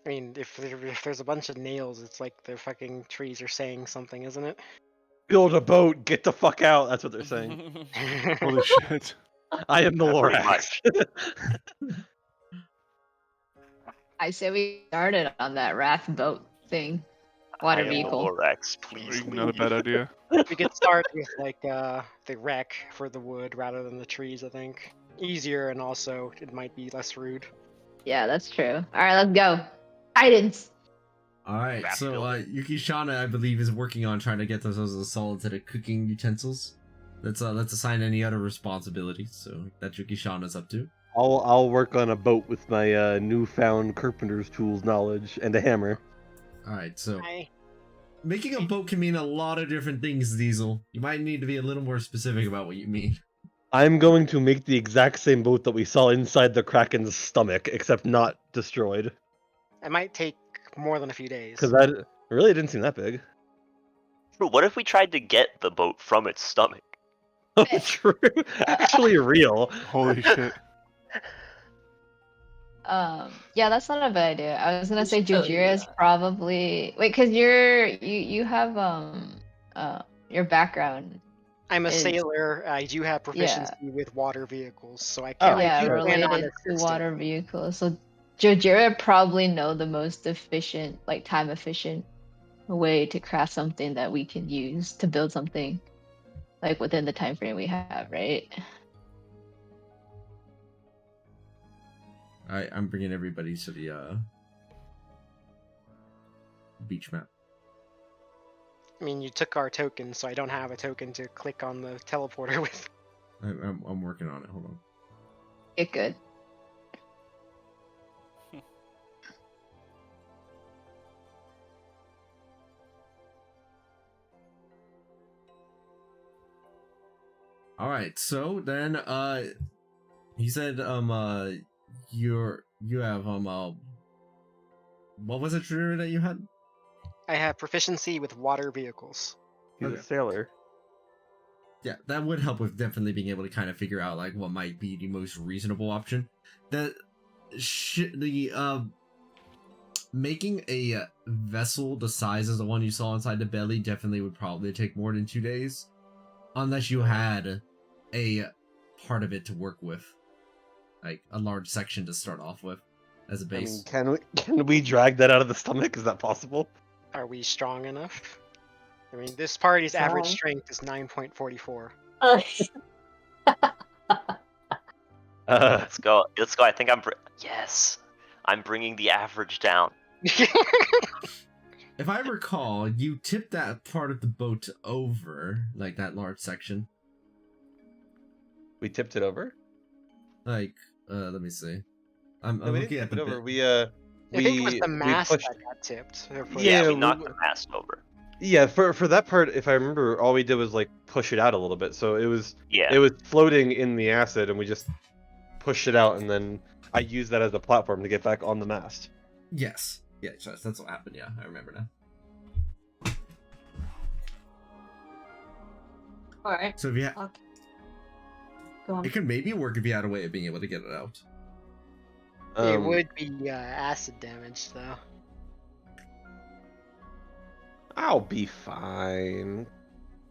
I mean, if there's a bunch of nails, it's like the fucking trees are saying something, isn't it? Build a boat, get the fuck out. That's what they're saying. Holy shit. I am the Pretty Lorax. I say we started on that raft boat thing. I Water am the vehicle. Lorax. Please Not a leave. bad idea. We could start with like the wreck for the wood rather than the trees. I think easier, and also it might be less rude. Yeah, that's true. All right, let's go. Guidance. All right, Craft so building. Yukishana, I believe, is working on trying to get those a solid set of cooking utensils. Let's assign any other responsibilities. So that's Yukishana's up to. I'll work on a boat with my newfound carpenter's tools knowledge and a hammer. All right, so I making a boat can mean a lot of different things, Diesel. You might need to be a little more specific about what you mean. I'm going to make the exact same boat that we saw inside the Kraken's stomach, except not destroyed. it might take more than a few days. Because that really didn't seem that big. True, what if we tried to get the boat from its stomach? Oh, true. Actually real. Holy shit. Yeah, that's not a bad idea. I was gonna say Oh, Jujira is yeah. probably wait, cause you have your background. I'm a is- sailor. I do have proficiency Yeah. with water vehicles, so I Oh, can. I Yeah, do plan on related to assisting. water vehicles. So Jojira probably know the most efficient, like time efficient way to craft something that we can use to build something like within the time frame we have, right? All right, I'm bringing everybody to the beach map. I mean, you took our token, so I don't have a token to click on the teleporter with. I'm working on it. Hold on. Get good. All right, so then he said you have what was it, Drew, that you had? I have proficiency with water vehicles. He's Okay. a sailor. Yeah, that would help with definitely being able to kind of figure out like what might be the most reasonable option. Making a vessel the size as the one you saw inside the belly definitely would probably take more than 2 days, unless you had a part of it to work with, like a large section to start off with as a I mean, base. can we drag that out of the stomach? Is that possible? Are we strong enough? I mean, this party's average Strong. strength is 9.44. Let's go. Let's go. I think yes. I'm bringing the average down. If I recall, you tipped that part of the boat over, like that large section. We tipped it over? Like, let me see. I'm No, we looking didn't at tip the it over. bit. I think it was the We mast pushed. that got tipped. Yeah, we we- knocked the mast over. Yeah, for that part, if I remember, all we did was like push it out a little bit. So it was Yeah. floating in the acid, and we just pushed it out, and then I used that as a platform to get back on the mast. Yes. Yeah, that's what happened. Yeah, I remember now. Alright. So if you Okay. Go on. it could maybe work if you had a way of being able to get it out. It would be acid damage, though. I'll be fine.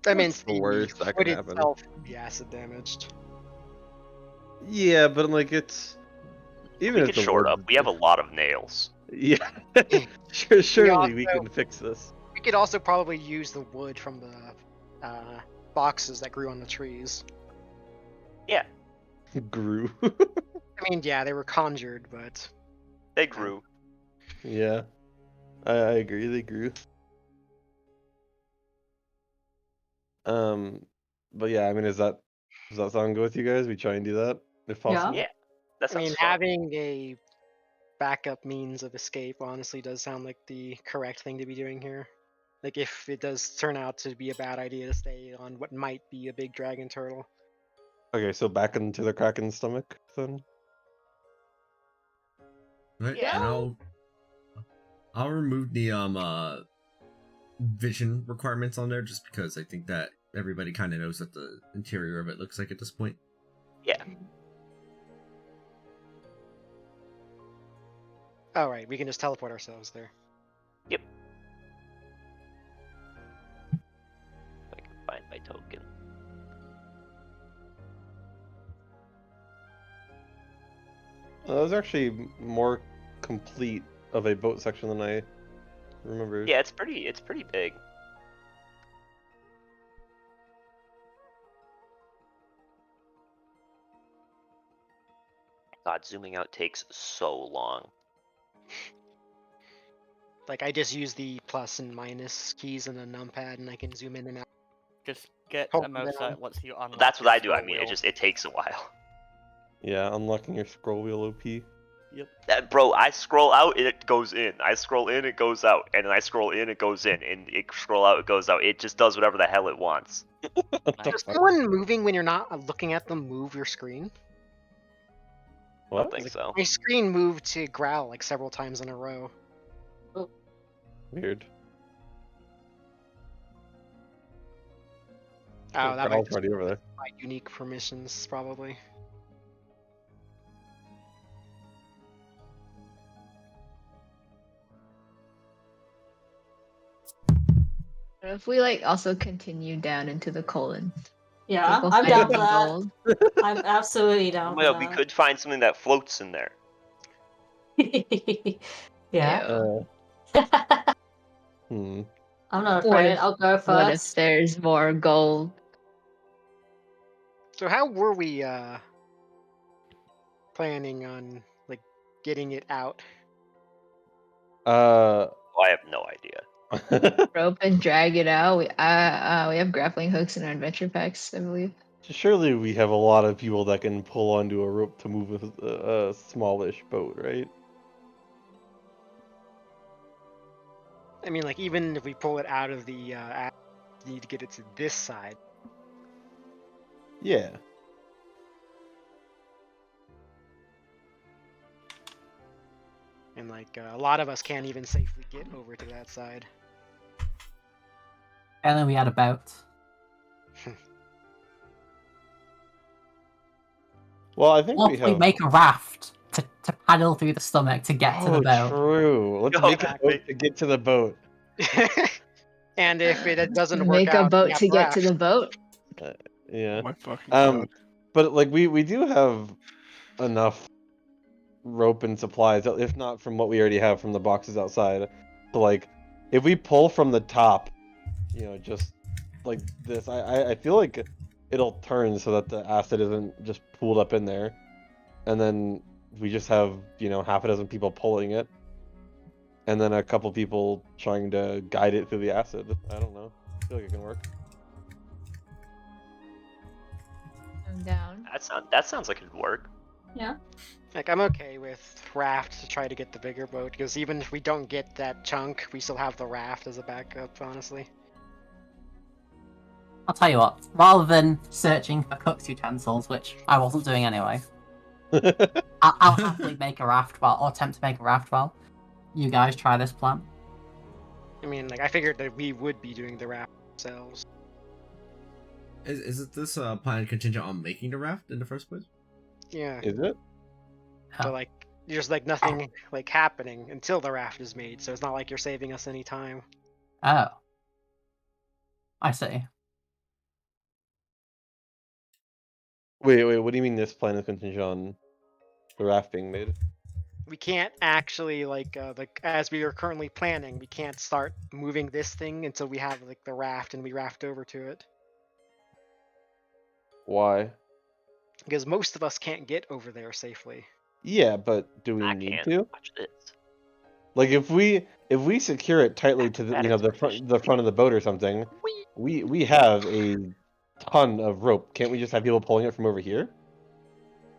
I mean, What's the worst that foot can happen? itself would be acid damaged. Yeah, but like it's even We if can the short wood- up. We have a lot of nails. Yeah, surely we also- can fix this. We could also probably use the wood from the boxes that grew on the trees. Yeah, Grew. I mean, yeah, they were conjured, but they grew. Yeah, I agree. They grew. But yeah, I mean, does that sound good with you guys? We try and do that if possible. Yeah, that I sounds mean, fun. having a backup means of escape honestly does sound like the correct thing to be doing here. Like, if it does turn out to be a bad idea to stay on what might be a big dragon turtle. Okay, so back into the Kraken's stomach then. Right? Yeah. And I'll remove the vision requirements on there just because I think that everybody kind of knows what the interior of it looks like at this point. Yeah. Oh, right, we can just teleport ourselves there. Yep. I can find my token. That was actually more complete of a boat section than I remembered. Yeah, it's pretty big. God, zooming out takes so long. Like, I just use the plus and minus keys and a numpad, and I can zoom in and out. Just get Hold a mouse down. that lets you unlock That's what your I do. I scroll mean, wheel. it takes a while. Yeah, unlocking your scroll wheel OP. Bro, I scroll out and it goes in. I scroll in, it goes out, and then I scroll in, it goes in, and it scroll out, it goes out. It just does whatever the hell it wants. Does someone moving when you're not looking at them move your screen? I don't What? think so. My screen moved to growl like several times in a row. Weird. Oh, that might Growl's just already be over there. my unique permissions, probably. If we like also continue down into the colon, Yeah, we'll I'm find down for some that. gold. I'm absolutely Oh down my god, we for could find something that floats in there. that. Yeah. Ew. Hmm. I'm not What afraid. if- I'll go What if first. there's more gold? So how were we planning on like getting it out? Oh, I have no idea. Rope and drag it out. We have grappling hooks in our adventure packs, I believe. Surely we have a lot of people that can pull onto a rope to move a smallish boat, right? I mean, like, even if we pull it out of the app, we need to get it to this side. Yeah. And like a lot of us can't even safely get over to that side. And then we had a boat. Well, I think Or we if we have. make a raft to paddle through the stomach to get to the boat. True. Let's Oh, make a boat to get to the boat. And if it doesn't work Make a out, we boat have to get to raft. the boat. Yeah. Oh my fucking god. But like we do have enough rope and supplies, if not from what we already have from the boxes outside. So like, if we pull from the top, just like this, I feel like it'll turn so that the acid isn't just pooled up in there, and then we just have half a dozen people pulling it, and then a couple people trying to guide it through the acid. I don't know. I feel like it can work. I'm down. That sounds like it'd work. Yeah. Like, I'm okay with raft to try to get the bigger boat, because even if we don't get that chunk, we still have the raft as a backup, honestly. I'll tell you what, rather than searching for cook's utensils, which I wasn't doing anyway, I'll happily make a raft or attempt to make a raft while you guys try this plan. I mean, like, I figured that we would be doing the raft ourselves. Is this plan contingent on making the raft in the first place? Yeah. Is it? So, like, there's, like, nothing, like, happening until the raft is made, so it's not like you're saving us any time. Oh. I see. Wait, what do you mean this plan is contingent on the raft being made? We can't actually, like, as we are currently planning, we can't start moving this thing until we have, like, the raft and we raft over to it. Why? Because most of us can't get over there safely. Yeah, but do we I need can't to? watch this. Like if we secure it tightly to the the front of the boat or something, we have a ton of rope. Can't we just have people pulling it from over here?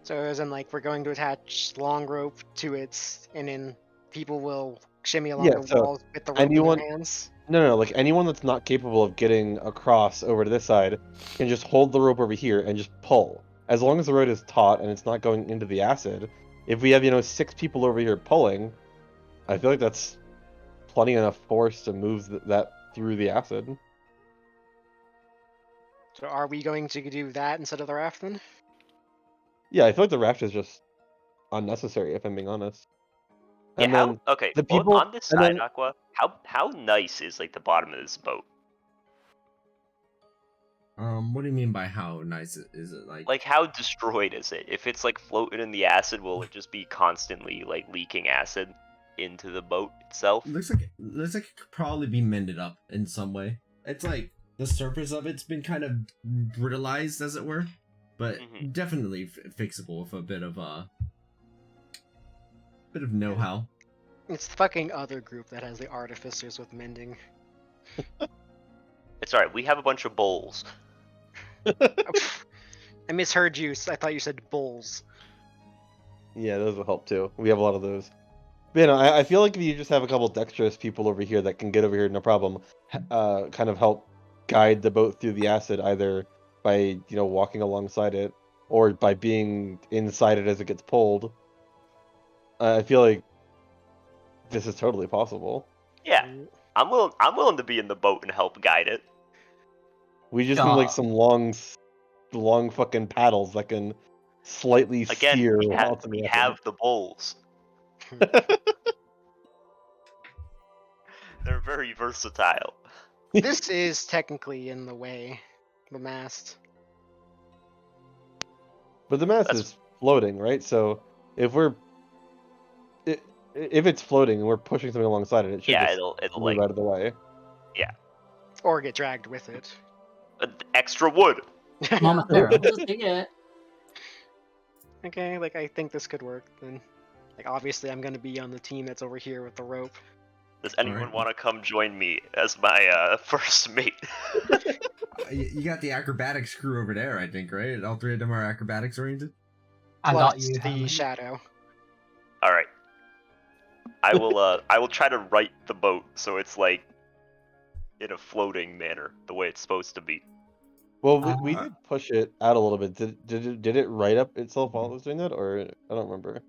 So as in, like, we're going to attach long rope to it, and then people will shimmy along Yeah, the so walls with the rope in their hands? No, like anyone that's not capable of getting across over to this side can just hold the rope over here and just pull. As long as the rope is taut and it's not going into the acid, if we have 6 people over here pulling, I feel like that's plenty enough force to move that through the acid. So are we going to do that instead of the raft then? Yeah, I feel like the raft is just unnecessary, if I'm being honest. Yeah, And then okay, the people on this side, Aqua, how nice is like the bottom of this boat? What do you mean by how nice is it? Like how destroyed is it? If it's like floating in the acid, will it just be constantly like leaking acid into the boat itself? Looks like it could probably be mended up in some way. It's like the surface of it's been kind of brittleized, as it were, but definitely fixable with a bit of know-how. It's the fucking other group that has the artificers with mending. It's alright, we have a bunch of bowls. I misheard you. I thought you said bulls. Yeah, those will help too. We have a lot of those. But, you know, I feel like if you just have a couple dexterous people over here that can get over here no problem, kind of help guide the boat through the acid either by, you know, walking alongside it or by being inside it as it gets pulled. I feel like this is totally possible. Yeah, I'm willing to be in the boat and help guide it. We just need like some long fucking paddles that can slightly Again, steer we ultimately. have the bowls. They're very versatile. This is technically in the way. The mast. But the mast is floating, right? So if if it's floating and we're pushing something alongside it, it should just it'll move like out of the way. yeah. Or get dragged with it. Extra wood. More material. Just do it. Okay, like I think this could work then. Like obviously I'm gonna be on the team that's over here with the rope. Does anyone want to come join me as my first mate? You got the acrobatics crew over there, I think, right? All three of them are acrobatics oriented. I got Plus you. the Henry. shadow. All right. I will try to right the boat so it's like in a floating manner, the way it's supposed to be. Well, we did push it out a little bit. Did it right up itself while it was doing that, or I don't remember.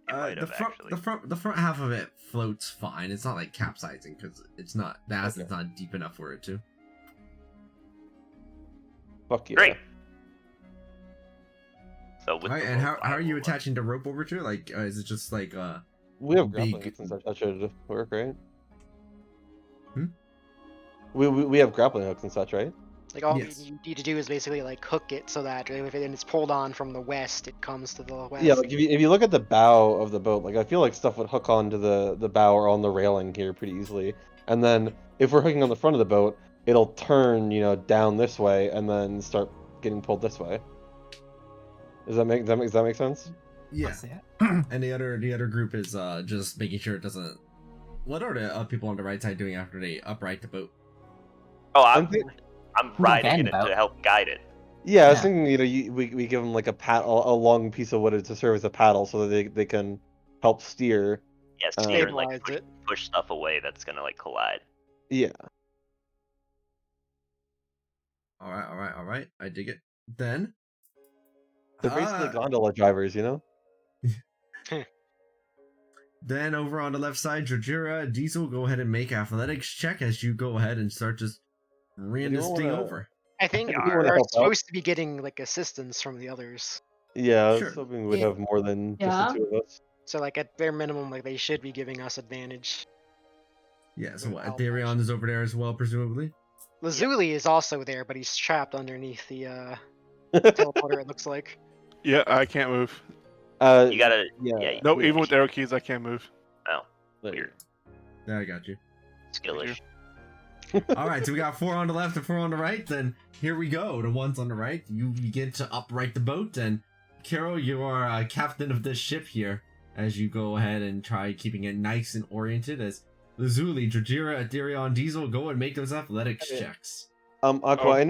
The front half of it floats fine. It's not like capsizing because it's not the acid's not deep enough for it to. Fuck yeah. Great. So with and how are you attaching the rope over to it? Like, is it just like we have grappling hooks and such. That should work, right? Hmm? We have grappling hooks and such, right? Like all you need to do is basically like hook it so that if it's pulled on from the west, it comes to the west. Yeah, like if you look at the bow of the boat, like I feel like stuff would hook onto the bow or on the railing here pretty easily. And then if we're hooking on the front of the boat, it'll turn, you know, down this way and then start getting pulled this way. Does that make sense? Yeah. And the other group is just making sure it doesn't. What are the people on the right side doing after they upright the boat? Oh, I'm riding it to help guide it. Yeah, I was thinking, you know, we give them like a long piece of wood to serve as a paddle so that they can help steer. Yeah, steer and like push stuff away that's gonna like collide. Yeah. All right. I dig it. Then they're basically gondola drivers, you know. Then over on the left side, Jojira, Diesel, go ahead and make athletics check as you go ahead and start just reeing this thing over. I think we're supposed to be getting like assistance from the others. Yeah, I was hoping we'd have more than just the two of us. So like at bare minimum, like they should be giving us advantage. Yeah, so Aetherion is over there as well, presumably. Lazuli is also there, but he's trapped underneath the teleporter, it looks like. Yeah, I can't move. You gotta. Nope, even with arrow keys, I can't move. Oh, weird. Yeah, I got you. Skillish. All right, so we got 4 on the left and 4 on the right. Then here we go. The ones on the right, you begin to upright the boat, and Carol, you are captain of this ship here as you go ahead and try keeping it nice and oriented. As Lazuli, Jojira, Aetherion, Diesel go and make those athletics checks. Aqua, I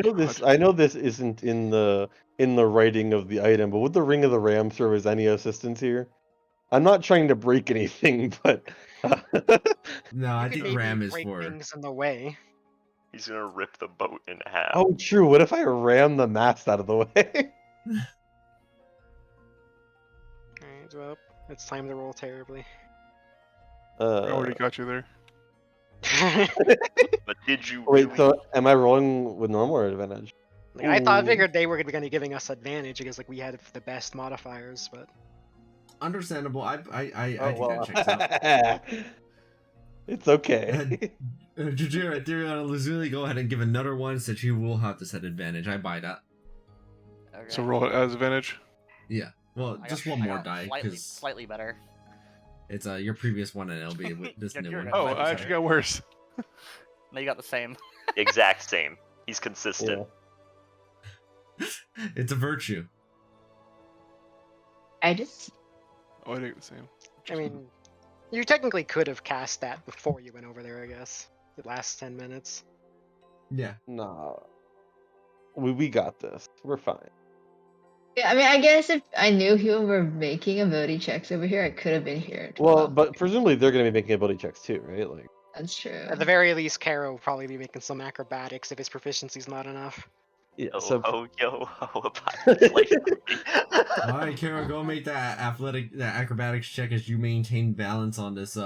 know this isn't in the writing of the item, but would the Ring of the Ram serve as any assistance here? I'm not trying to break anything, but no, I think Ram is for things in the way. He's gonna rip the boat in half. Oh, true. What if I ram the mast out of the way? Alright, well, it's time to roll terribly. I already got you there. But did you wait? really... So am I rolling with normal or advantage? Like, I figured they were going to be giving us advantage because like we had the best modifiers, but understandable. I think that checks out. It's okay. Jojira, Aetherion, and Lazuli, go ahead and give another one since you will have to set advantage. I buy that. Okay. So roll it as advantage. Yeah. Well, just one more die because slightly better. It's your previous one, and it'll be with this new one. Oh, I actually got worse. No, you got the same. Exact same. He's consistent. Yeah. It's a virtue. I just. Oh, I think the same. I mean, You technically could have cast that before you went over there, I guess. The last 10 minutes. Yeah. Nah. We got this. We're fine. Yeah, I mean, I guess if I knew you were making ability checks over here, I could have been here. At Well, 12. but presumably they're gonna be making ability checks too, right? Like, That's true. At the very least, Kara will probably be making some acrobatics if his proficiency's not enough. yeah. Oh, So ho, yo, ho, about this life for me. All right, Kara, go make that acrobatics check as you maintain balance on this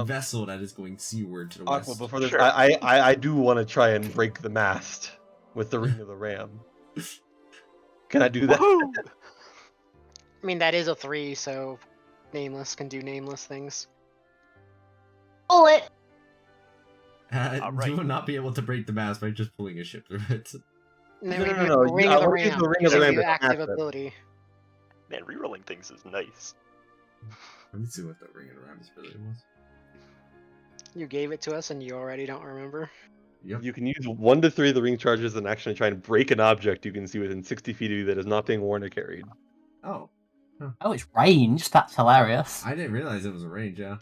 vessel that is going seaward to the Aqua, west. before this, Sure. I do want to try and break the mast with the ring of the ram. Can I do that? Woohoo! I mean, that is a 3, so Nameless can do nameless things. Pull it. Alright. You will not be able to break the mast by just pulling a ship through it. And then No, we no, use no, the Ring I of the wanna use Ram. the Ring of Gives the Ram you to active smash it. ability. Man, rerolling things is nice. Let me see what the ring of the ram ability was. You gave it to us and you already don't remember. Yep. You can use 1 to 3 of the ring charges and actually try and break an object you can see within 60 feet of you that is not being worn or carried. Oh, Oh, it's ranged. That's hilarious. I didn't realize it was a range. Yeah.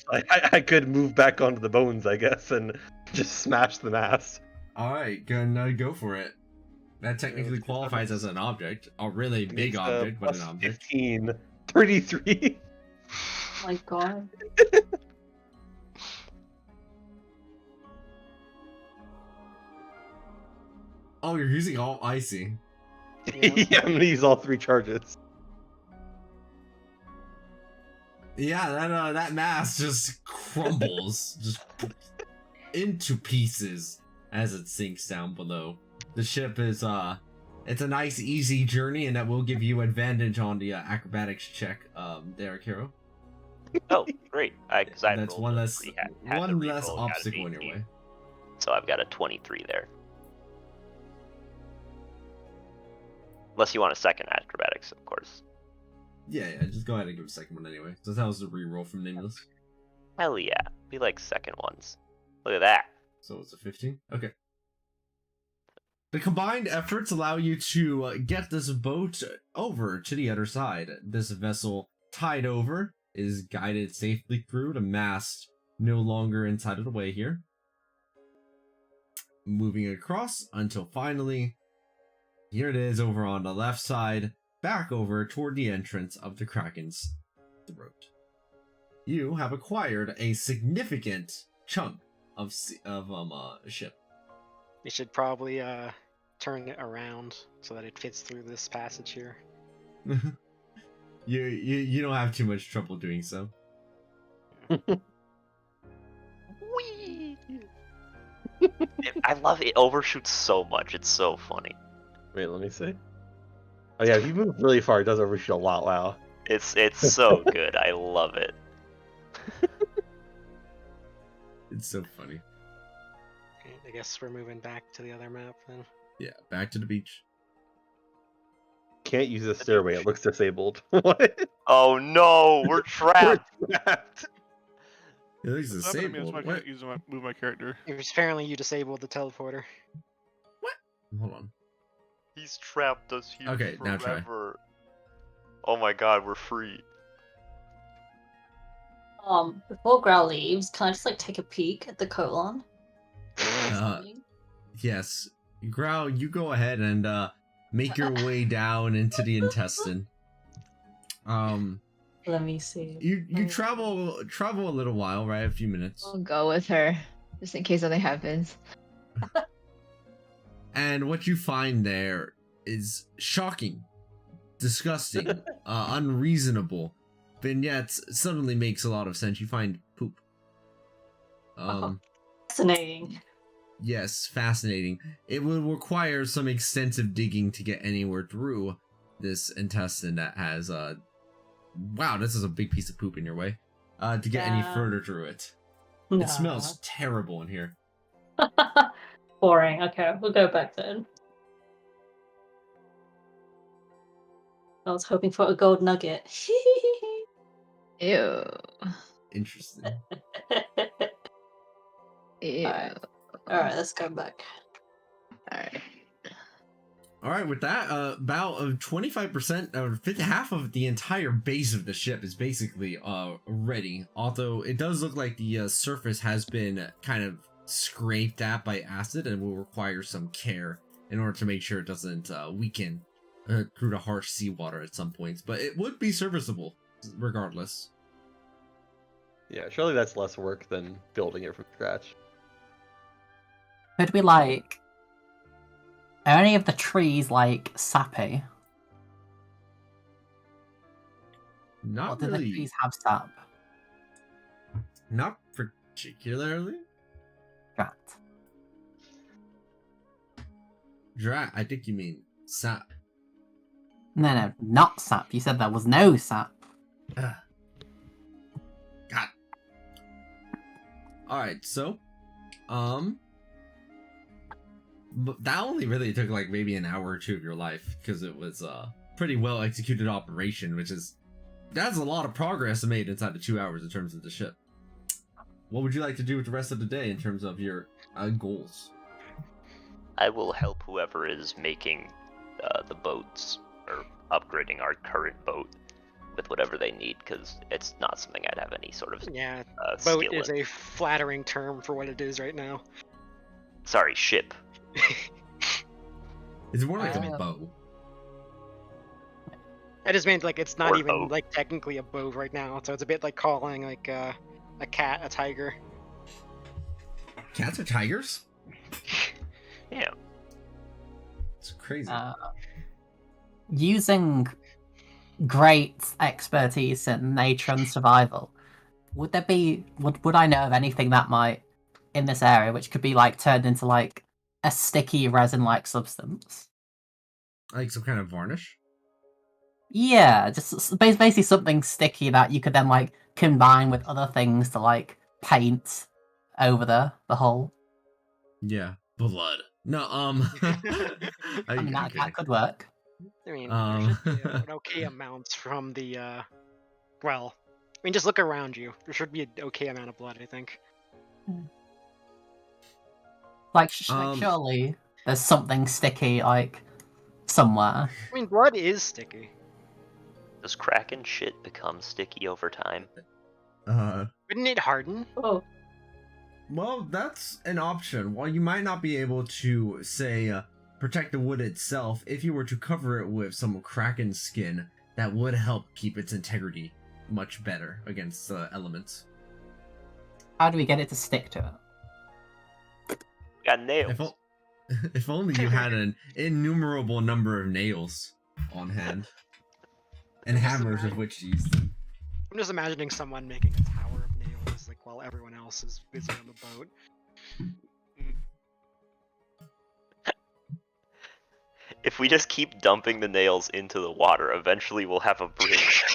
I could move back onto the bones, I guess, and just smash the mast. All right, go for it. That technically let's get qualifies numbers. as an object, a really It big makes, object, but an plus object. 15, 33. Oh my god. Oh, you're using all icy. Yeah, I'm gonna use all 3 charges. Yeah, that mass just crumbles, just into pieces as it sinks down below. The ship is it's a nice easy journey, and that will give you advantage on the acrobatics check. There, Kiro. Oh, great. Because I That's rolled one a less 3, had to one less reroll, got an obstacle in your 18. way. So I've got a 23 there. Unless you want a second acrobatics, of course. Yeah, just go ahead and give a second one anyway. So that was a reroll from Nameless. Hell yeah. We like second ones. Look at that. So it's a 15? Okay. The combined efforts allow you to get this boat over to the other side. This vessel, tied over, is guided safely through the mast, no longer inside of the way here. Moving across until finally, here it is over on the left side, back over toward the entrance of the Kraken's throat. You have acquired a significant chunk of ship. You should probably turn it around so that it fits through this passage here. You don't have too much trouble doing so. Whee! I love it. It overshoots so much. It's so funny. Wait, let me see. Oh yeah, if you move really far, it does overshoot a lot. Wow. It's so good. I love it. It's so funny. I guess we're moving back to the other map then. Yeah, back to the beach. Can't use the stairway. It looks disabled. What? Oh no, we're trapped. We're trapped. It looks What's happening to me? disabled. I What? can't move my character. It was apparently you disabled the teleporter. Hold on. He's trapped us here Okay, now try. forever. Oh my god, we're free. Before Growl leaves, can I just like take a peek at the colon? Yes. Growl, you go ahead and make your way down into the intestine. Let me see. You travel a little while, right? A few minutes. I'll go with her, just in case something happens. And what you find there is shocking, disgusting, unreasonable, but yet suddenly makes a lot of sense. You find poop. Fascinating. Yes, fascinating. It will require some extensive digging to get anywhere through this intestine that has, wow, this is a big piece of poop in your way. To get any Yeah. further through it. No. It smells terrible in here. Boring. Okay, we'll go back then. I was hoping for a gold nugget. Ew. Interesting. Ew. Alright, let's go back. Alright. All right, with that, about 25% or half of the entire base of the ship is basically ready. Although it does look like the surface has been kind of scraped at by acid and will require some care in order to make sure it doesn't weaken through the harsh seawater at some points. But it would be serviceable regardless. Yeah, surely that's less work than building it from scratch. Could we like? Are any of the trees like sappy? Or Not do the really. trees have sap? Not particularly. Drat. Drat, I think you mean sap. No, not sap. You said there was no sap. God. Alright, so, but that only really took like maybe an hour or two of your life because it was a pretty well executed operation, that's a lot of progress made inside the 2 hours in terms of the ship. What would you like to do with the rest of the day in terms of your goals? I will help whoever is making the boats or upgrading our current boat with whatever they need, because it's not something I'd have any sort of Yeah, skill boat is in. a flattering term for what it is right now. Sorry, ship. It's more like a bow. I just meant like it's not Or even boat. like technically a boat right now, so it's a bit like calling like a cat a tiger. Cats are tigers? Yeah. It's crazy. Using great expertise in nature and survival, would I know of anything that might in this area which could be like turned into like a sticky resin-like substance? Like some kind of varnish? Yeah, just basically something sticky that you could then like combine with other things to like paint over the hull. Yeah, blood. No, I mean, that could work. I mean, there should be an okay amount from the well, I mean, just look around you. There should be an okay amount of blood, I think. Like, surely there's something sticky like somewhere. I mean, blood is sticky. Does Kraken shit become sticky over time? Wouldn't it harden? Oh, Well, that's an option. While you might not be able to, say, protect the wood itself, if you were to cover it with some Kraken skin, that would help keep its integrity much better against elements. How do we get it to stick to it? Got nails. If only you had an innumerable number of nails on hand. And hammers of which to use them. I'm just imagining someone making a tower of nails, like while everyone else is busy on the boat. If we just keep dumping the nails into the water, eventually we'll have a bridge.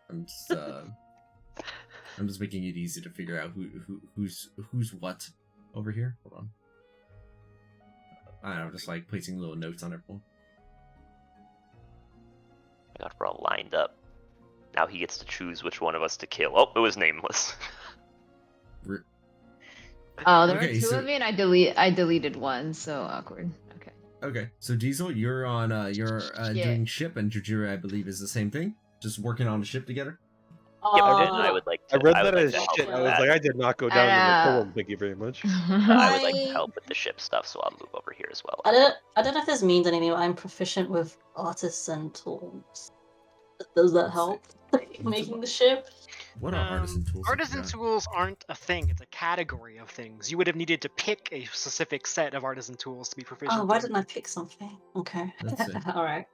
I'm just making it easy to figure out who's what over here. Hold on. I don't know, just like placing little notes on everyone. I got we're all lined up. Now he gets to choose which one of us to kill. Oh, it was nameless. Oh, there Okay, were two so- of me, and I deleted one. So awkward. Okay. Okay, so Diesel, you're on doing ship, and Jujiro, I believe, is the same thing. Just working on the ship together. Yep, and I would like to. I read would that like as to help shit. with I was that. like, I did not go down in the know. poem. Thank you very much. I would like to I- help with the ship stuff, so I'll move over here as well. I don't know if this means anything, but I'm proficient with artisan tools. Does that help? Making the ship? What are artisan tools? Artisan tools aren't a thing, it's a category of things. You would have needed to pick a specific set of artisan tools to be proficient Oh, why in. didn't I pick something? Okay. Let's see. Alright.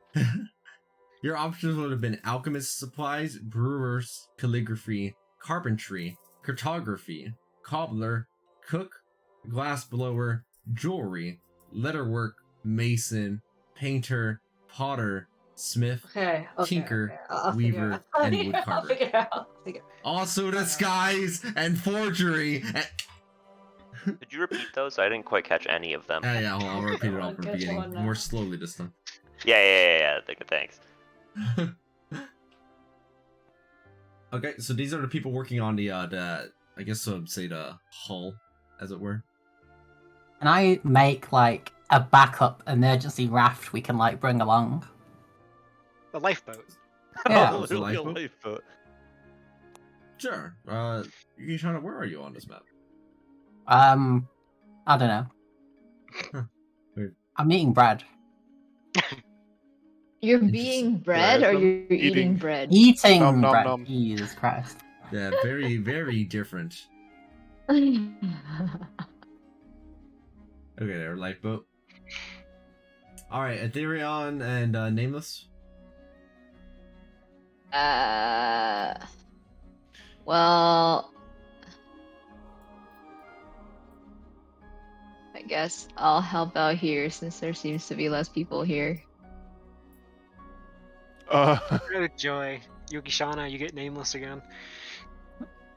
Your options would have been alchemist supplies, brewers, calligraphy, carpentry, cartography, cobbler, cook, glass blower, jewelry, letterwork, mason, painter, potter, smith, Okay. Tinker, okay. I'll figure weaver, it out. and I'll woodcarver. figure it out. Also disguise and forgery. Could you repeat those? I didn't quite catch any of them. Yeah, hold on, I'll repeat it all from the Good beginning. one now. More slowly this time. Yeah. Thanks. Okay, so these are the people working on the I guess so say the hull, as it were. Can I make like a backup emergency raft we can like bring along. The lifeboat. Yeah. Oh, it's a Literally a lifeboat? lifeboat. Sure. Yishana, where are you on this map? I don't know. Huh. Weird. I'm eating bread. You're Interesting. being bread, or Bread. you're eating Eating. bread? Eating Nom, nom, bread. nom. Jesus Christ. Yeah, very, very different. Okay, there, lifeboat. Alright, Ethereon and Nameless. Well, I guess I'll help out here since there seems to be less people here. Oh joy. Yukishana, you get nameless again.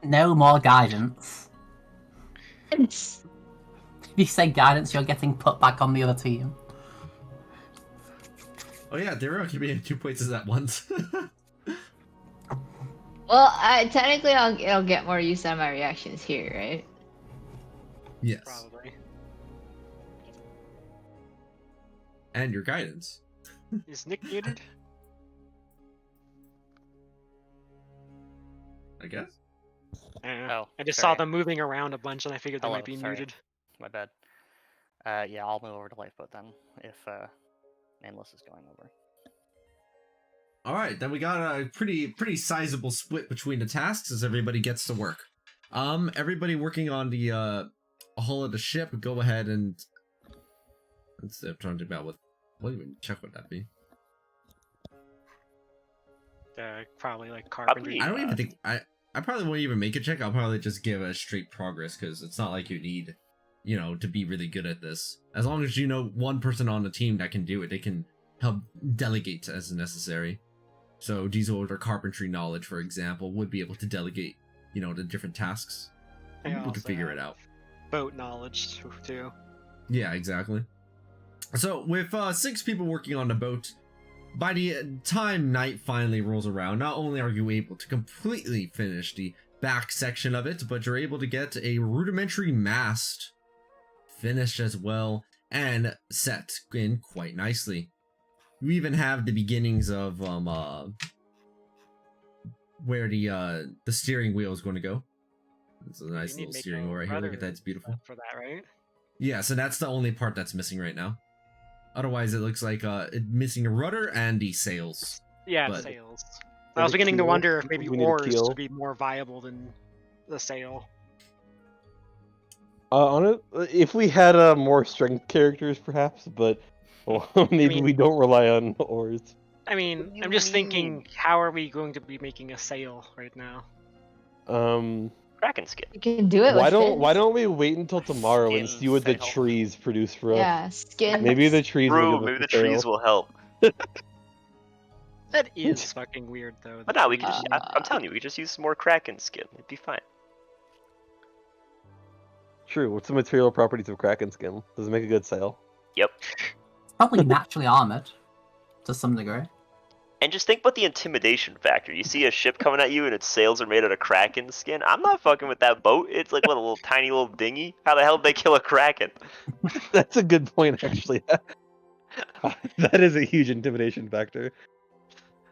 No more guidance. It's- If you say guidance, you're getting put back on the other team. Oh yeah, Ethereon can be in 2 places at once. Well, technically, I'll get more use out of my reactions here, right? Yes. Probably. And your guidance. Is Nick muted? I guess. Oh, I just sorry. saw them moving around a bunch and I figured they Hello, might be sorry. muted. My bad. Yeah, I'll move over to lifeboat then, if Nameless is going over. Alright, then we got a pretty sizable split between the tasks as everybody gets to work. Everybody working on the hull of the ship, go ahead and let's I'm trying to think about what even check would that be? Probably like carpentry. I don't even think I probably won't even make a check. I'll probably just give a straight progress because it's not like you need, you know, to be really good at this. As long as you know one person on the team that can do it, they can help delegate as necessary. So Diesel with their carpentry knowledge, for example, would be able to delegate, you know, the different tasks. They We can also figure have it out. Boat knowledge too. Yeah, exactly. So with 6 people working on the boat, by the time night finally rolls around, not only are you able to completely finish the back section of it, but you're able to get a rudimentary mast finished as well and set in quite nicely. You even have the beginnings of where the steering wheel is going to go. It's a nice You need little to make steering a wheel right here. Look rudder at that, it's beautiful. For that, right? Yeah, so that's the only part that's missing right now. Otherwise, it looks like missing a rudder and the sails. Yeah, But- sails. And I was a beginning to keel. wonder if maybe We need a oars keel. would be more viable than the sail. On it, if we had more strength characters, perhaps, but well, maybe mean- we don't rely on oars. I mean, I'm just thinking, how are we going to be making a sail right now? Kraken skin. You can do it. Why with don't fins. we wait until tomorrow and Skin see what the sail. trees produce for us? Yeah, skin. Maybe the trees will True, give us maybe a the trees sail. will help. That is fucking weird, though. But the no, we can trees. just, I'm telling you, we just use some more Kraken skin. It'd be fine. True. What's the material properties of kraken skin? Does it make a good sail? Yep. It's probably naturally armored to some degree. And just think about the intimidation factor. You see a ship coming at you and its sails are made out of Kraken skin. I'm not fucking with that boat. It's like, what, a little tiny little dinghy? How the hell did they kill a Kraken? That's a good point, actually. That is a huge intimidation factor.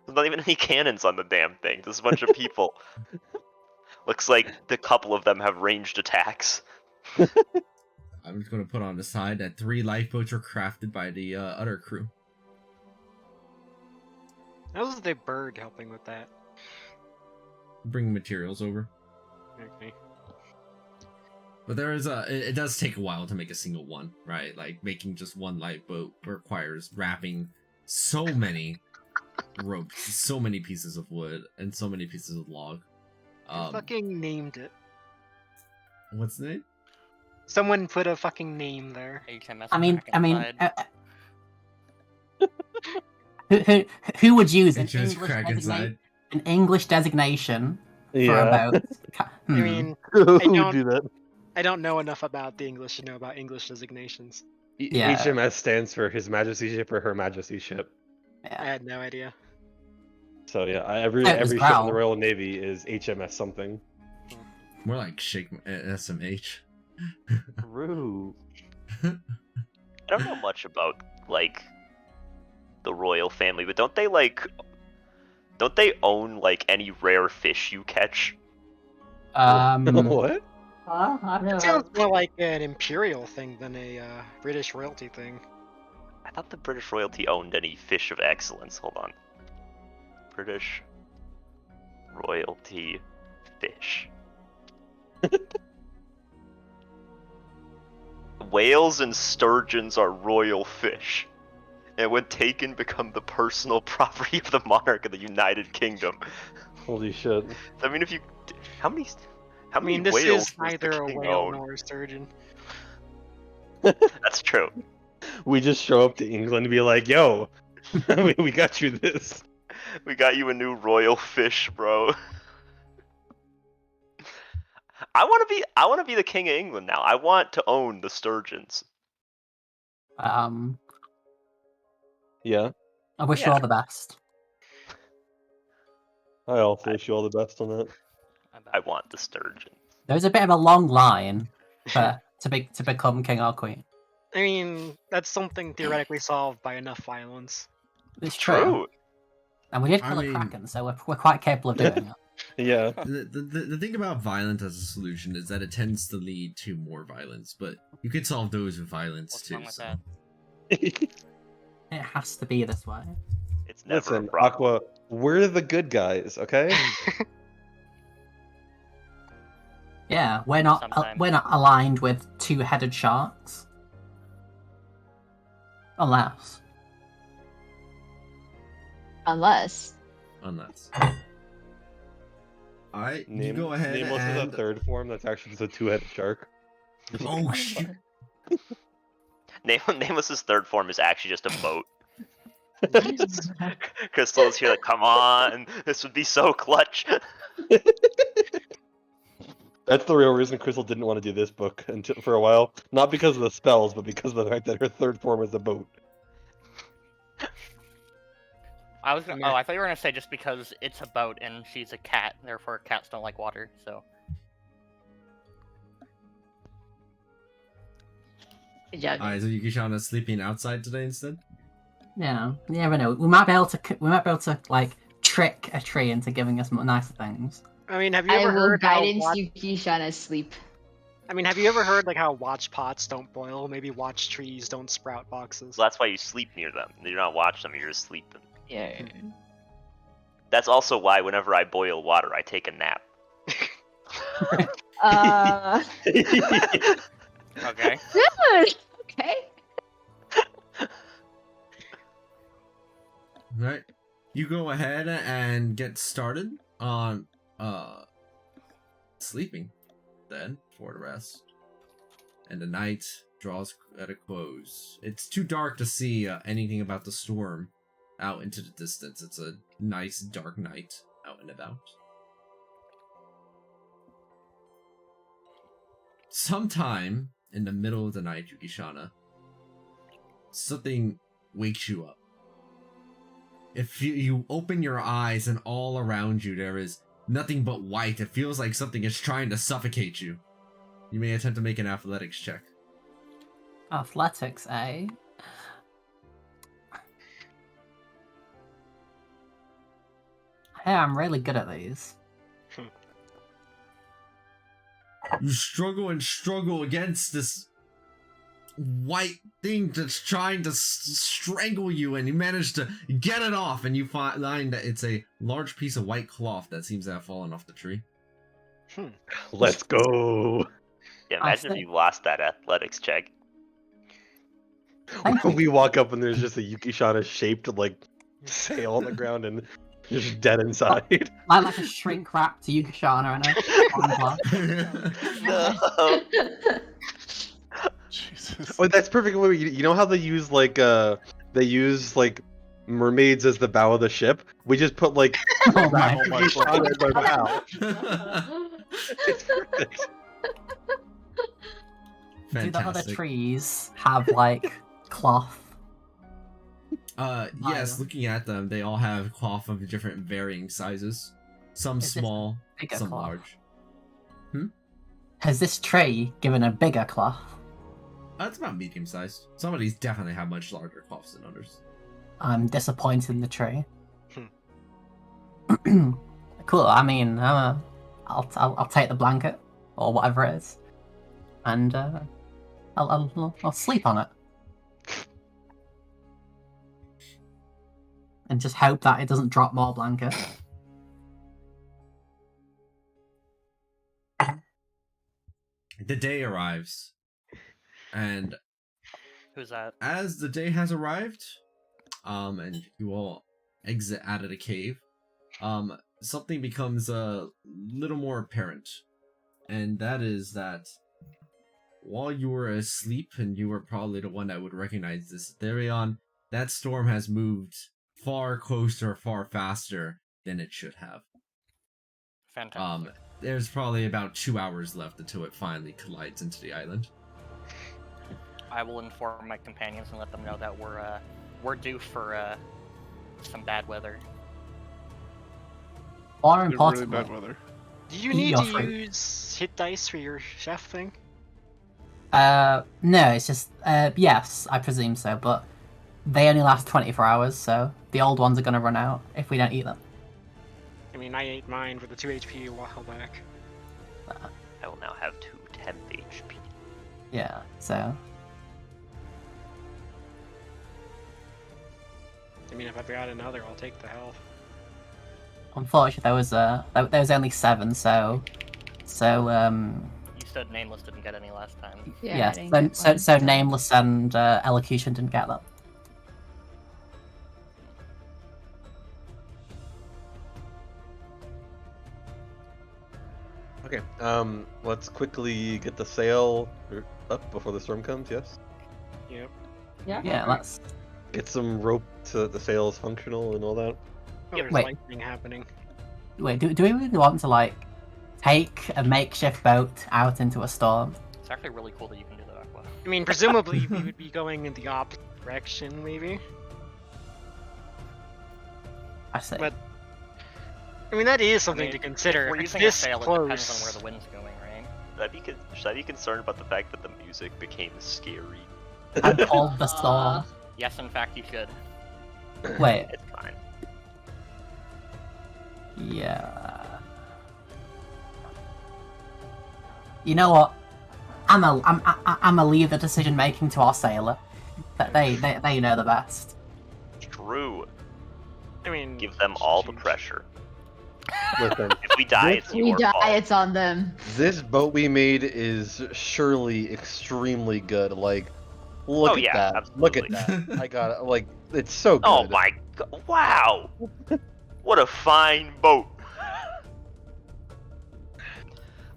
There's not even any cannons on the damn thing. There's a bunch of people. Looks like the couple of them have ranged attacks. I'm just going to put on the side that 3 lifeboats were crafted by the other crew. How's the bird helping with that? Bring materials over. Okay. But there is it does take a while to make a single one, right? Like making just one lifeboat requires wrapping so many ropes, so many pieces of wood, and so many pieces of log. Who fucking named it? What's the name? Someone put a fucking name there. HMS I mean, Kraken side. who would use an HMS English, Kraken side. an English designation for a Yeah. boat? I mean, Who don't- do that? I don't know enough about the English to know about English designations. Yeah. HMS stands for His Majesty's Ship or Her Majesty's Ship. I Yeah. had no idea. So yeah, every It was ship in the Growl. Royal Navy is HMS something. More like Shake SMH. True. don't know much about like the royal family, but don't they own like any rare fish you catch? What? I've never It sounds more like an imperial thing than a British royalty thing. I thought the British royalty owned any fish of excellence. Hold on. British royalty fish. Whales and sturgeons are royal fish, and when taken, become the personal property of the monarch of the United Kingdom. Holy shit. I mean, if you, how many I mean, this whales is does neither the a king whale own? nor a sturgeon. That's true. We just show up to England and be like, yo, we got you this. We got you a new royal fish, bro. I want to be the king of England now. I want to own the sturgeons. Yeah, I wish you Yeah. all the best. I also wish you all the best on that. I want the sturgeon. There's a bit of a long line to become king or queen. I mean, that's something theoretically solved by enough violence. It's true. And we did kill a kraken, so we're quite capable of doing it. Yeah. The thing about violence as a solution is that it tends to lead to more violence, but you could solve those with violence What's too. wrong with so. that? It has to be this way. It's never Listen, a problem. Aqua, we're the good guys, okay? Yeah, we're not Sometimes. we're not aligned with two-headed sharks. Unless. Unless. Alright, you go ahead Namos and... is a third form that's actually just a two-headed shark. Oh, shoot. Namos's third form is actually just a boat. Crystal is here like, come on, this would be so clutch. That's the real reason Crystal didn't want to do this book for a while. Not because of the spells, but because of the fact that her third form is a boat. I thought you were gonna say just because it's a boat and she's a cat, therefore cats don't like water. So Good job. Alright, so Yukishana's sleeping outside today instead? Yeah, you never know. We might be able to like trick a tree into giving us more nicer things. I mean, have you I ever will heard how guidance Yukishana's sleep. I mean, have you ever heard like how watch pots don't boil? Maybe watch trees don't sprout boxes. So that's why you sleep near them. You're not watching them, you're just sleeping. Yeah. That's also why whenever I boil water, I take a nap. okay. Good. Okay. Right. You go ahead and get started on sleeping then for the rest. And the night draws at a close. It's too dark to see anything about the storm out into the distance. It's a nice dark night out and about. Sometime in the middle of the night, Yukishana, something wakes you up. If you open your eyes and all around you there is nothing but white, it feels like something is trying to suffocate you. You may attempt to make an athletics check. Athletics, eh? Hey, I'm really good at these. You struggle and struggle against this white thing that's trying to strangle you, and you manage to get it off, and you find that it's a large piece of white cloth that seems to have fallen off the tree. Let's go. Yeah, imagine if you lost that athletics check. We walk up and there's just a Yukishana shaped like sail on the ground and just dead inside. Like a shrink wrap to Yukishana and No. Jesus. Oh, that's perfect. You know how they use like mermaids as the bow of the ship? We just put like Oh my. Yukishana as our bow. It's perfect. Do the other Fantastic. trees have like cloth? Yes, looking at them, they all have cloth of different varying sizes. Some Is this small, bigger some cloth? large. Has this tree given a bigger cloth? It's about medium sized. Some of these definitely have much larger coughs than others. I'm disappointed in the tree. Hmm. Cool. I mean, I'll take the blanket or whatever it is, and I'll sleep on it, and just hope that it doesn't drop more blankets. The day arrives, and Who's that? as the day has arrived, and you all exit out of the cave, something becomes a little more apparent, and that is that while you were asleep, and you were probably the one that would recognize this, Therion, that storm has moved far closer, far faster than it should have. Fantastic. There's probably about 2 hours left until it finally collides into the island. I will inform my companions and let them know that we're due for some bad weather. More Really importantly, bad weather. Do you Eat need your to fruit. use hit dice for your chef thing? no, it's just yes, I presume so, but they only last 24 hours, so the old ones are gonna run out if we don't eat them. I mean, I ate mine for the 2 HP a while back. I will now have 2 temp HP. Yeah, so I mean, if I got another, I'll take the health. unfortunately there was only 7, so You said Nameless didn't get any last time. Yeah. I yes, didn't get so one, so- Nameless and Elocution didn't get them. Okay. Let's quickly get the sail up before the storm comes. Yes. Yep. Yeah, let's. Get some rope so that the sail is functional and all that. Oh, Yep. there's Wait. lightning happening. Wait, do we really want to like take a makeshift boat out into a storm? It's actually really cool that you can do that, Aqua. I mean, presumably we would be going in the opposite direction, maybe. I see. But I mean, that is something mean, to consider. We're If it's using a this sail, it close. depends on where the wind's going, right? Should I be concerned about the fact that the music became scary? I'm called the storm. Yes, in fact, you should. Wait, It's fine. yeah. You know what? I'm a leave the decision making to our sailor. They know the best. True. I mean, Give them all the pressure. Listen, If we die, it's We your die, fault. it's on them. this boat we made is surely extremely good. Like, look Oh, at yeah, that. Look at absolutely. that. I got it. Like, it's so good. Oh my god! Wow! What a fine boat.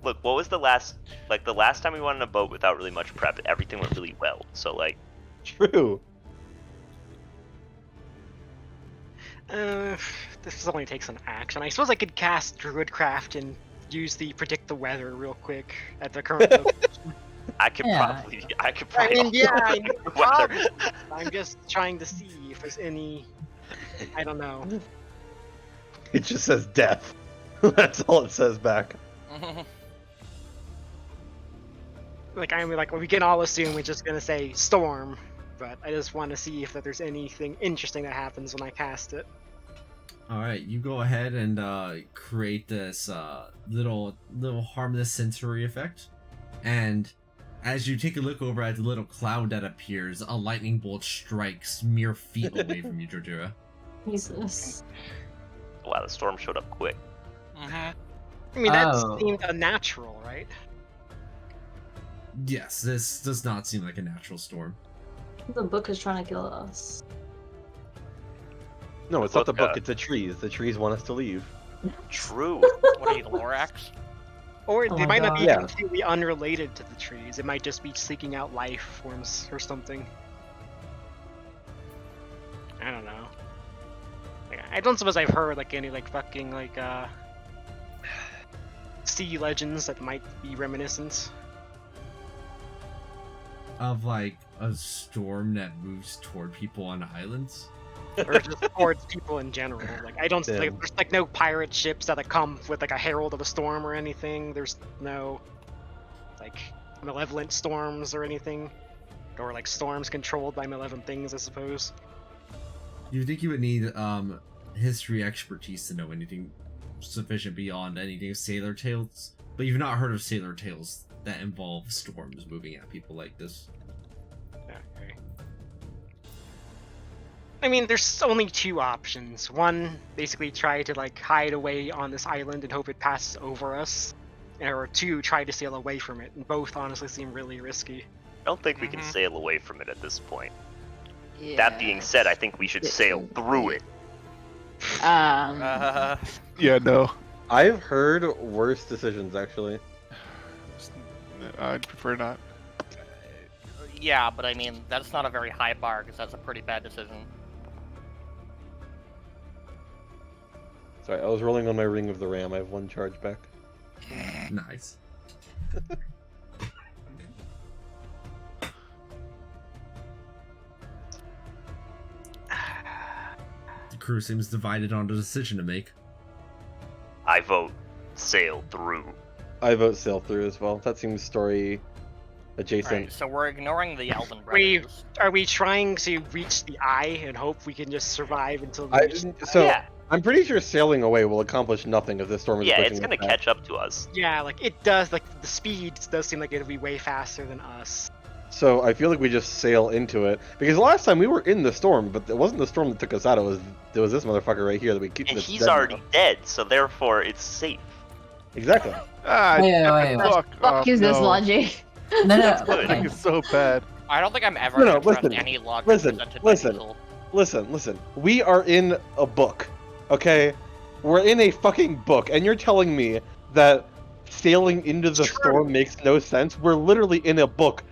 Look, what was the last time we went on a boat without really much prep? Everything went really well. So like, True. This only takes an action. I suppose I could cast Druidcraft and use the predict the weather real quick at the current location. I could Yeah. probably. I mean, yeah, I know, predict the weather. probably. I'm just trying to see if there's any. I don't know. It just says death. That's all it says back. Like I mean, like we can all assume we're just gonna say storm, but I just want to see if there's anything interesting that happens when I cast it. Alright, you go ahead and create this little harmless sensory effect. And as you take a look over at the little cloud that appears, a lightning bolt strikes mere feet away from you, Jordira. Jesus. Wow, the storm showed up quick. I mean, that Oh. seemed unnatural, right? Yes, this does not seem like a natural storm. The book is trying to kill us. No, it's not the Look, book. It's the trees. The trees want us to leave. True. What are you, the Lorax? Or Oh they my might not be God. completely unrelated to the trees. It might just be seeking out life forms or something. I don't know. Like, I don't suppose I've heard like any like fucking like sea legends that might be reminiscent. Of like a storm that moves toward people on islands. Or just towards people in general. Like I don't Damn. like there's like no pirate ships that come with like a herald of a storm or anything. There's no like malevolent storms or anything. or like storms controlled by malevolent things, I suppose. You think you would need history expertise to know anything sufficient beyond anything Sailor Tales, but you've not heard of Sailor Tales that involve storms moving at people like this. Okay. I mean, there's only two options. One, basically try to like hide away on this island and hope it passes over us, or two, try to sail away from it. And both honestly seem really risky. I don't think we can sail away from it at this point. Yeah. That being said, I think we should sail through it. Um. Yeah, no. I've heard worse decisions actually. I'd prefer not. Yeah, but I mean, that's not a very high bar, because that's a pretty bad decision. Sorry, I was rolling on my Ring of the Ram. I have 1 charge back. Nice. The crew seems divided on a decision to make. I vote sail through. I vote sail through as well. That seems story adjacent. Alright, so we're ignoring the Elven We Brothers. are we trying to reach the eye and hope we can just survive until we I, reach the so Yeah. I'm pretty sure sailing away will accomplish nothing if this storm is Yeah, pushing it's us gonna back. catch up to us. Yeah, like it does. Like the speed does seem like it'll be way faster than us. So I feel like we just sail into it because last time we were in the storm, but it wasn't the storm that took us out. It was this motherfucker right here that we keep. And that's he's dead already now. dead, so therefore it's safe. Exactly. Ah, Wait. fuck Fuck off, is this no. logic? No, That's good. okay. It's so bad. I don't think I'm ever No, gonna trust listen, any logic listen, presented by listen. Diesel. Listen. We are in a book, okay? We're in a fucking book, and you're telling me that sailing into the storm makes no sense? We're literally in a book.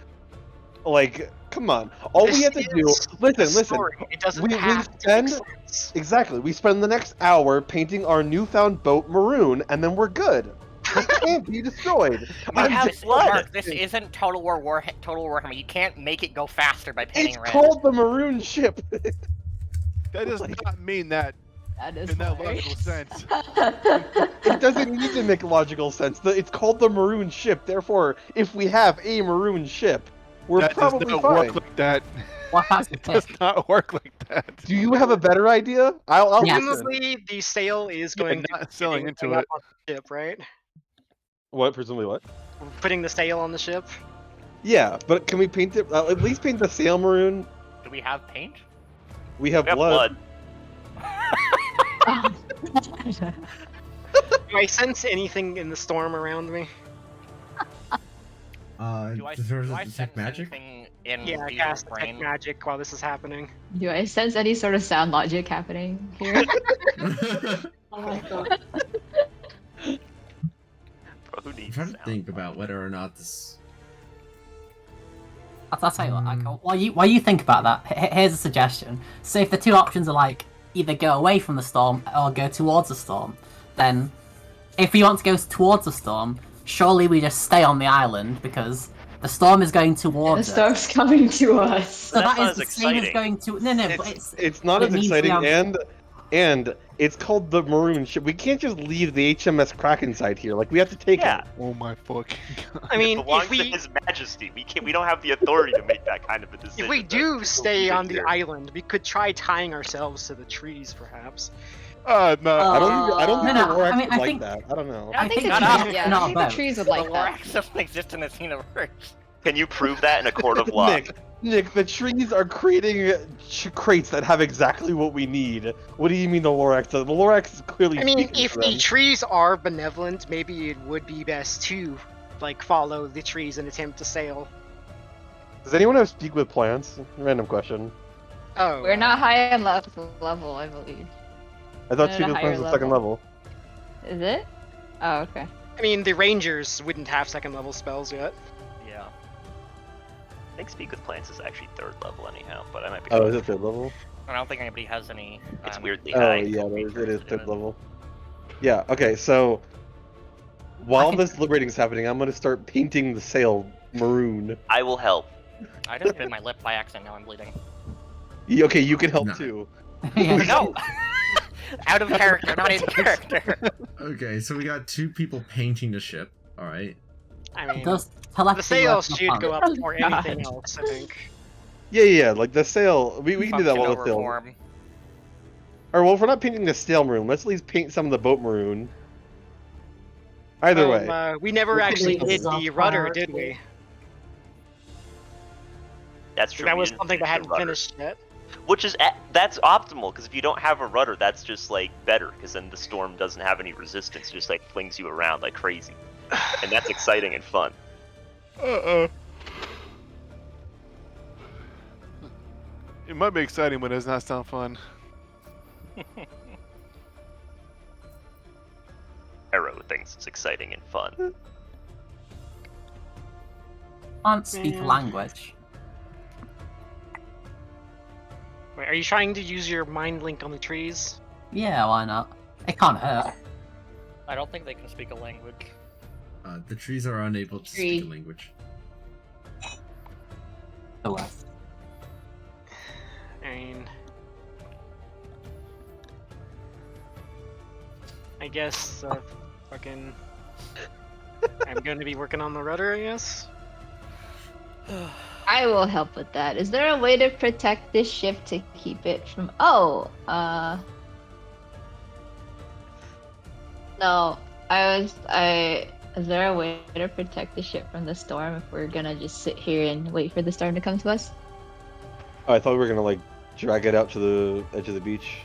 Like, come on. All we This have to do. is a Listen. story. It doesn't We have to spend make sense. exactly. We spend the next hour painting our newfound boat maroon, and then we're good. It can't be destroyed. I'm have just- blood. Mark, this isn't Total Warhammer. You can't make it go faster by painting It's red. called the maroon ship. That does not mean that That is in that hilarious. logical sense. It doesn't need to make logical sense. It's called the maroon ship. Therefore, if we have a maroon ship, we're that does probably not fine. work like that. What has It does not work like that. Do you have a better idea? I'll Yes. listen. Presumably, the sail is Yeah, going to not be sailing getting into up it. on the ship, right? What? Presumably what? Putting the sail on the ship. Yeah, but can we paint it? At least paint the sail maroon. Do we have paint? We have We have blood. blood. Do I sense anything in the storm around me? Do I, does do I detect sense magic? anything in Yeah, I Diesel's cast brain? detect magic while this is happening. Do I sense any sort of sound logic happening here? Oh my god. Bro, who I'm needs trying to sound? think about whether or not this. I'll tell you what, like, while you think about that, here's a suggestion. So if the two options are like either go away from the storm or go towards the storm, then if we want to go towards the storm, surely we just stay on the island because the storm is going The towards us. storm's coming to us. So That's that not is as the same as exciting. going to no, but It's not it as means we exciting, have- and it's called the maroon ship. We can't just leave the HMS Kraken side here. Like we have to take Yeah. it. Oh my fucking god. I mean, It belongs if to we His Majesty. We don't have the authority to make that kind of a decision. if we That's do what stay we on did the here. island, we could try tying ourselves to the trees, perhaps. No. I don't think No, the Lorax I mean, would I like think- that. I don't know. I think the Shut trees, up. yeah, Not I think the both. trees would The like that. Lorax doesn't exist in this universe. Can you prove that in a court of law? Nick, the trees are creating crates that have exactly what we need. What do you mean the Lorax does? The Lorax is clearly. I mean, speaking if for the them. trees are benevolent, maybe it would be best to, like, follow the trees and attempt to sail. Does anyone have speak with plants? Random question. Oh, We're not high in level, I believe. I thought At speak a with higher plants was second level. Is it? Oh, okay. I mean, the rangers wouldn't have second level spells yet. Yeah. I think Speak with Plants is actually 3rd level anyhow, but I might be Oh, wrong. is it third level? I don't think anybody has any. It's weirdly Oh high. yeah, it is to do third it. level. Yeah. Okay. So while can- this liberating is happening, I'm gonna start painting the sail maroon. I will help. I just bit my lip by accident. Now I'm bleeding. Okay, you can help No. too. Yeah. No. Out of character, not in character. Okay, so we got 2 people painting the ship. All right. I mean, Does the telepathy sails work should on go it? up before God. anything else, I think. Yeah. Like the sail, we can do that Function while the over sail. form. Or well, if we're not painting the sail maroon, let's at least paint some of the boat maroon. Either way. We never We'll actually keep did this the rudder, did we? That's true. That we was didn't something that finish the hadn't rudder. finished yet. Which is that's optimal, because if you don't have a rudder, that's just like better, because then the storm doesn't have any resistance, it just like flings you around like crazy, and that's exciting and fun. It might be exciting, but it does not sound fun. Arrow thinks it's exciting and fun. Can't speak a Man. language. Wait, are you trying to use your mind link on the trees? Yeah, why not? It can't hurt. I don't think they can speak a language. The trees are unable to speak a language. The worst. I mean, I guess fucking. I'm going to be working on the rudder, I guess. I will help with that. Is there a way to protect this ship to keep it from? Oh, no. Is there a way to protect the ship from the storm if we're gonna just sit here and wait for the storm to come to us? Oh, I thought we were gonna like drag it out to the edge of the beach.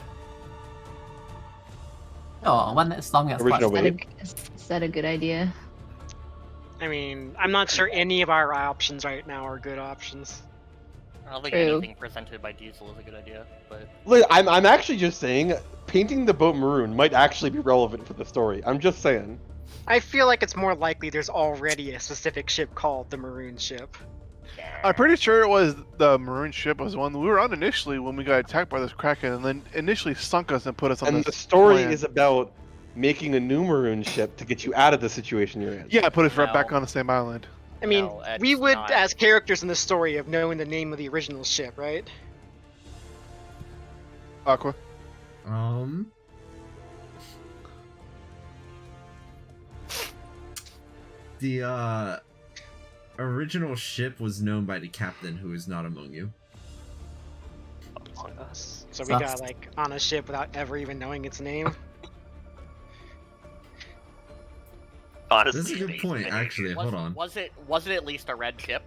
Oh, when the storm gets Original close. wave. Is that a good idea? I mean, I'm not sure any of our options right now are good options. I don't think True. anything presented by Diesel is a good idea, but Look, I'm actually just saying, painting the boat maroon might actually be relevant for the story. I'm just saying. I feel like it's more likely there's already a specific ship called the Maroon Ship. I'm pretty sure it was the maroon ship was the one we were on initially when we got attacked by this kraken, and then initially sunk us and put us on And this the story plan. is about making a new maroon ship to get you out of the situation you're in. Yeah, put us right back No. on the same island. I mean, No, we it's would, not. as characters in the story, have known the name of the original ship, right? Aqua. The original ship was known by the captain, who is not among you. Among Us. So we Sucks. got like on a ship without ever even knowing its name. Honestly, This is a good amazing. point, actually. Hold on. was it at least a red ship?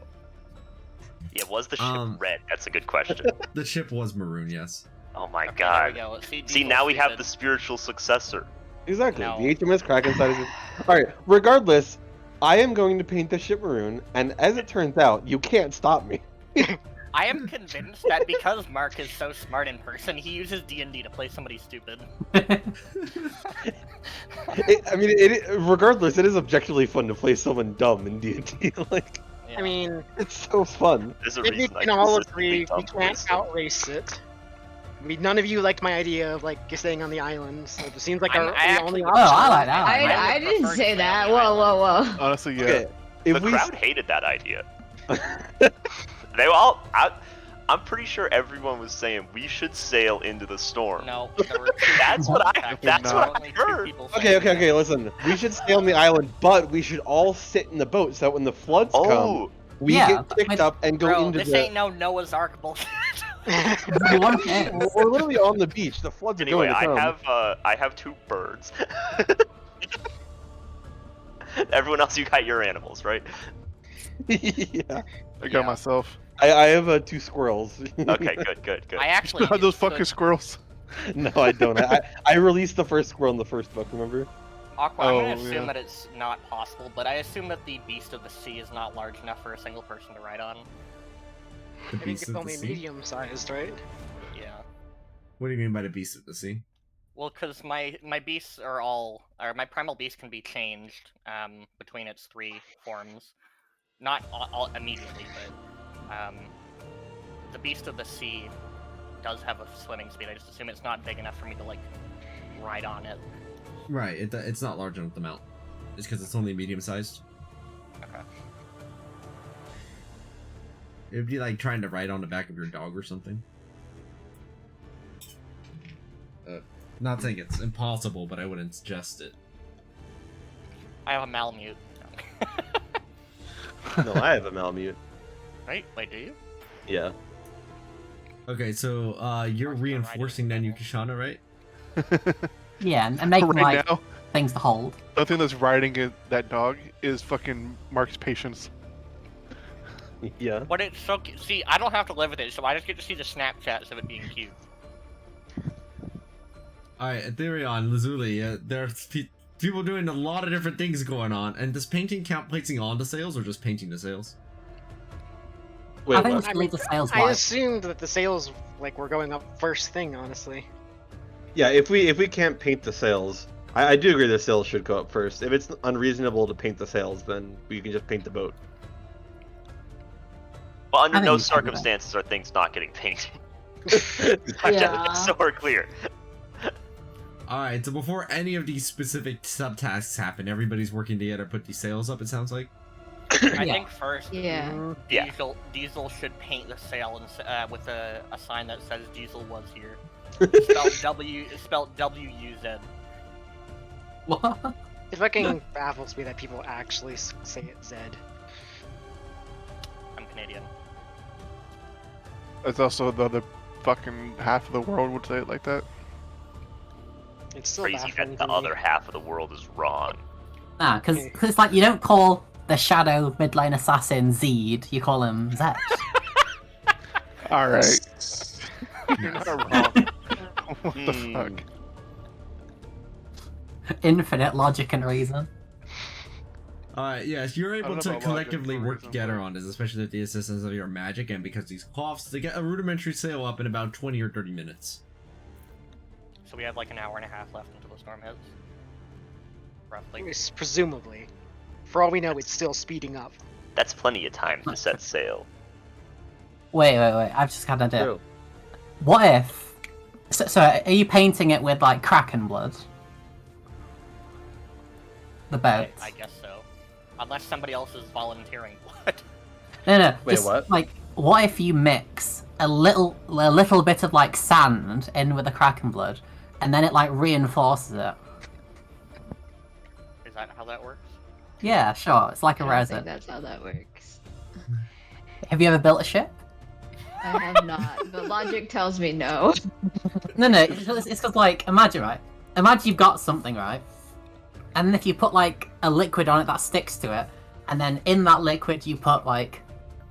Yeah, was the ship Um, red? That's a good question. The ship was maroon, yes. Oh my Okay, there we god. go. See, Diesel's now we have the stupid. spiritual successor. Exactly. No. The HMS Kraken side is. Alright, regardless, I am going to paint the ship maroon, and as it turns out, you can't stop me. I am convinced that because Mark is so smart in person, he uses D&D to play somebody stupid. Regardless, it is objectively fun to play someone dumb in D&D. Like, Yeah. I mean, it's so fun. There's a if we reason I can all consistently agree, we dump can't wisdom. outrace it. I mean, none of you liked my idea of like staying on the island, so it seems like I the actually- only Oh, option. I like that. I would didn't prefer say to that. stay on the Whoa, whoa, whoa. Honestly, yeah. Okay, if The we crowd hated that idea. They all. I'm pretty sure everyone was saying we should sail into the storm. No, there were two That's people what I- attacking. that's There were what I only two heard. people Okay, saying okay, okay, listen. We should stay on the island, but we should all sit in the boat so that when the floods come, Oh, we Yeah, get picked but- up and go Bro, into this the. ain't no Noah's Ark bullshit. The one thing- We're literally on the beach. The floods are anyway, going to come. I have 2 birds. Everyone else, you got your animals, right? Yeah. I got Yeah. myself. I have 2 squirrels. Okay, good. I actually God, those could- fucking squirrels. No, I don't. I released the first squirrel in the first book. Remember? Aqua, I'm Oh, gonna assume yeah. that it's not possible, but I assume that the Beast of the Sea is not large enough for a single person to ride on. The I think beast it's of the only sea. medium-sized, right? Yeah. What do you mean by the beast of the sea? Well, because my beasts are all, or my primal beast can be changed between its 3 forms, not all immediately, but the Beast of the Sea does have a swimming speed. I just assume it's not big enough for me to like ride on it. Right, it's not large enough to mount. It's because it's only medium sized. Okay. It would be like trying to ride on the back of your dog or something. Not saying it's impossible, but I wouldn't suggest it. I have a Malamute. No, I have a Malamute. Right? Wait, do you? Yeah. Okay, so you're Mark's reinforcing not then riding Yukishana, right? Yeah, and making Right like now, things to hold. the thing that's riding that dog is fucking Mark's patience. Yeah. But it's so see, I don't have to live with it, so I just get to see the Snapchats of it being cute. Alright, Ethereon, Lazuli, there's people doing a lot of different things going on. And does painting count placing on the sails or just painting the sails? Wait, I think we what? should leave the sails I white. assumed that the sails like were going up first thing, honestly. Yeah, if we can't paint the sails, I do agree the sails should go up first. If it's unreasonable to paint the sails, then we can just paint the boat. But under I think no you can do that. circumstances are things not getting painted. Yeah. So we're clear. Alright, so before any of these specific subtasks happen, everybody's working together to put these sails up, it sounds like? I Yeah. think first, Yeah. Yeah. Diesel should paint the sail and with a sign that says Diesel was here. Spelled W-U-Z. What? It fucking baffles me that people actually say it Z. I'm Canadian. It's also the other fucking half of the world would say it like that. It's still Crazy baffling that the to me. other half of the world is wrong. Nah, because it's like you don't call the shadow mid lane assassin Zed, you call him Zed. Alright. You're not wrong. What the Hmm. fuck? Infinite logic and reason. Alright, yes, you're able don't know to about collectively logic for work reason, together but- on this, especially with the assistance of your magic and because these coughs, to get a rudimentary sail up in about 20 or 30 minutes. So we have like an hour and a half left until the storm hits. Roughly. Presumably. For all we know, it's still speeding up. That's plenty of time to set sail. Wait, I've just had an idea. True. What if... So are you painting it with, like, Kraken blood? The boat? I guess so. Unless somebody else is volunteering. What? No, Wait, just, what? like, what if you mix a little bit of, like, sand in with the Kraken blood, and then it, like, reinforces it? Is that how that works? Yeah, sure, it's like a I don't think resin. that's how that works. Have you ever built a ship? I have not, but logic tells me no. No, it's because, like, imagine, right? Imagine you've got something, right? And then if you put, like, a liquid on it that sticks to it, and then in that liquid you put, like,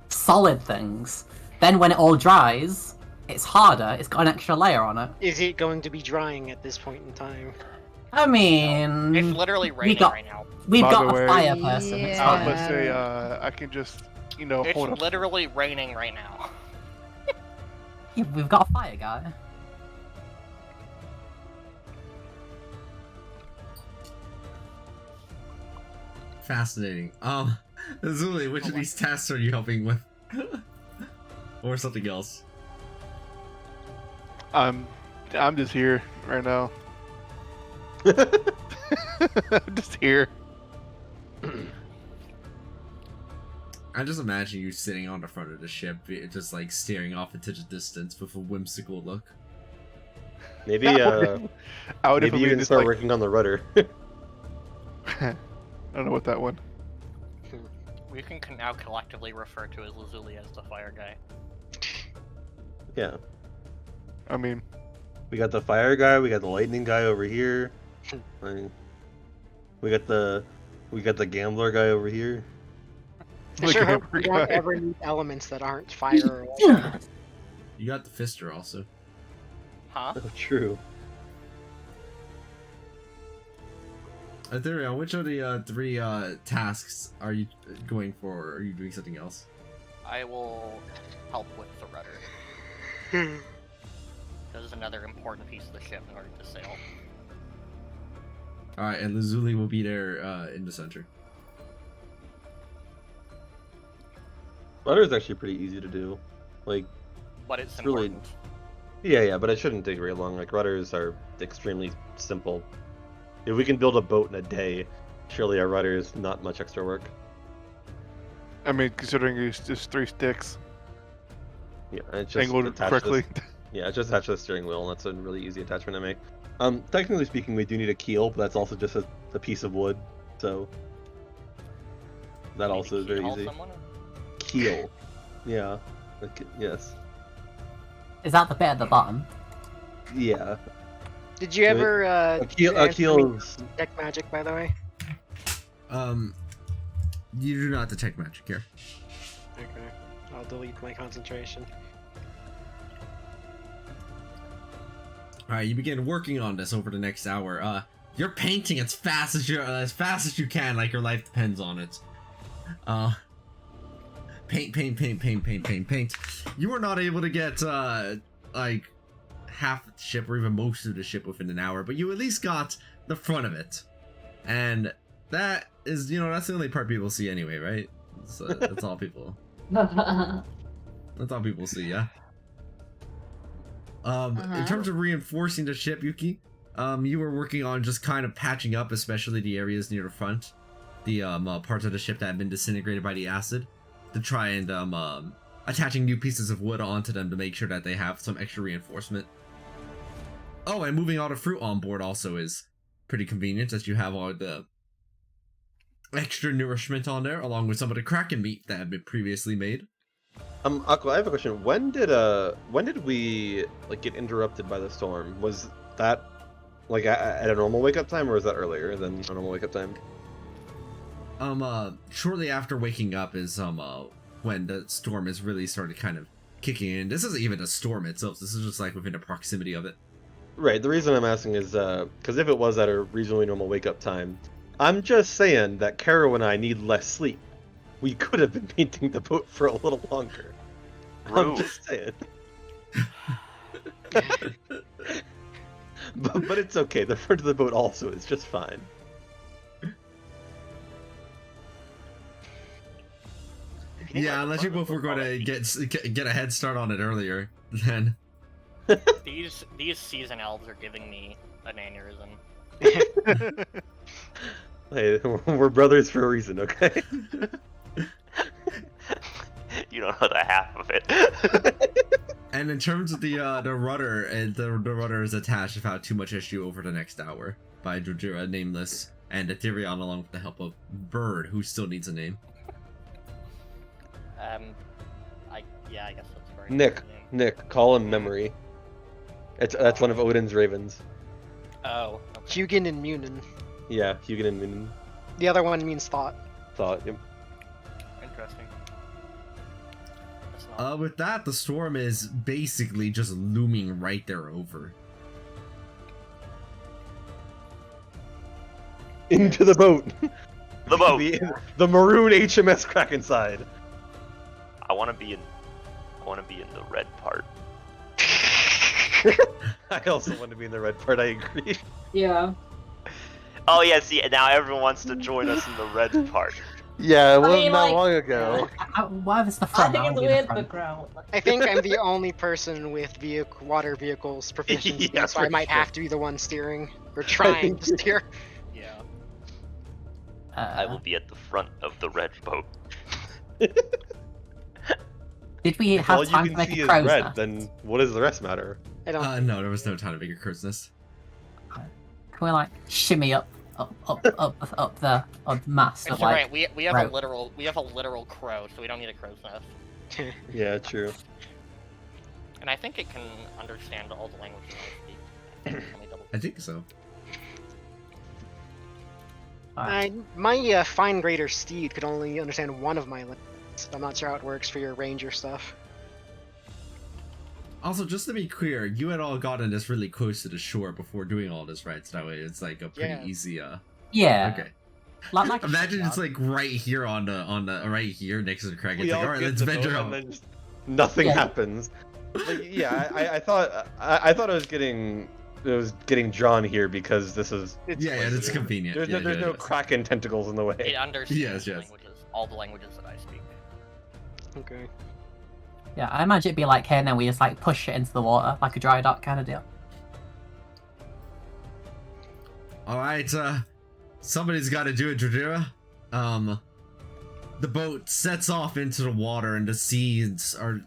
solid things, then when it all dries, it's harder, it's got an extra layer on it. Is it going to be drying at this point in time? I mean... It's literally raining got- right now. We've By got the a way- fire person. It's Yeah. I was fine. about to say, I can just, hold It's up. literally raining right now. Yeah, we've got a fire guy. Fascinating. Azuli, which of these tasks are you helping with? Or something else? I'm just here right now. I'm just here. I just imagine you sitting on the front of the ship, just like staring off into the distance with a whimsical look. Maybe I would maybe you definitely can just, start like- working on the rudder. I don't know what that one. We can now collectively refer to as Lazuli as the fire guy. Yeah. I mean, We got the fire guy, we got the lightning guy over here. Like, we got the gambler guy over here. I Look sure at hope him, we don't guy. ever need elements that aren't fire or water. You got the Fister also. Huh? Oh, true. Ethereal, which of the three tasks are you going for, or are you doing something else? I will help with the rudder. This is another important piece of the ship in order to sail. Alright, and Lazuli will be there in the center. Rudder is actually pretty easy to do. Like, But it's really- important. yeah, but it shouldn't take very long. Like, rudders are extremely simple. If we can build a boat in a day, surely our rudder is not much extra work. I mean, considering it's just 3 sticks Yeah, and it's just angled attached correctly. Yeah, it's just attached to the steering wheel, and that's a really easy attachment to make. Technically speaking, we do need a keel, but that's also just a piece of wood, so that Need also to is very keel easy. someone? Keel, yeah, yes. Is that the bit at the bottom? Yeah. Did you ever Akil's detect magic, by the way? You do not detect magic here. Okay, I'll delete my concentration. Alright, you begin working on this over the next hour. You're painting as fast as you can, like your life depends on it. Paint. You are not able to get like half the ship or even most of the ship within an hour, but you at least got the front of it. And that is, that's the only part people see anyway, right? That's all people. That's all people see, yeah. In terms of reinforcing the ship, Yuki, you were working on just kind of patching up, especially the areas near the front, the parts of the ship that had been disintegrated by the acid, to try and attaching new pieces of wood onto them to make sure that they have some extra reinforcement. Oh, and moving all the fruit on board also is pretty convenient, as you have all the extra nourishment on there, along with some of the kraken meat that had been previously made. Aqua, I have a question. When did we get interrupted by the storm? Was that at a normal wake up time, or was that earlier than a normal wake up time? Shortly after waking up is when the storm is really started kind of kicking in. This isn't even a storm itself. This is just like within the proximity of it. Right. The reason I'm asking is because if it was at a reasonably normal wake up time, I'm just saying that Caro and I need less sleep. We could have been painting the boat for a little longer. I'm just saying. but it's okay. The front of the boat also is just fine. Yeah, unless you both were going to get a head start on it earlier, then. These season elves are giving me an aneurysm. Hey, we're brothers for a reason, okay? You don't know the half of it. And in terms of the rudder, the rudder is attached without too much issue over the next hour by Jojira, Nameless, and Ethereon, along with the help of Bird, who still needs a name. I guess that's very Nick, call him Memory. That's one of Odin's ravens. Oh. Okay. Hugin and Munin. Yeah, Hugin and Munin. The other one means thought. Thought, yep. Interesting. With that, the storm is basically just looming right there over. Into the boat. The boat. The maroon HMS Krakenside. I want to be in the red part. I also want to be in the red part. I agree. Yeah. Oh yeah, see, now everyone wants to join us in the red part. Yeah, it wasn't that like, long ago. Why was the I front? think I it's wanna be the weird front. background. I think I'm the only person with water vehicles proficiency, Yeah, so I for might sure. have to be the one steering or trying to steer. Yeah. I will be at the front of the red boat. Did we If all have you time to can make see a is crow's red, nest? then what does the rest matter? I don't. No, there was no time to make a crow's nest. Can we shimmy up the mast? It's of, alright. We have rope? a literal crow, so we don't need a crow's nest. Yeah, true. And I think it can understand all the languages I speak. Let me double. I think so. My fine grader steed could only understand one of my languages. I'm not sure how it works for your ranger stuff. Also, just to be clear, you had all gotten this really close to the shore before doing all this, right? So that way it's like a pretty easy, Yeah. Okay. Like Imagine it's like right here on the right here next to the crag. It's We like, all alright, get let's the venture boat out. and then just nothing Yeah. happens. I thought I was getting drawn here because this is Yeah, it's convenient. there's Yeah, no yes. kraken tentacles in the way. It understands yes. languages, all the languages that I speak. Okay. Yeah, I imagine it'd be like here, and then we just push it into the water, like a dry dock kind of deal. Alright, somebody's got to do it, Jojira. The boat sets off into the water, and the seas are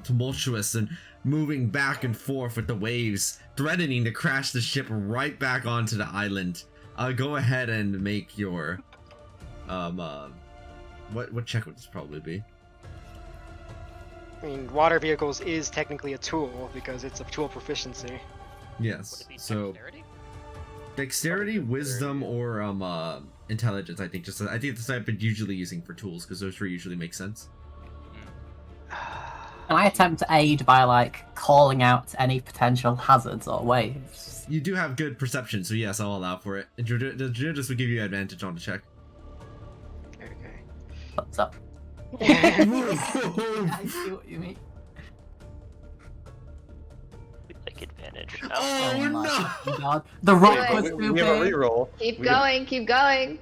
tumultuous and moving back and forth with the waves, threatening to crash the ship right back onto the island. Go ahead and make your, what check would this probably be? I mean, water vehicles is technically a tool because it's a tool proficiency. Would Yes. it be So dexterity? dexterity, wisdom, or intelligence. I think I think that's what I've been usually using for tools because those three usually make sense. Can I attempt to aid by like calling out any potential hazards or waves? You do have good perception, so yes, I'll allow for it. And Just would give you advantage on the check. Okay. What's up? I see what you mean. Like advantage. Oh, my no! God. The rock Wait, was too we have a big. reroll. Keep We have- going, keep going.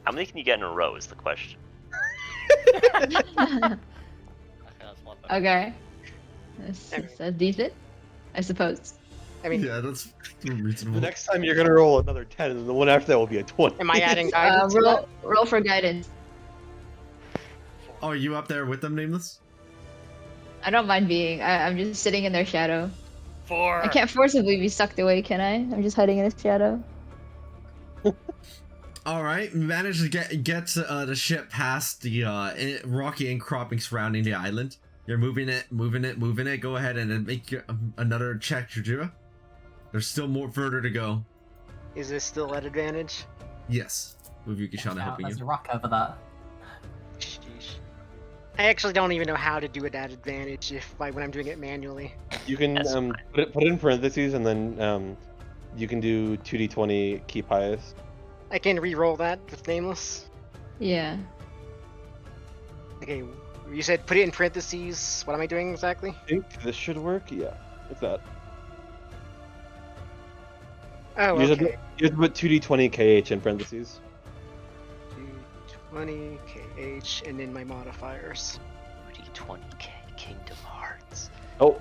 How many can you get in a row is the question. Okay, that's one better. Okay. That's decent, I suppose. I mean, Yeah, that's The reasonable. next time you're gonna roll another 10, and the one after that will be a 20. am I adding guidance? to that? Roll for guidance. Oh, are you up there with them, Nameless? I don't mind being. I'm just sitting in their shadow. 4. I can't forcibly be sucked away, can I? I'm just hiding in the shadow. All right, managed to get the ship past the rocky incropping surrounding the island. You're moving it. Go ahead and make another check, Jujira. There's still more further to go. Is this still at advantage? Yes, with Yukishana Now, helping there's you. a rock over there. Sheesh. I actually don't even know how to do it at advantage when I'm doing it manually. You can That's fine. put it in parentheses, and then you can do 2d20 keep highest. I can re-roll that with nameless. Yeah. Okay, you said put it in parentheses. What am I doing exactly? I think this should work. Yeah, it's that. Oh, You have okay. to put 2d20 KH in parentheses. 220 KH and then my modifiers. 20k Kingdom Hearts. Oh,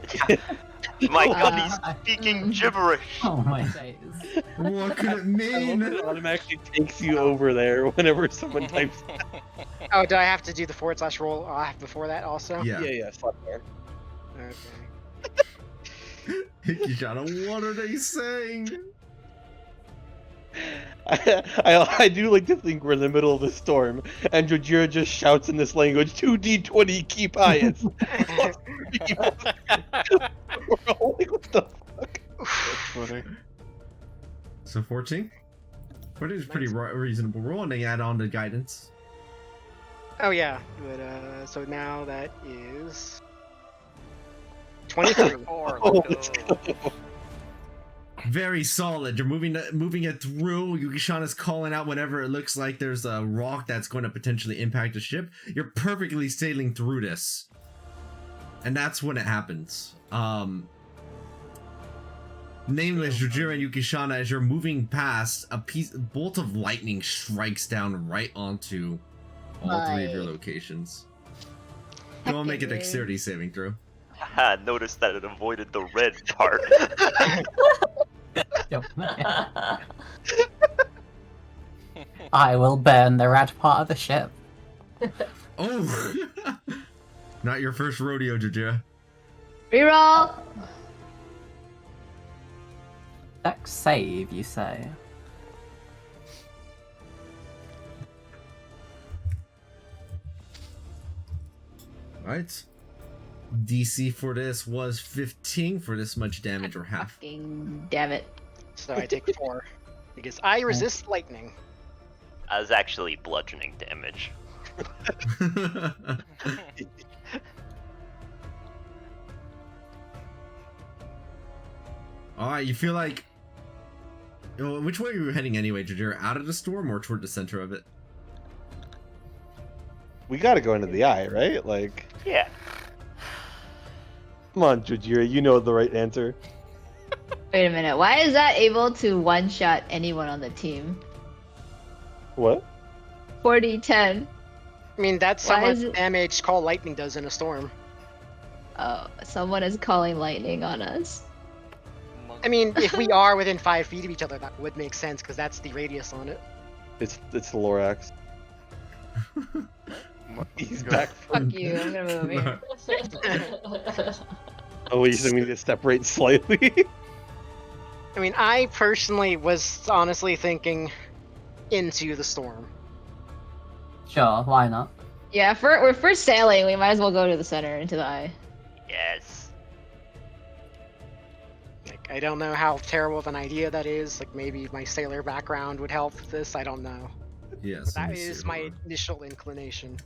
My god, Uh, he's speaking gibberish. Oh my days. What could it I love mean? that it automatically takes you over there whenever someone types. Oh, do I have to do the / roll before that also? Yeah. Yeah, slap there. Okay. Yukishana, what are they saying? I do like to think we're in the middle of a storm, and Jojira just shouts in this language, 2d20 keep highest. We're all like, what the fuck? That's funny. So 14? 14 is pretty reasonable. We're only add on to guidance. Oh yeah, but so now that is 23. Oh, let's go. Very solid. You're moving it through. Yukishana's calling out whenever it looks like there's a rock that's going to potentially impact the ship. You're perfectly sailing through this. And that's when it happens. Nameless, Jujira and Yukishana, as you're moving past, a bolt of lightning strikes down right onto all three of your locations. Go and make a Heckin' dexterity saving throw. Haha, notice that it avoided the red part. Yep. I will burn the red part of the ship. Oh! Not your first rodeo, Jujira. Reroll. Dex save, you say? Alright. DC for this was 15 for this much damage, or half. Fucking damn it. So I take 4 because I resist lightning. I was actually bludgeoning damage. Alright, you feel like... Which way are you heading anyway, Jujira? Out of the storm or toward the center of it? We gotta go into the eye, right? Like, Yeah. come on, Jojira, you know the right answer. Wait a minute. Why is that able to one-shot anyone on the team? What? 40-10. I mean, that's Why how much is it- damage Call Lightning does in a storm. Oh, someone is calling lightning on us. I mean, if we are within 5 feet of each other, that would make sense because that's the radius on it. It's the Lorax. He's Go. back. Fuck you. I'm gonna move here. Oh, you think we need to separate slightly? I mean, I personally was honestly thinking into the storm. Sure, why not? Yeah, we're first sailing. We might as well go to the center into the eye. Yes. Like, I don't know how terrible of an idea that is. Like, maybe my sailor background would help with this. I don't know. Yes. But let that me see, is hold my on. initial inclination.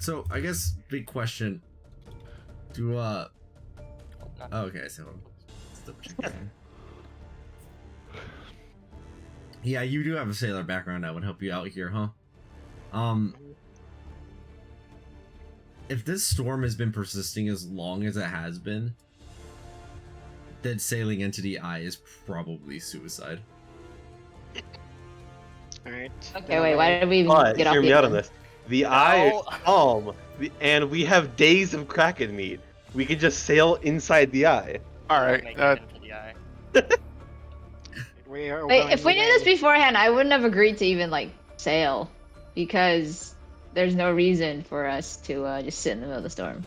So I guess big question. Do oh, okay, so let's double check that. Yeah, you do have a sailor background that would help you out here, huh? If this storm has been persisting as long as it has been, then sailing into the eye is probably suicide. Alright. Okay, wait. Why did we even But get off hear the me out on island? this. The eye No. is calm, and we have days of kraken meat. We can just sail inside the eye. Alright, Make it into the eye. We are Wait, going if we knew this away. beforehand, I wouldn't have agreed to even like sail, because there's no reason for us to just sit in the middle of the storm.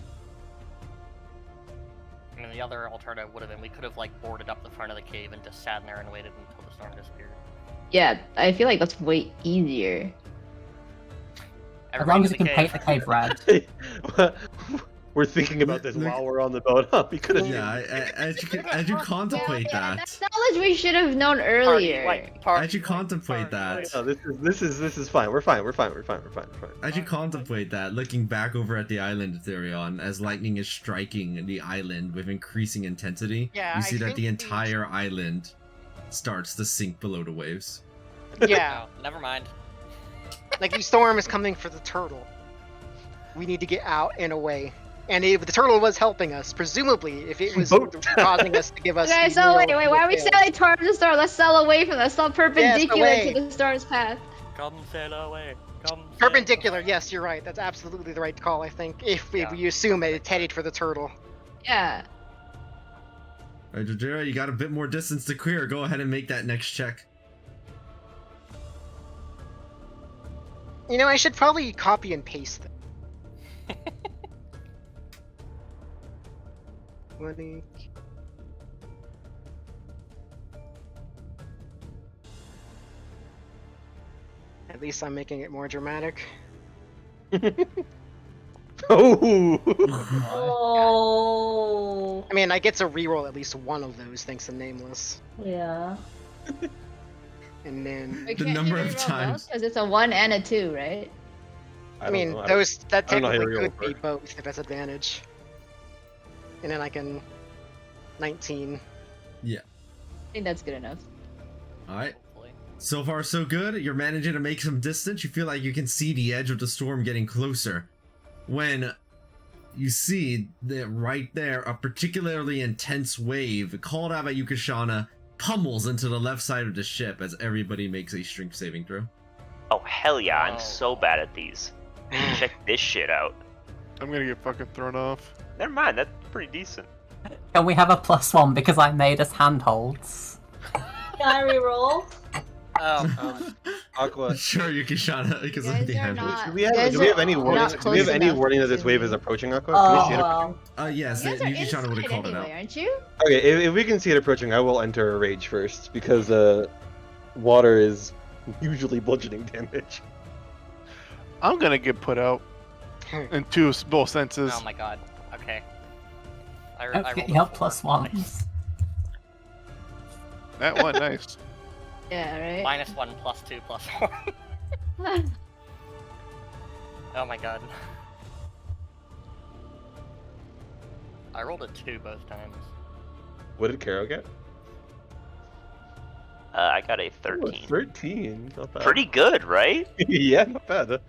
I mean, the other alternative would have been we could have like boarded up the front of the cave and just sat in there and waited until the storm disappeared. Yeah, I feel like that's way easier. As Everybody long to as you the can paint the cave red. We're thinking about this Look- while we're on the boat. Huh? We could have. Yeah, as you contemplate Yeah, that, that's knowledge we should have known earlier. as you contemplate that, No, this is fine. We're fine. We're fine. as you contemplate that, looking back over at the island Ethereon, as lightning is striking the island with increasing intensity, Yeah, you I see that think the these- entire island starts to sink below the waves. Yeah, No, never mind. like the storm is coming for the turtle. We need to get out and away. And if the turtle was helping us, presumably, if it was Boat. causing us to give us. Okay, the so real wait, why are we details. sailing towards the storm? Let's sail away from that. Let's sail perpendicular away. to the storm's path. Come sail away. Come. sail Perpendicular, away. yes, you're right. That's absolutely the right call, I think. If Yeah. you assume it's headed for the turtle. Yeah. Alright, Jajira, you got a bit more distance to clear. Go ahead and make that next check. You know, I should probably copy and paste them. 20. At least I'm making it more dramatic. Oh. Oh. I mean, I get to reroll at least one of those thanks to Nameless. Yeah. And then, We The can't number of times. because it's a 1 and a 2, right? I mean, don't know. those that I don't know how technically you could reroll be for. both if that's advantage. And then I can 19. I think that's good enough. Alright. Hopefully. So far, so good. You're managing to make some distance. You feel like you can see the edge of the storm getting closer. When you see that right there, a particularly intense wave called out by Yukashana pummels into the left side of the ship as everybody makes a strength saving throw. Oh hell yeah! I'm Oh. so bad at these. Check this shit out. I'm gonna get fucking thrown off. Never mind. That's pretty decent. Can we have a +1 because I made us handholds? Can I reroll? Oh, Aqua. Sure, Yukashana, because You of guys the are hand. not- Do we you have, guys do we have are any not warning? Do we close have any enough warning that to this wave is me. approaching, Aqua? Can we see it? Oh, well. Yes, You guys are Yukashana would have inside called it anyway, out. aren't you? Okay, if we can see it approaching, I will enter a rage first because water is usually bludgeoning damage. I'm gonna get put out in both senses. oh my god. Okay. I Don't rolled forget a your four. +1s. That one, nice. Yeah, right? -1 +2 +1. Oh my god. I rolled a 2 both times. What did Caro get? I got a Ooh, 13. 13. Not bad. Pretty good, right? Yeah, not bad.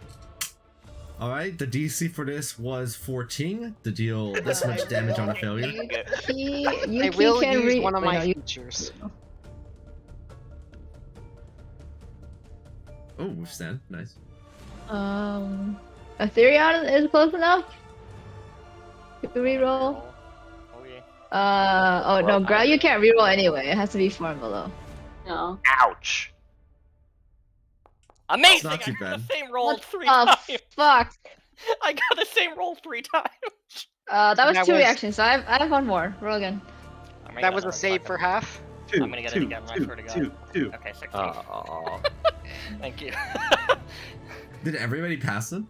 Alright, the DC for this was 14 to deal this much damage on a failure. I Yuki will can use one of wait, my no, you- features. Oh, withstand. Nice. Ethereon is close enough? You can reroll? Oh yeah. Oh no, Growl you can't reroll anyway. It has to be 4 and below. No. Ouch. Amazing! not too I got bad. the same roll What 3 the times! fuck? I got the same roll 3 times! That was That 2 was- reactions, so I have 1 more. Roll again. I'm gonna That get was a another save fucking- for half. Two, I'm gonna get it two, again, I two, swear to God. two. Okay, 16. Aw. Thank you. Did everybody pass them?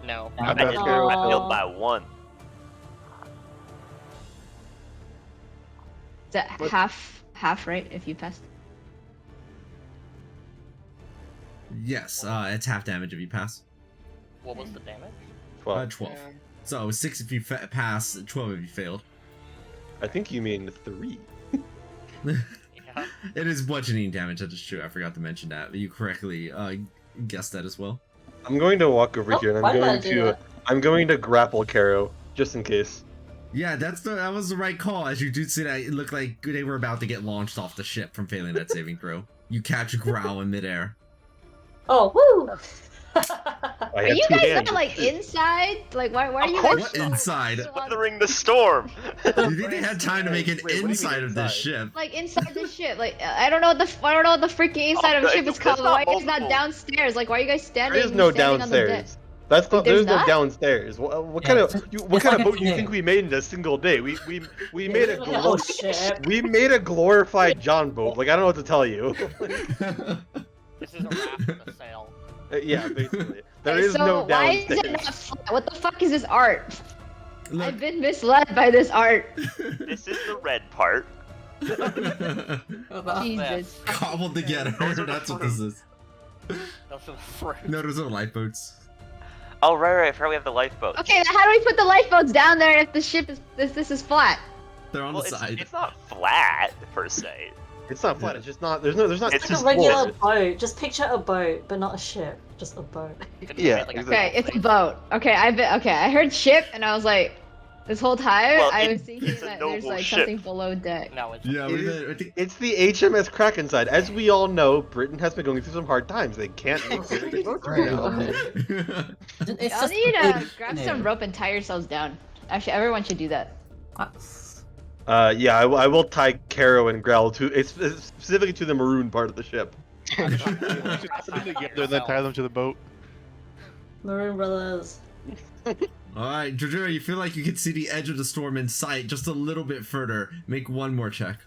No. No. I did. Carol I failed Aw. by 1. Is that half right if you passed? Yes, it's half damage if you pass. What was the damage? 12. 12. Yeah. So 6 if you pass, 12 if you failed. I think you mean 3. Yeah. It is bludgeoning damage, that is true. I forgot to mention that, but you correctly guessed that as well. I'm going to walk over Oh, here and why did I do that? I'm going to grapple Caro, just in case. Yeah, that was the right call. As you do see that, it looked like they were about to get launched off the ship from failing that saving throw. You catch Growl in midair. Oh, woo! I Are have you 2 guys hands. not like inside? Like why are Of you course guys What inside? Weathering the storm. Do you think they had time to make an Wait, what do you mean inside of this inside? ship? like inside the ship? Like I don't know what the freaking inside of a no, ship is it's called. not Why are you guys not multiple. downstairs? Like why are you guys There standing? is no standing on the deck? downstairs. That's not. There's There's no not? downstairs. What Yeah, kind it's of just- what it's kind like of a boat do you canoe. think we made in a single day? We made a Oh shit! we made a glorified John boat. Like I don't know what to tell you. This is a raft with a sail. Yeah, basically. There Okay, is so no why is downstairs. it not flat? What the fuck is this art? Look, I've been misled by this art. This is the red part. Jesus. cobbled together. Those are the That's what this is. Those are the fruit. No, there's no lifeboats. Oh, right. I forgot we have the lifeboat. Okay, now how do we put the lifeboats down there if the ship is this is flat? They're on Well, the side. it's not flat, per se. It's not flat. It's just not. There's not. It's It's like just a regular floors. boat. Just picture a boat, but not a ship. Just a boat. Couldn't Yeah, have made, like, a Okay, it's a sail. boat. Okay, I heard ship and I was like, this whole time Well, I was thinking it's a that there's noble like ship. something below deck. No, it's Yeah, It I think It's the HMS Krakenside. As we all know, Britain has been going through some hard times. They can't make very good boats right now. It's Y'all just need a to big grab canoe. some rope and tie yourselves down. Actually, everyone should do that. That's- Yeah, I will tie Caro and Growl to specifically to the maroon part of the ship. We should put them together and then tie them to the boat. Maroon Brothers. Alright, Jojo, you feel like you can see the edge of the storm in sight just a little bit further. Make one more check.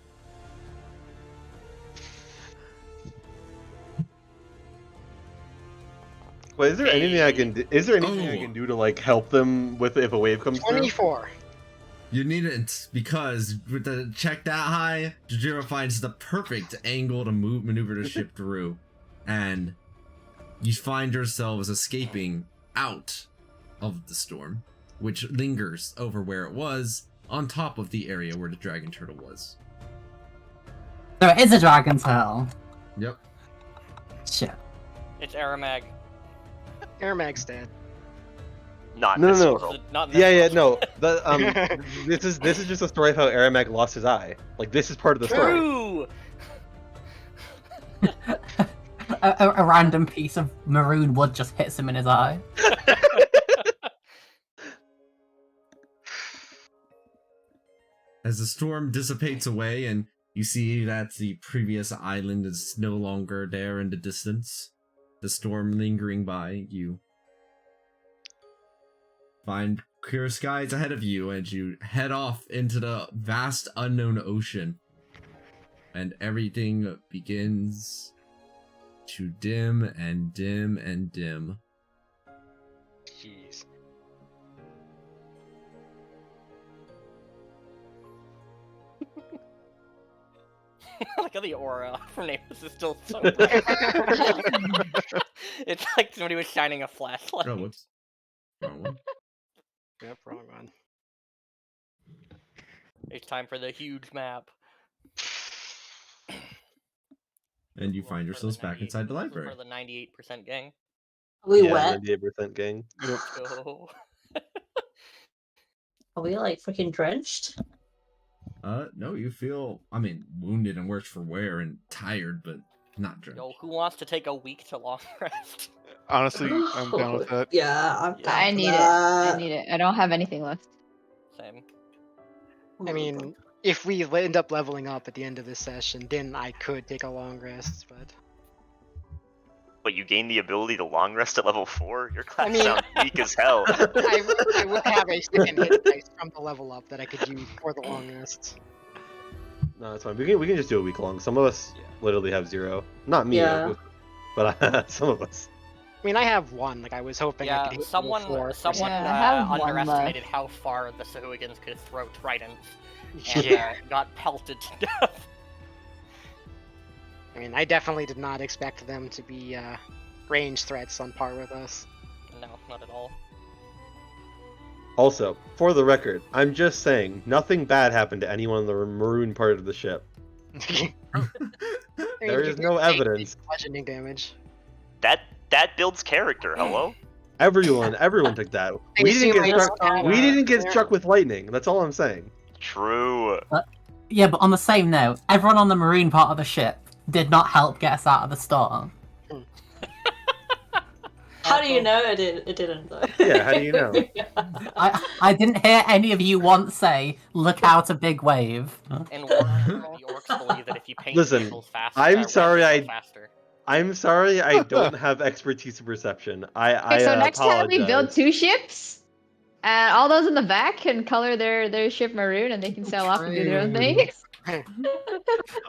Wait, is there anything I can do? Is there anything I Oh. can do to like help them with if a wave comes through? 24. You need it because with the check that high, Jujiro finds the perfect angle to maneuver the ship through, and you find yourselves escaping out of the storm, which lingers over where it was, on top of the area where the dragon turtle was. So it is a dragon tail. Yep. Shit. It's Aramag. Air Mag's dead. Not No, this no. world. Not in this Yeah, world. no. This is just a story of how Aramag lost his eye. Like this is part of the story. True. A random piece of maroon wood just hits him in his eye. As the storm dissipates away and you see that the previous island is no longer there in the distance, the storm lingering by, you find clear skies ahead of you and you head off into the vast unknown ocean. And everything begins to dim and dim and dim. Jeez. Look at the aura from Nameless is still so bright. It's like somebody was shining a flashlight. Oh, whoops. Wrong one. Yep, wrong one. It's time for the huge map. And you For find the yourselves back 98 inside the this is library. For the 98% gang. Are we Yeah, wet? 98% gang. Let's go. Are we like freaking drenched? No, you feel, I mean, wounded and worse for wear and tired, but not drenched. Yo, who wants to take a week to long rest? Honestly, I'm down with that. Yeah, I'm down I for need it. that. I need it. I don't have anything left. Same. I mean, if we end up leveling up at the end of this session, then I could take a long rest, but... But you gain the ability to long rest at level 4? Your class mean- sounds weak as hell. I would have a second hit dice from the level up that I could use for the long rest. No, it's fine. We can just do a week long. Some of us Yeah. literally have 0. Not me, Yeah. but some of us. I mean, I have one. Like I was hoping I Yeah, could hit someone level 4 or someone Yeah, I have one underestimated left. how far the Sahuoligans could throw tridents something. and Yeah. got pelted to death. I mean, I definitely did not expect them to be range threats on par with us. No, not at all. Also, for the record, I'm just saying nothing bad happened to anyone on the maroon part of the ship. There is no evidence. Bludgeoning damage. That builds character. Hello. Everyone took that. We didn't get struck with lightning. That's all I'm saying. True. Yeah, but on the same note, everyone on the marine part of the ship did not help get us out of the storm. How do you know it didn't though? Yeah, how do you know? I didn't hear any of you once say, "Look out, a big wave." And Warhammer, the orcs believe that if you paint Listen, vehicles faster, I'm red sorry vehicles I- faster. I'm sorry I don't have expertise in perception. I Okay, so next time we build apologize. 2 ships, and all those in the back can color their ship maroon, and they can sail off and do their own True. thing.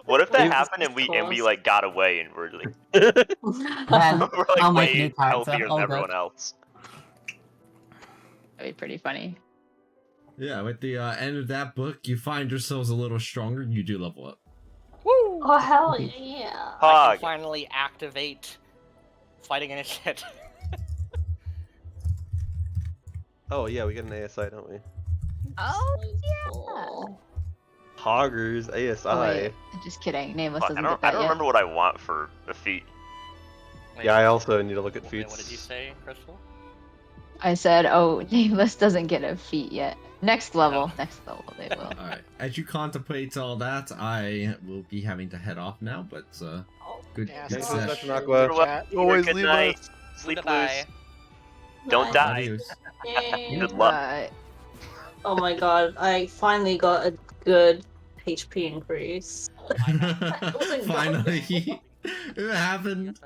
What if that Jesus happened and we Christ. like got away and we're like, Then we're like I'll make a way new character. healthier All than good. everyone else? That'd be pretty funny. Yeah, with the end of that book, you find yourselves a little stronger. You do level up. Woo! Oh hell yeah! I Hog. can finally activate fighting initiative. Oh yeah, we get an ASI, don't we? Oh, Cool. Hoggers, ASI. oh wait, just kidding. Nameless Fuck, doesn't I get that don't yet. remember what I want for a feat. Yeah, I also need to look at Wait, feats. what did you say, Crystal? I said, oh, Nameless doesn't get a feat yet. Next level, next level they will. Alright, as you contemplate all that, I will be having to head off now, but good, Yeah, good so sesh. much Aqua. chat. Always Good leave night. us. Sleep Goodbye. loose. Don't die. Adios. Yay. Good luck. But Oh my god, I finally got a good HP increase. Finally, it happened.